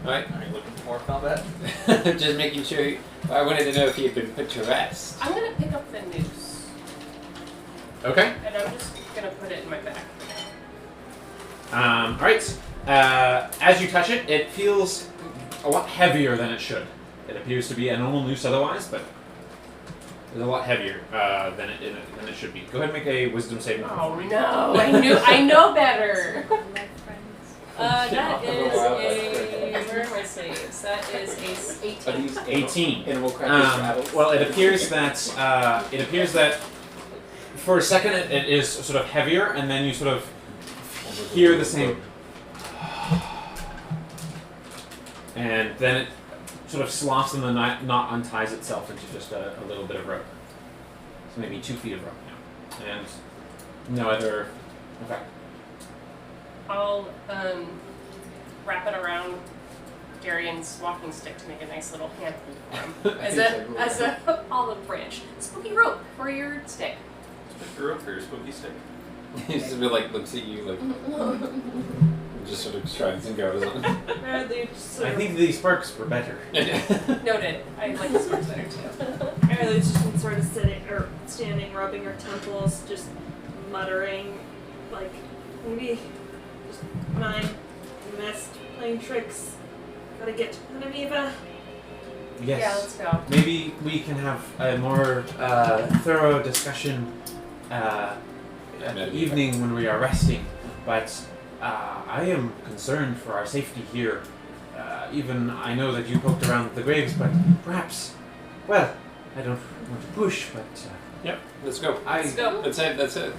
Alright. Are you looking for more combat? Just making sure. I wanted to know if he had been put to rest. I'm gonna pick up the noose, Okay. and I'm just gonna put it in my bag. Alright. As you touch it, it feels a lot heavier than it should. It appears to be a normal noose otherwise, but it's a lot heavier than it should be. Go ahead and make a wisdom saving throw. Oh no! I know better. That is a. Where are my saves? That is a 18. 18. Animal crackers rattles? Well, it appears that for a second it is sort of heavier, and then you sort of hear the same, and then it sort of slops and the knot unties itself into just a little bit of rope. So maybe 2 feet of rope now, and no other effect. I'll wrap it around Darian's walking stick to make a nice little handle for him as a olive branch. Spooky rope for your stick. Spooky rope for your spooky stick. He just like looks at you like just sort of shrugs and goes on. They just sort I of- think these perks were better. Noted. I like this one better too. Irena's just been sort of sitting or standing, rubbing her temples, just muttering, like maybe just mine, missed, playing tricks. Gotta get to Madam Eva. Yes. Yeah, let's go. Maybe we can have a more thorough discussion at the evening when we are resting. But I am concerned for our safety here. Even I know that you poked around the graves, but perhaps, well, I don't want to push, but Yep, let's go. Let's go. That's it, that's it.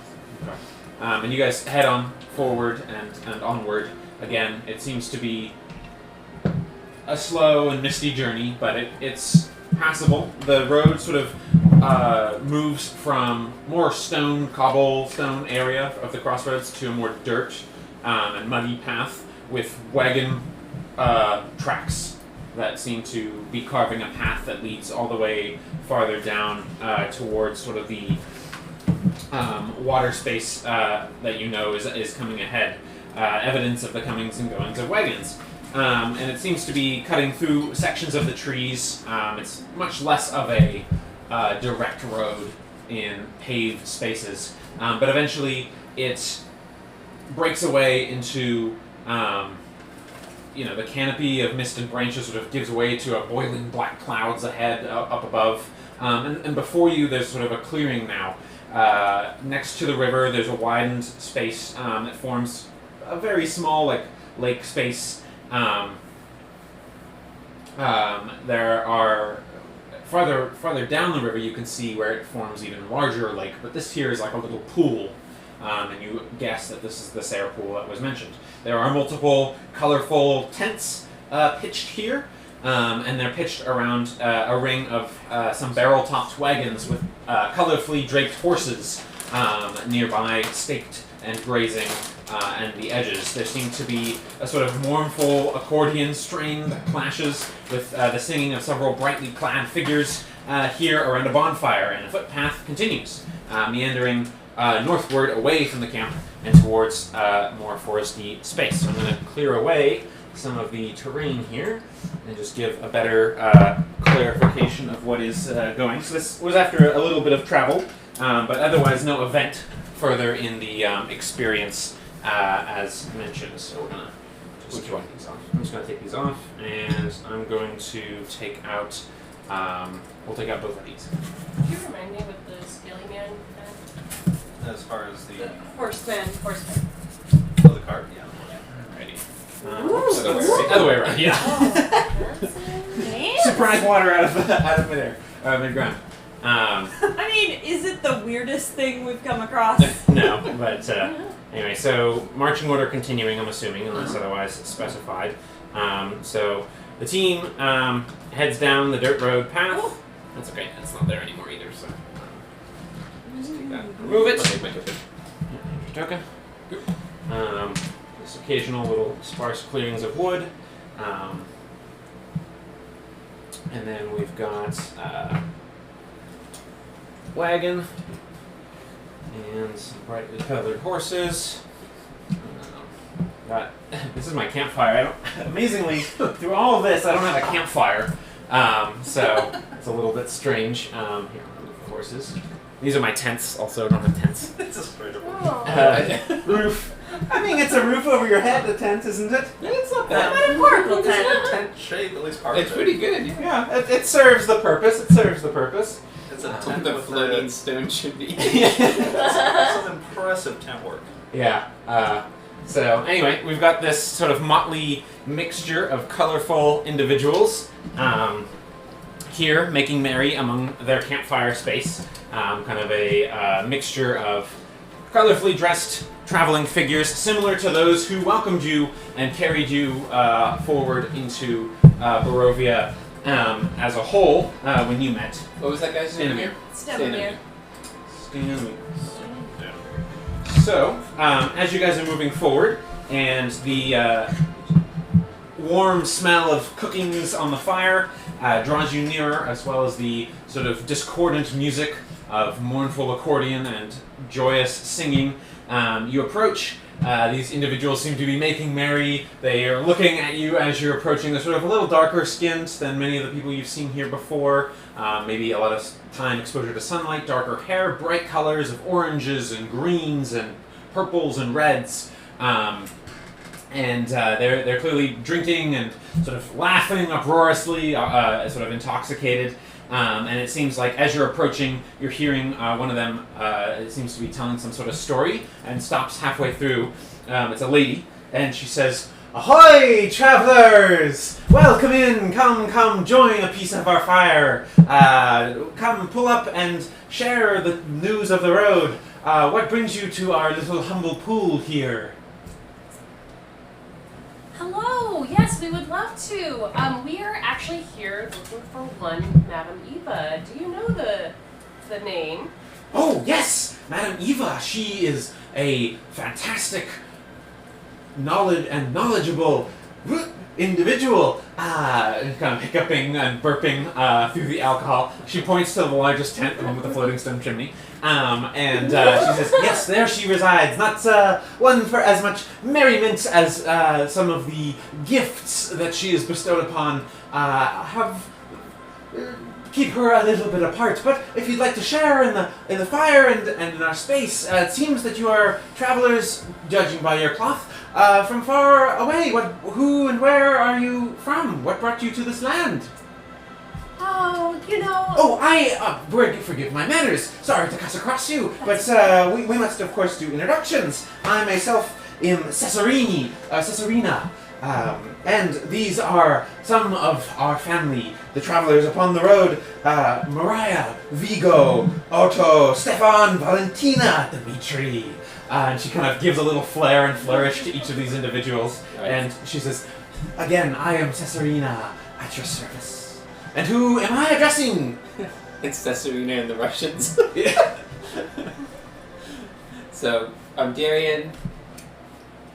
and you guys head on forward and onward. Again, it seems to be a slow and misty journey, but it's passable. The road sort of moves from more cobblestone area of the crossroads to a more dirt and muddy path with wagon tracks that seem to be carving a path that leads all the way farther down towards sort of the water space that you know is coming ahead. Evidence of the comings and goings of wagons. And it seems to be cutting through sections of the trees. It's much less of a direct road in paved spaces. But eventually it breaks away into, the canopy of mist and branches sort of gives way to a boiling black clouds ahead, up above. And before you, there's sort of a clearing now. Next to the river, there's a widened space that forms a very small, lake space. There are farther down the river. You can see where it forms even larger lake, but this here is like a little pool, and you guess that this is the Tser pool that was mentioned. There are multiple colorful tents pitched here, and they're pitched around a ring of some barrel-topped wagons with colorfully draped horses nearby, staked and grazing. And the edges. There seems to be a sort of mournful accordion strain that clashes with the singing of several brightly clad figures here around a bonfire, and the footpath continues, meandering northward away from the camp and towards more foresty space. So I'm going to clear away some of the terrain here and just give a better clarification of what is going. So this was after a little bit of travel, but otherwise no event further in the experience as mentioned. So we're gonna just take these off. I'm just gonna take these off, and I'm going to take out. We'll take out both of these. Can you remind me what the scaly man had? As far as the Horseman. Horseman. oh, the card, yeah. Alrighty. Ooh. Other way around. Yeah. Man. Surprise water out of midair, mid-ground. I mean, is it the weirdest thing we've come across? No, but anyway, so marching order continuing, I'm assuming, unless otherwise specified. So the team heads down the dirt road path. Oh. That's okay, it's not there anymore either, so just take that. Remove it. Token. Just occasional little sparse clearings of wood. And then we've got wagon and some brightly colored horses. This is my campfire. Amazingly, through all of this, I don't have a campfire, so it's a little bit strange. Here, I'll move the horses. These are my tents. Also, I don't have tents. It's a straight up Roof. I mean, it's a roof over your head. The tent, isn't it? It's not What bad. about a portable tent? tent shape, at least part It's of it. pretty good. Yeah, it serves the purpose. It serves the purpose. It's a tent The with floating stone should be. some impressive tent work. Yeah. So anyway, we've got this sort of motley mixture of colorful individuals here making merry among their campfire space. Kind of a mixture of colorfully dressed traveling figures similar to those who welcomed you and carried you forward into Barovia as a whole when you met. What was that guy's name? Stanimir. Stanimir. Stanimir. So, as you guys are moving forward, and the warm smell of cookings on the fire draws you nearer, as well as the sort of discordant music of mournful accordion and joyous singing, you approach. These individuals seem to be making merry. They are looking at you as you're approaching. They're sort of a little darker skinned than many of the people you've seen here before. Maybe a lot of time exposure to sunlight, darker hair, bright colors of oranges and greens and purples and reds. And they're clearly drinking and sort of laughing uproariously, sort of intoxicated. And it seems like as you're approaching, you're hearing one of them, it seems to be telling some sort of story, and stops halfway through. It's a lady, and she says, "Ahoy, travelers! Welcome in, come, join a piece of our fire. Come, pull up and share the news of the road. What brings you to our little humble pool here?" Hello. Yes, we would love to. We are actually here looking for one Madam Eva. Do you know the name? Oh, yes! Madam Eva, she is a fantastic knowledgeable individual. Kind of hiccuping and burping through the alcohol. She points to the largest tent, the one with the floating stone chimney. And she says, "Yes, there she resides. Not one for as much merriment as some of the gifts that she has bestowed upon keep her a little bit apart. But if you'd like to share in the fire and in our space, it seems that you are travelers, judging by your cloth, from far away. Who and where are you from? What brought you to this land?" Oh, Forgive my manners. Sorry to cuss across you, but we must of course do introductions. I myself am Cesarina, and these are some of our family, the travelers upon the road. Mariah, Vigo, Otto, Stefan, Valentina, Dimitri. And she kind of gives a little flair and flourish to each of these individuals, and she says, "Again, I am Cesarina, at your service. And who am I addressing?" It's Tessarina and the Russians. Yeah. So, I'm Darian.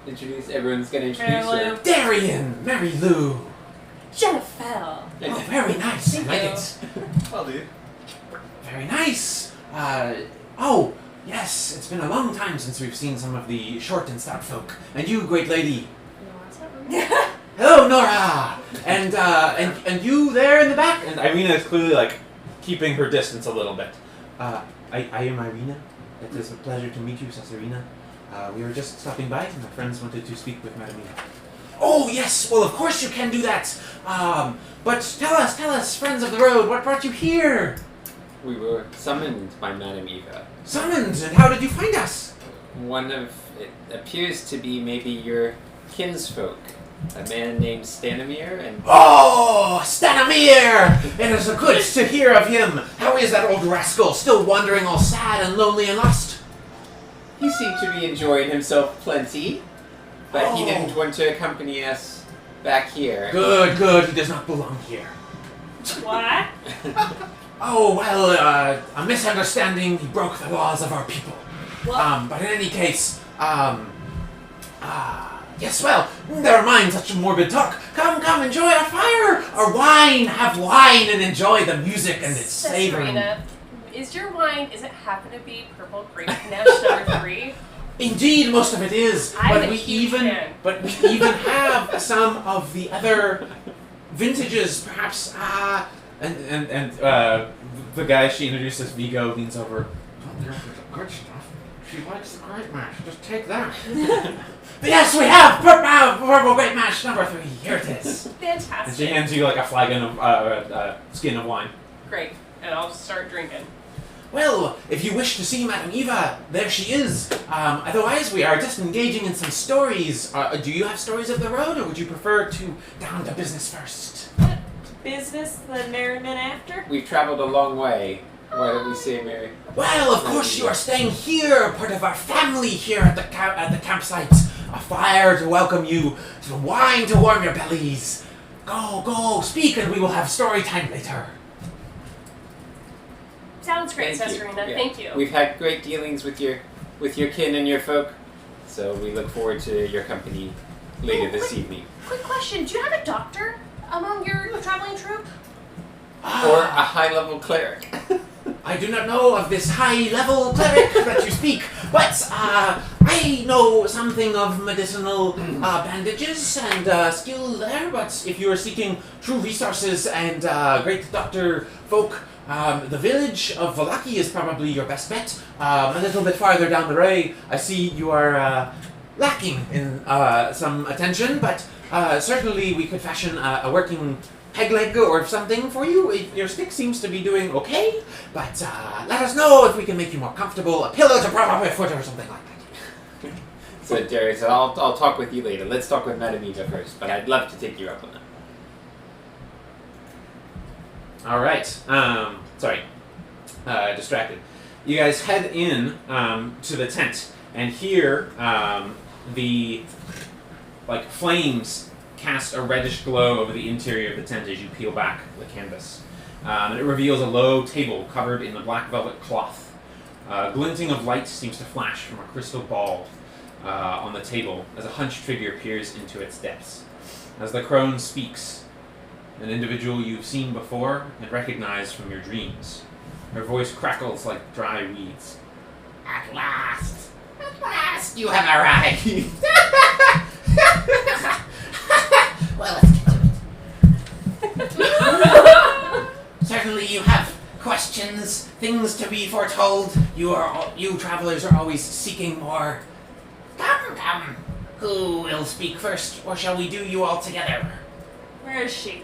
Everyone's gonna introduce her. Darian, Mary Lou. Jennifer. Oh, very nice. I like you. it. Well, dude. Very nice. Yes, it's been a long time since we've seen some of the short and stout folk. And you, great lady. Hello, Nora. And you there in the back. And Ireena is clearly like keeping her distance a little bit. I am Ireena. It is a pleasure to meet you, Cesarina. We were just stopping by, and my friends wanted to speak with Madam Eva. Oh, yes! Well, of course you can do that! But tell us, friends of the road, what brought you here? We were summoned by Madam Eva. Summoned? And how did you find us? It appears to be maybe your kinsfolk. A man named Stanimir and... Oh, Stanimir! It is good to hear of him. How is that old rascal? Still wandering all sad and lonely and lost? He seemed to be enjoying himself plenty, but he didn't want to accompany us back here. Good. He does not belong here. What? Oh, well, a misunderstanding. He broke the laws of our people. What? But in any case, Yes, well, never mind such morbid talk. Come, enjoy our fire, our wine. Have wine and enjoy the music and its savoring. Ireena, is your wine, does it happen to be Purple Grape Mash number 3? Indeed, most of it is. I'm But a we huge even fan. have some of the other vintages, perhaps. And the guy she introduced as Vigo leans over. Oh, there's good stuff. She likes the grape mash. Just take that. Yes, we have purple grape mash number 3. Here it is. And she Fantastic. hands you like a flagon of skin of wine. Great. And I'll start drinking. Well, if you wish to see Madam Eva, there she is. Otherwise, we are just engaging in some stories. Do you have stories of the road, or would you prefer to down to business first? Business, the merriment after? We've traveled a long way. Why don't we say Mary? Well, of course you are staying here, part of our family here at the campsite. A fire to welcome you, some wine to warm your bellies. Go, speak, and we will have story time later. Sounds great, Thank you. Ireena. Yeah. Thank you. We've had great dealings with your kin and your folk, so we look forward to your company later this evening. Quick question. Do you have a doctor among your traveling troupe? Or a high-level cleric. I do not know of this high-level cleric that you speak, but I know something of medicinal bandages and skill there, but if you are seeking true resources and great doctor folk, the village of Vallaki is probably your best bet. A little bit farther down the way, I see you are lacking in some attention, but certainly we could fashion a working peg leg or something for you. Your stick seems to be doing okay, but let us know if we can make you more comfortable. A pillow to prop up your foot or something like that. So Jerry said, I'll talk with you later. Let's talk with Madam Eva first, but I'd love to take you up on that. All right. Distracted. You guys head in to the tent, and here the flames cast a reddish glow over the interior of the tent as you peel back the canvas. And it reveals a low table covered in a black velvet cloth. Glinting of light seems to flash from a crystal ball on the table as a hunched figure peers into its depths. As the crone speaks, an individual you've seen before and recognized from your dreams. Her voice crackles like dry weeds. At last, you have arrived. Well, let's get to it. Certainly you have questions, things to be foretold. You travelers are always seeking more. Come. Who will speak first, or shall we do you all together? Where is she?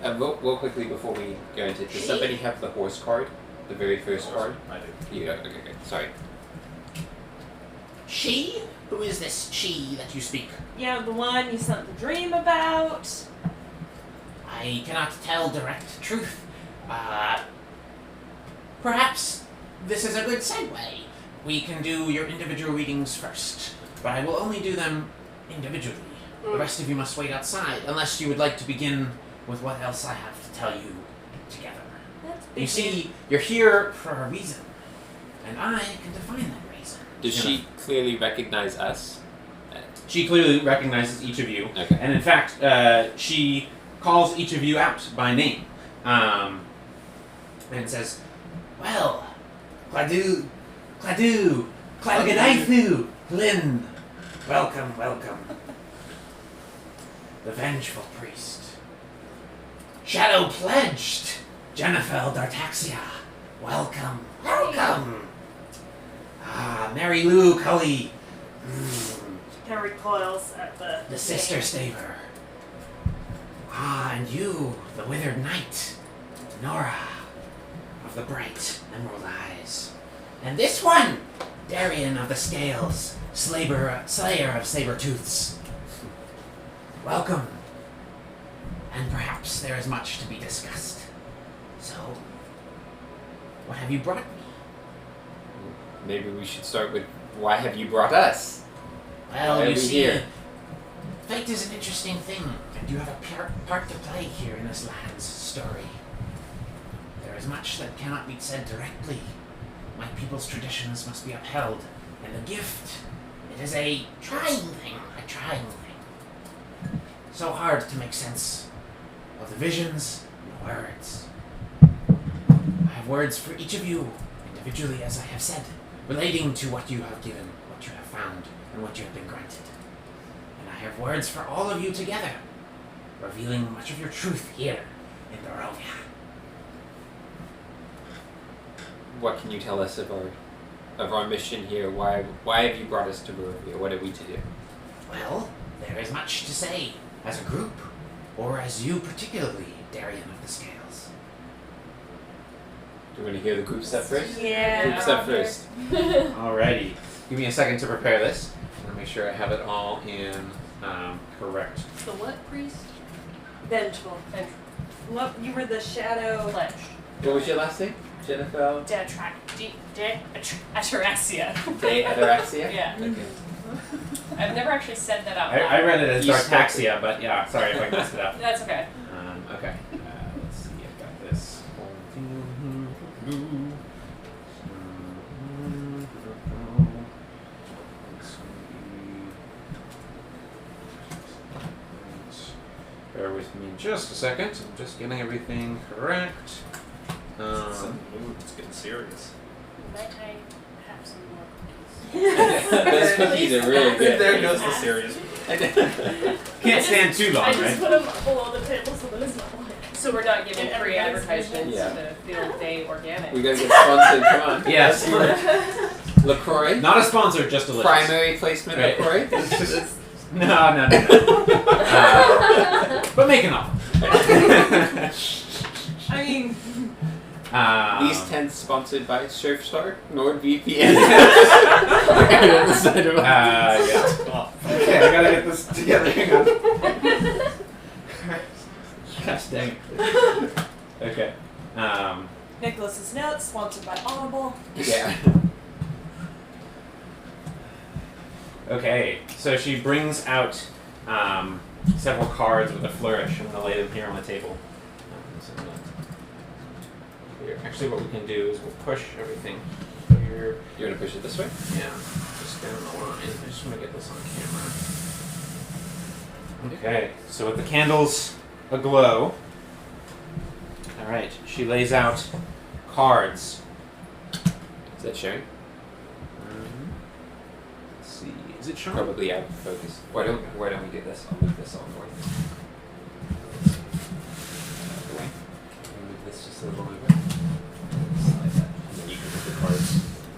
Real quickly before we go into it, does somebody have the horse card? The very first card? I do. Yeah, okay, sorry. She? Who is this she that you speak? Yeah, the one you sent the dream about. I cannot tell direct truth. Perhaps this is a good segue. We can do your individual readings first, but I will only do them individually. The rest of you must wait outside, unless you would like to begin with what else I have to tell you together. That's You see, you're here for a reason, and I can define that reason. Does she clearly recognize us? She clearly recognizes each of you, Okay. and in fact, she calls each of you out by name, and says, Well, Cladu, Clagadaifu, Lynn, welcome. The vengeful priest. Shadow pledged, Jennifer Dartaxia, welcome. Mary Lou Cully, kind of recoils at the sister staver. And you, the withered knight, Nora, of the bright emerald eyes. And this one, Darian of the scales, slayer of saber-tooths. Welcome. And perhaps there is much to be discussed. So, what have you brought me? Maybe we should start with, why have you brought us? Well, Why are you we see, here? fate is an interesting thing, and you have a part to play here in this land's story. There is much that cannot be said directly. My people's traditions must be upheld, and the gift, it is a trying thing. so hard to make sense of the visions and the words. I have words for each of you, individually as I have said, relating to what you have given, what you have found, and what you have been granted. And I have words for all of you together, revealing much of your truth here in Barovia. What can you tell us of our mission here? Why have you brought us to Barovia? What are we to do? Well, there is much to say, as a group, or as you particularly, Darien of the Scales. Do you want to hear the group step first? Yeah. Group step first. Alrighty. Give me a second to prepare this. I'm gonna make sure I have it all in correct. The what priest? Vengeful. What? You were the shadow. Pledged. What was your last name? Jennifer? Ataraxia. De Ataraxia? Yeah. Okay. I've never actually said that out loud. I read it as You Dartaxia, but yeah, sorry if I messed it up. That's okay. Okay. Let's see. I've got this. Bear with me just a second. I'm just getting everything correct. It's getting serious. Might I have some more cookies? Those cookies are really good. There goes the serious. Can't stand too long, I just right? put them below the table so that it's not like. So we're not giving And free everybody's advertisements Yeah. to Field Day Organic. We gotta get sponsored, come on. Yes. LaCroix? Not a sponsor, just delicious. Primary placement Right. LaCroix? No. But make an offer. I mean, These tents sponsored by Surfstar, NordVPN. Yeah. Okay, I gotta get this together. Hang on. Gosh dang it. Okay. Nicholas's Notes, sponsored by Audible. Yeah. Okay, so she brings out several cards with a flourish. I'm going to lay them here on the table. Here. Actually, what we can do is we'll push everything here. You wanna push it this way? Yeah, just down the line. I just want to get this on camera. Okay, so with the candles aglow, all right, she lays out cards. Is that showing? Let's see, is it showing? Probably out of focus. Why don't we get this? I'll move this all north. Away. Can we move this just a little bit? Slide that. And then you can put the cards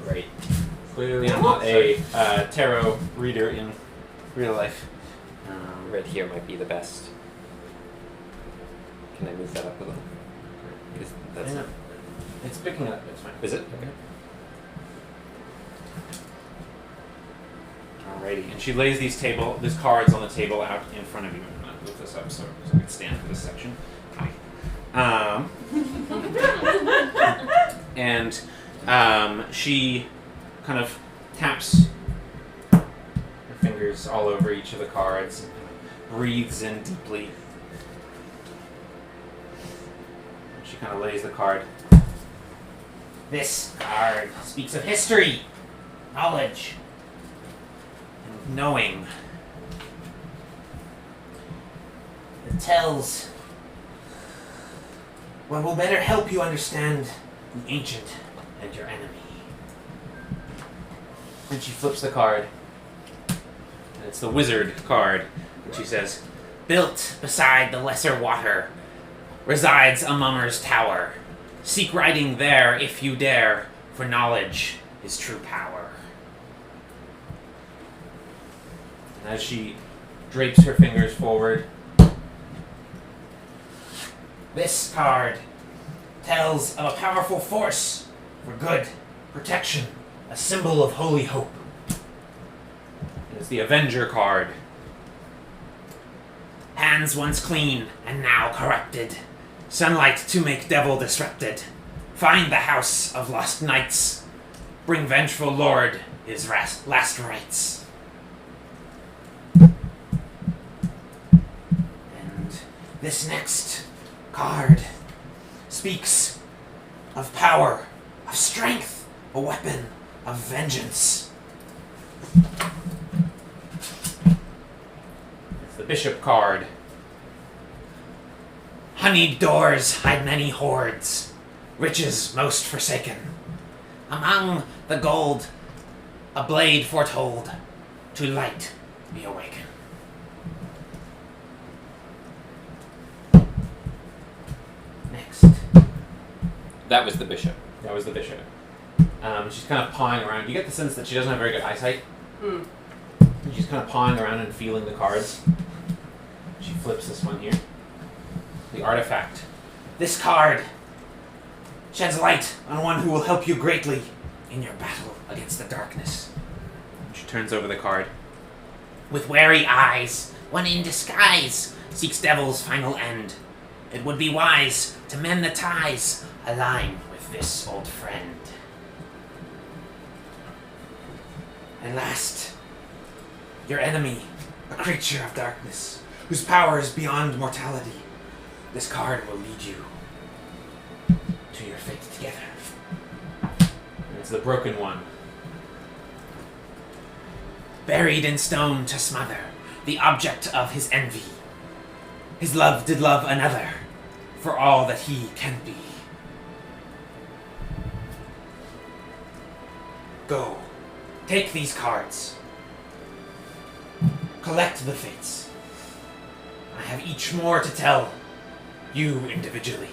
right. Clearly, I'm not a tarot reader in real life. Right here might be the best. Can I move that up a little? That's Yeah. It's picking up. It's fine. Is it? Okay. Alrighty, and she lays these cards on the table out in front of you. I'm gonna move this up so I can stand for this section. Hi. And she kind of taps her fingers all over each of the cards, and breathes in deeply. She kind of lays the card. This card speaks of history, knowledge, and knowing. It tells what will better help you understand the ancient and your enemy. Then she flips the card, and it's the wizard card, and she says, "Built beside the lesser water resides a mummer's tower. Seek riding there if you dare, for knowledge is true power." And as she drapes her fingers forward, this card tells of a powerful force for good, protection, a symbol of holy hope. It's the Avenger card. Hands once clean and now corrupted. Sunlight to make devil disrupted. Find the house of lost knights. Bring vengeful lord his last rites. And this next card speaks of power, of strength, a weapon of vengeance. It's the bishop card. Honeyed doors hide many hoards, riches most forsaken. Among the gold, a blade foretold, to light be awakened. Next. That was the bishop. That was the bishop. She's kind of pawing around. You get the sense that she doesn't have very good eyesight. Hmm. She's kind of pawing around and feeling the cards. She flips this one here. The artifact. This card sheds light on one who will help you greatly in your battle against the darkness. She turns over the card. With wary eyes, one in disguise seeks devil's final end. It would be wise to mend the ties, align with this old friend. And last, your enemy, a creature of darkness, whose power is beyond mortality. This card will lead you to your fate together. And it's the broken one. Buried in stone to smother, the object of his envy. His love did love another, for all that he can be. Go, take these cards. Collect the fates. I have each more to tell, you individually.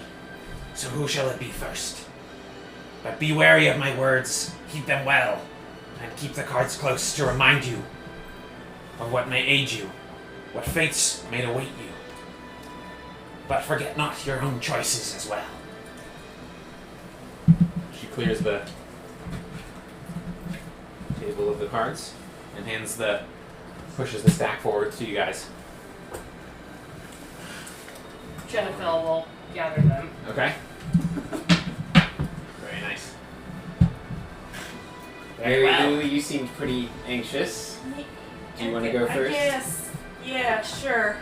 So who shall it be first? But be wary of my words, heed them well, and keep the cards close to remind you of what may aid you, what fates may await you. But forget not your own choices as well. She clears the table of the cards and pushes the stack forward to you guys. Jennifer will gather them. Okay. Very nice. Mary well. Lou, you seemed pretty anxious. Do you want to go I first? guess. Yeah, sure.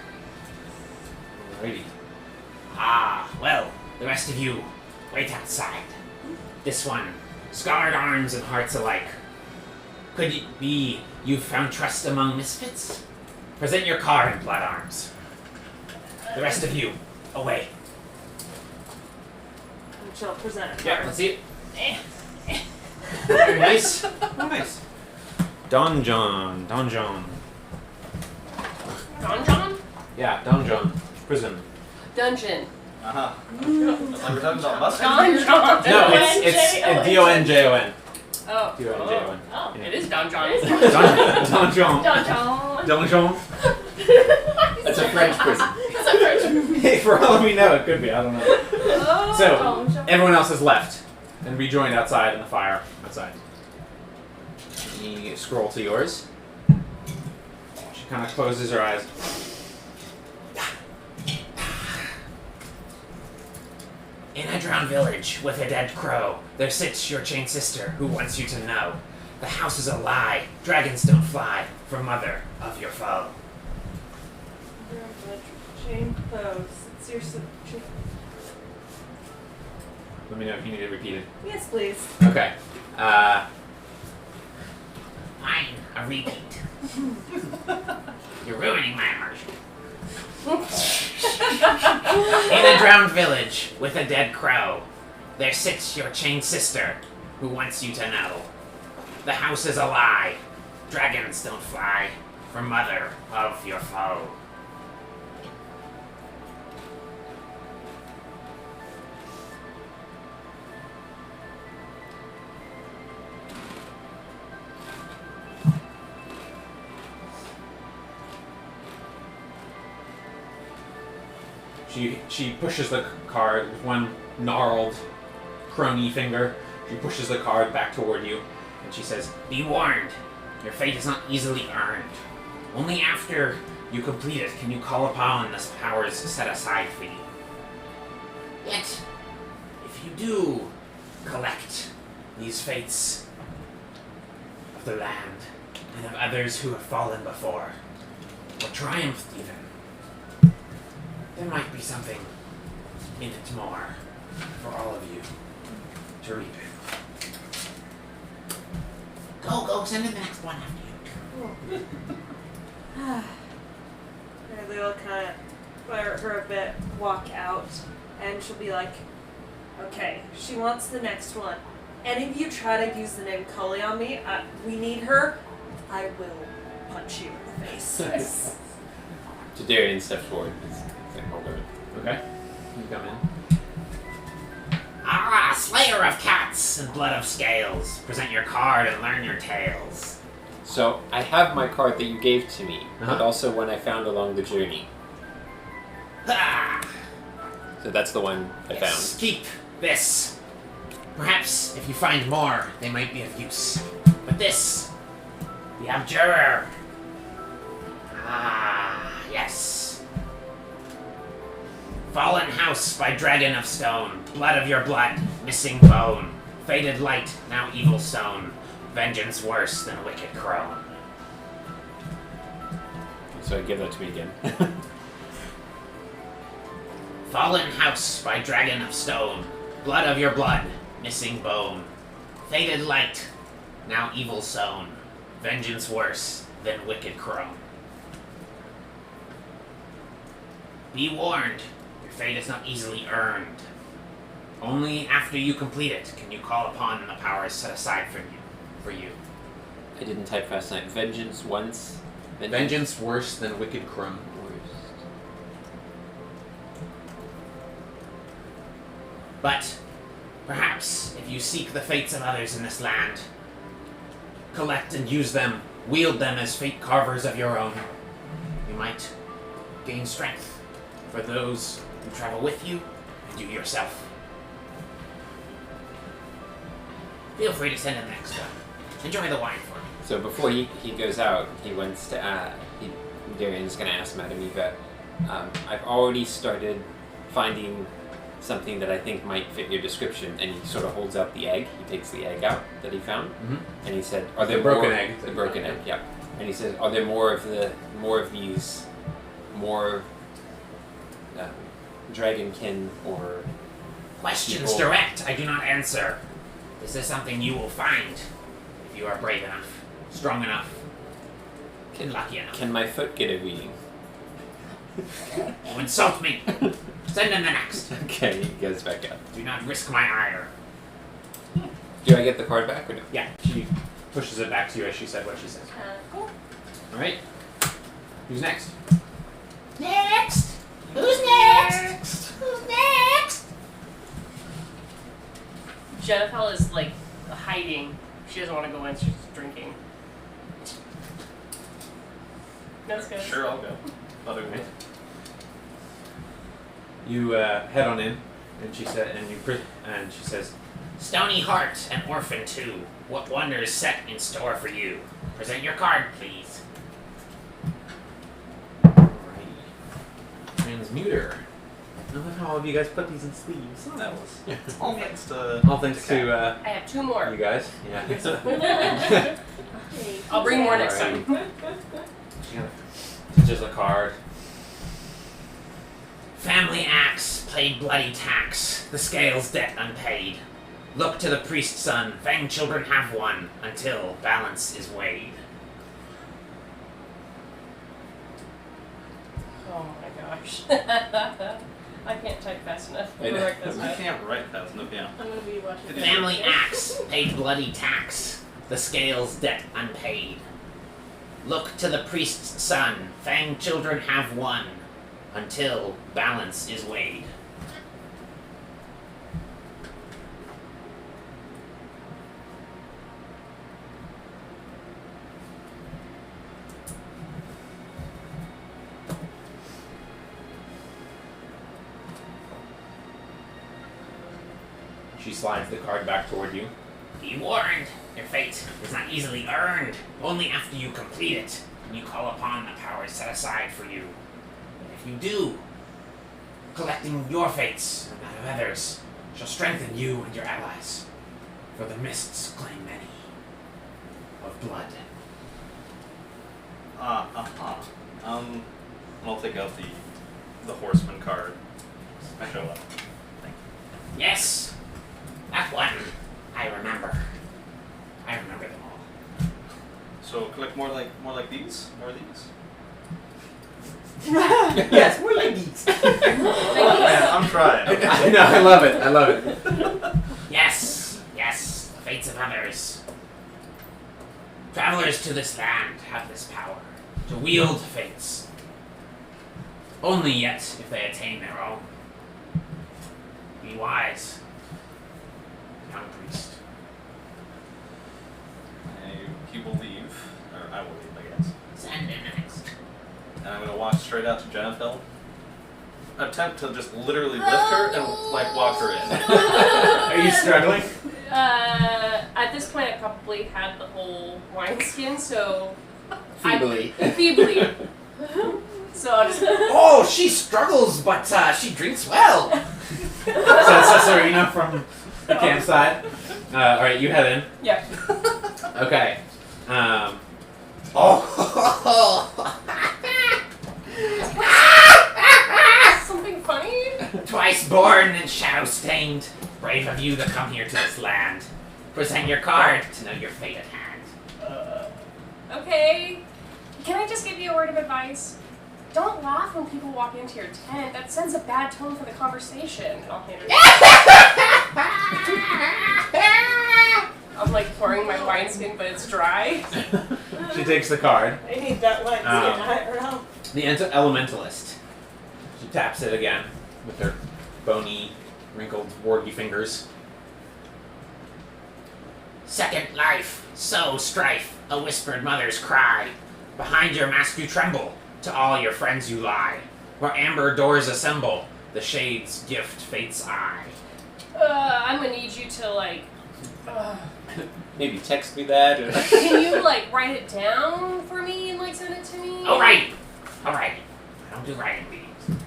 Alrighty. Ah, well, the rest of you, wait outside. This one, scarred arms and hearts alike. Could it be you've found trust among misfits? Present your card in blood arms. The rest of you, away. And she'll present it. Yeah, let's see it. Very nice. Oh, nice. Donjon. Donjon? Yeah, donjon. Prison. Dungeon. Uh-huh. That's like we're talking about mustard. Donjon. No, it's D-O-N-J-O-n. Oh. D-O-N-J-O-n. Oh. It is Donjon. Donjon. Donjon. Donjon. That's a French prison. That's a French. For all we know, it could be. I don't know. Oh, So, Donjon. everyone else has left and rejoined outside in the fire outside. You scroll to yours. She kind of closes her eyes. In a drowned village with a dead crow, there sits your chained sister who wants you to know. The house is a lie, dragons don't fly, for mother of your foe. Chain pose. It's your Let me know if you need it repeated. Yes, please. Okay. Fine, a repeat. You're ruining my immersion. In a drowned village with a dead crow, there sits your chained sister who wants you to know. The house is a lie, dragons don't fly, for mother of your foe. She pushes the card with one gnarled, crony finger. She pushes the card back toward you, and she says, Be warned, your fate is not easily earned. Only after you complete it can you call upon the powers set aside for you. Yet, if you do collect these fates of the land and of others who have fallen before, or triumphed even, there might be something in it more for all of you to reap. Go, send in the next one after you. Really will kind of her a bit, walk out, and she'll be like, okay, she wants the next one. Any of you try to use the name Cully on me, we need her, I will punch you in the face. Jadarian steps forward. He's hold her. Okay. You come in. Ah, slayer of cats and blood of scales. Present your card and learn your tales. So, I have my card that you gave to me, but Uh-huh. also one I found along the journey. Ah, So that's the one I yes, found. keep this. Perhaps if you find more, they might be of use. But this, the Abjurer. Ah, yes. Fallen house by dragon of stone. Blood of your blood, missing bone. Faded light, now evil sown. Vengeance worse than wicked crone. So give that to me again. Fallen house by dragon of stone. Blood of your blood, missing bone. Faded light, now evil sown. Vengeance worse than wicked crone. Be warned, your fate is not easily earned. Only after you complete it can you call upon the powers set aside for you. I didn't type fast enough. Vengeance once. Vengeance worse than wicked crone. Worst. But perhaps if you seek the fates of others in this land, collect and use them, wield them as fate carvers of your own, you might gain strength for those who travel with you and you yourself. Feel free to send in the next one. Enjoy the wine for me. So before he goes out, he wants to Darian's going to ask Madam Eva, I've already started finding something that I think might fit your description, and he sort of holds out the egg. He takes the egg out that he found, and he said, "Are there The broken more, egg. The broken egg, yeah." And he says, "Are there more of these, dragonkin or Questions people?" direct, I do not answer. This is something you will find if you are brave enough, strong enough, and lucky enough. Can my foot get a reading? You insult me. Send in the next. Okay, he goes back out. Do not risk my ire. Do I get the card back or no? Yeah, she pushes it back to you as she said what she said. Cool. Alright. Who's next? Next! Who's next? Who's next? Jennifer is like hiding. She doesn't want to go in. She's just drinking. That's good. Sure, I'll go. Other way. You head on in, and she said, and she says, Stony heart, an orphan too. What wonders set in store for you? Present your card, please. "Alrighty, transmuter." I love how all of you guys put these in sleeves. That was all thanks to. All thanks to I have two more. you guys. Yeah. I'll bring more next Alright. time. It's just a card. Family axe, paid bloody tax, the scales debt unpaid. Look to the priest's son, fang children have one, until balance is weighed. Oh my gosh. I can't type fast enough. I know. Correct this I way. can't write fast enough, yeah. I'm gonna be watching. Family axe, paid bloody tax, the scales debt unpaid. Look to the priest's son, fang children have one, until balance is weighed. She slides the card back toward you. Be warned, your fate is not easily earned. Only after you complete it can you call upon the powers set aside for you. And if you do, collecting your fates and that of others shall strengthen you and your allies. For the mists claim many of blood. I'll take out the horseman card. I show up. Yes, that one I remember. I remember them all. So collect more like these? More of these? Yes, more ladies. Man, I'm trying. Okay. No, I love it. I love it. Yes, the fates of others. Travelers to this land have this power to wield fates. Only yet if they attain their own. Be wise, young priest. He will leave, or I will leave, I guess. Send in next. And I'm gonna walk straight out to Jennifer. Attempt to just literally lift her and like walk her in. Are you struggling? At this point, I probably had the whole wineskin, so Feebly. feebly. So I'll just. Oh, she struggles, but she drinks well. Says Ireena from the campsite. All right, you head in. Yeah. Okay. Something funny? Twice born and shadow stained. Brave of you that come here to this land. Present your card to know your fate at hand. Okay. Can I just give you a word of advice? Don't laugh when people walk into your tent. That sends a bad tone for the conversation. And I'll hand it. I'm like pouring my wineskin, but it's dry. She takes the card. I need that one. The Elementalist. She taps it again with her bony, wrinkled, warty fingers. Second life, sow strife, a whispered mother's cry. Behind your mask you tremble, to all your friends you lie. Where amber doors assemble, the shades gift fate's eye. I'm gonna need you to like. Maybe text me that. Or Can you like write it down for me and like send it to me? Alright. I don't do writing meetings.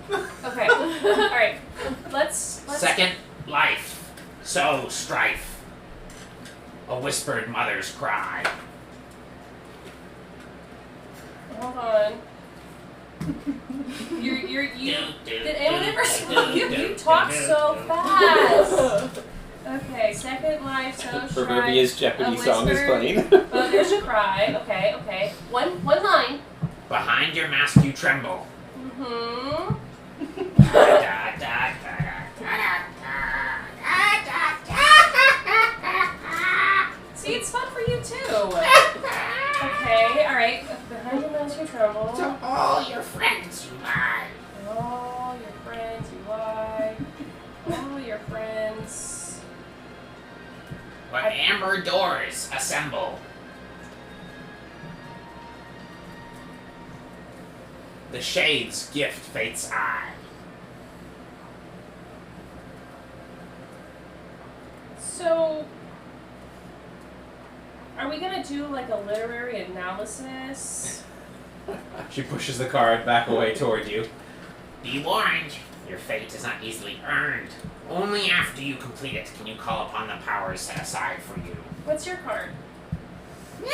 Okay. All right. Let's. Second life, sow strife, a whispered mother's cry. Hold on. You. Did anyone ever smell you? You talk so fast. Okay, second life, so strife. Barovia's Jeopardy song is playing. Oh, there's a cry. Okay. One line. Behind your mask you tremble. Mm-hmm. See, it's fun for you too. Okay, alright. Behind your mask you tremble. To all your friends you lie. All your friends you lie. All your friends. Where amber doors assemble. The shades gift fate's eye. So, are we gonna do like a literary analysis? She pushes the card back away toward you. Be warned, your fate is not easily earned. Only after you complete it can you call upon the powers set aside for you. What's your card? Is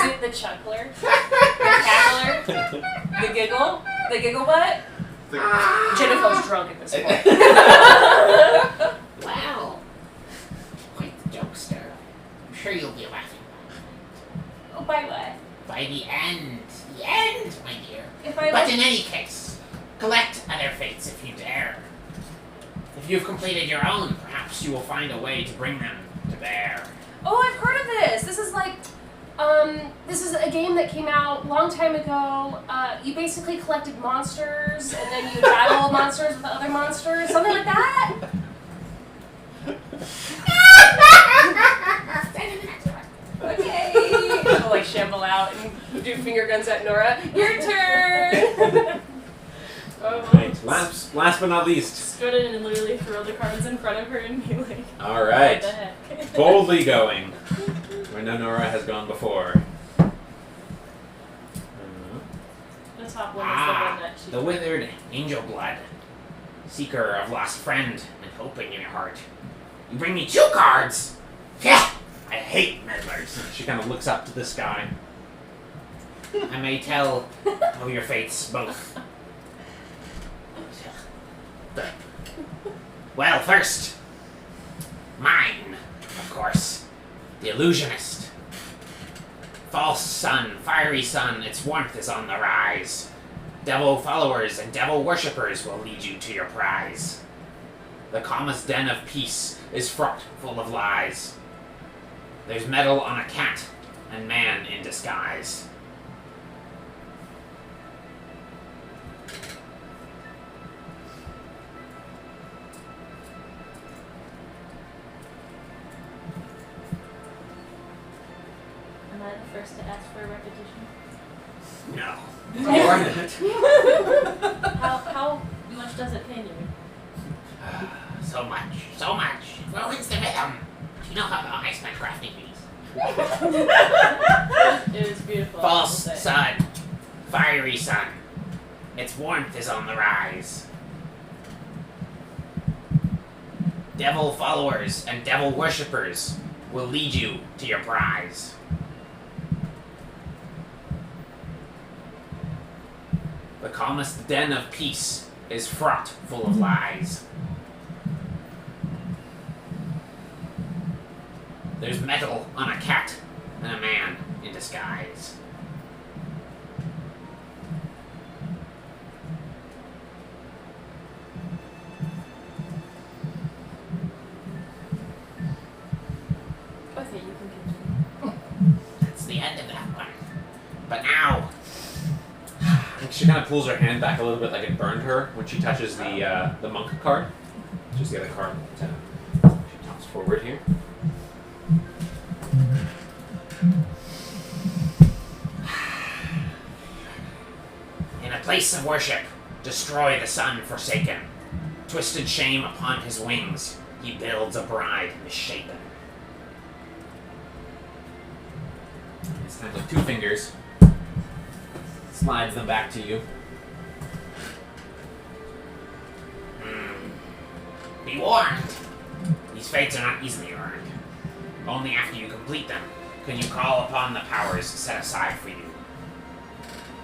it the chuckler? The cackler? The giggle? The giggle butt? Jennifer's drunk at this point. Well, quite the jokester. I'm sure you'll be laughing. Oh, by what? By the end. The end, my dear. If I But in any case, collect other fates if you dare. If you've completed your own, perhaps you will find a way to bring them to bear. Oh, I've heard of this. This is like, this is a game that came out a long time ago. You basically collected monsters, and then you battle monsters with other monsters, something like that. Okay. I'll like shamble out and do finger guns at Nora. Your turn. Oh. Right. Last but not least. Stood in and literally throw the cards in front of her and be like, All right. what the heck? Boldly going. Where no Nora has gone before. The top one is the one that she. The withered angel blood. Seeker of lost friend and hope in your heart. You bring me 2 cards? Yeah! I hate meddlers. She kind of looks up to the sky. I may tell of your fates both. Well, first, mine, of course, the illusionist. False sun, fiery sun, its warmth is on the rise. Devil followers and devil worshippers will lead you to your prize. The calmest den of peace is fraught full of lies. There's metal on a cat and man in disguise. Am I the first to ask for a repetition? No. How much does it pain you? So much. Ruins the rhythm. Do you know how long I spent crafting these? It was beautiful. False I will say. sun. Fiery sun. Its warmth is on the rise. Devil followers and devil worshippers will lead you to your prize. The calmest den of peace is fraught full of lies. There's metal on a cat and a man in disguise. Okay, you can continue. That's the end of that one. But now, She kind of pulls her hand back a little bit, like it burned her when she touches the monk card. Just the other card. She tops forward here. in a place of worship, destroy the sun forsaken. Twisted shame upon his wings, he builds a bride misshapen. This time with two fingers. Slides them back to you. Be warned! These fates are not easily earned. Only after you complete them can you call upon the powers set aside for you.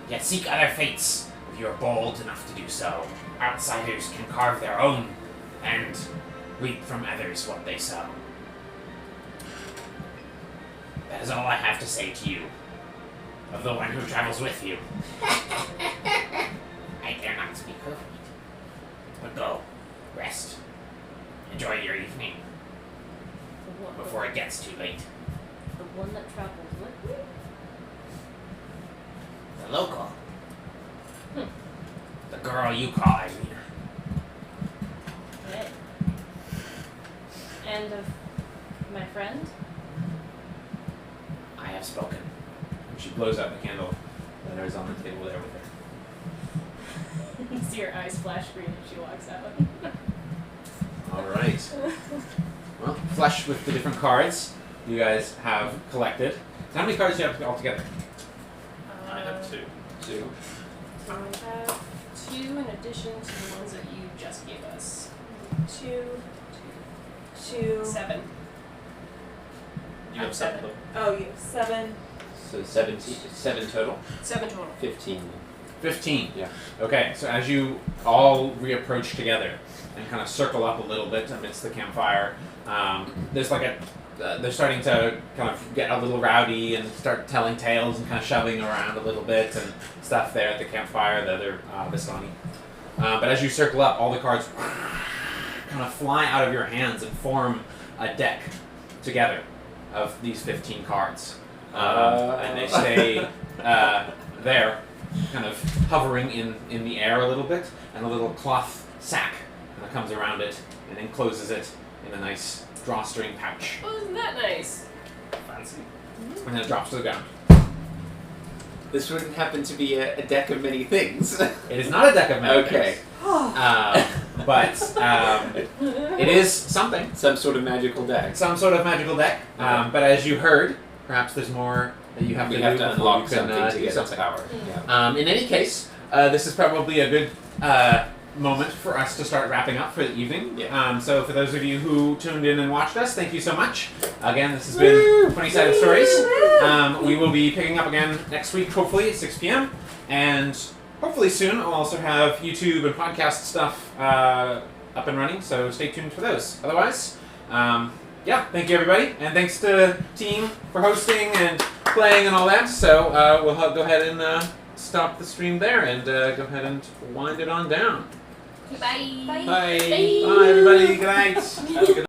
Yet seek other fates if you are bold enough to do so. Outsiders can carve their own and reap from others what they sow. That is all I have to say to you, of the one who travels with you. I dare not speak her fate. But go, rest. Enjoy your evening before it gets too late. The one that travels with me? The local. The girl you call Ireena. Okay. And of my friend? I have spoken. She blows out the candle that is on the table there with her. You see her eyes flash green as she walks out. Alright. Well, flush with the different cards you guys have collected. So how many cards do you have altogether? I have two. Two. So I have 2 in addition to the ones that you just gave us. 2. 7. You have 7 though. Oh, you have 7. So 7 total. 7 total. 15. 15. Yeah. Okay, so as you all reapproach together and kind of circle up a little bit amidst the campfire, there's like they're starting to kind of get a little rowdy and start telling tales and kind of shoving around a little bit and stuff there at the campfire, the other Vistani. But as you circle up, all the cards kind of fly out of your hands and form a deck together of these 15 cards. And they stay there, kind of hovering in the air a little bit, and a little cloth sack kind of comes around it and encloses it in a nice drawstring pouch. Oh, isn't that nice? Fancy. And then it drops to the ground. This wouldn't happen to be a deck of many things. It is not a deck of many Okay. things. But it is something. Some sort of magical deck. Some sort of magical deck. But as you heard, perhaps there's more that you have We to have do to before unlock you can something to do get its something. power. Mm. In any case, this is probably a good moment for us to start wrapping up for the evening. Yeah. So for those of you who tuned in and watched us, thank you so much. Again, this has been 20-Sided Stories. We will be picking up again next week, hopefully at 6 p.m. And hopefully soon I'll also have YouTube and podcast stuff up and running, so stay tuned for those. Otherwise, yeah, thank you everybody, and thanks to team for hosting and playing and all that. So we'll go ahead and stop the stream there and go ahead and wind it on down. Bye. Bye. Bye. Bye, everybody. Good night. Have a good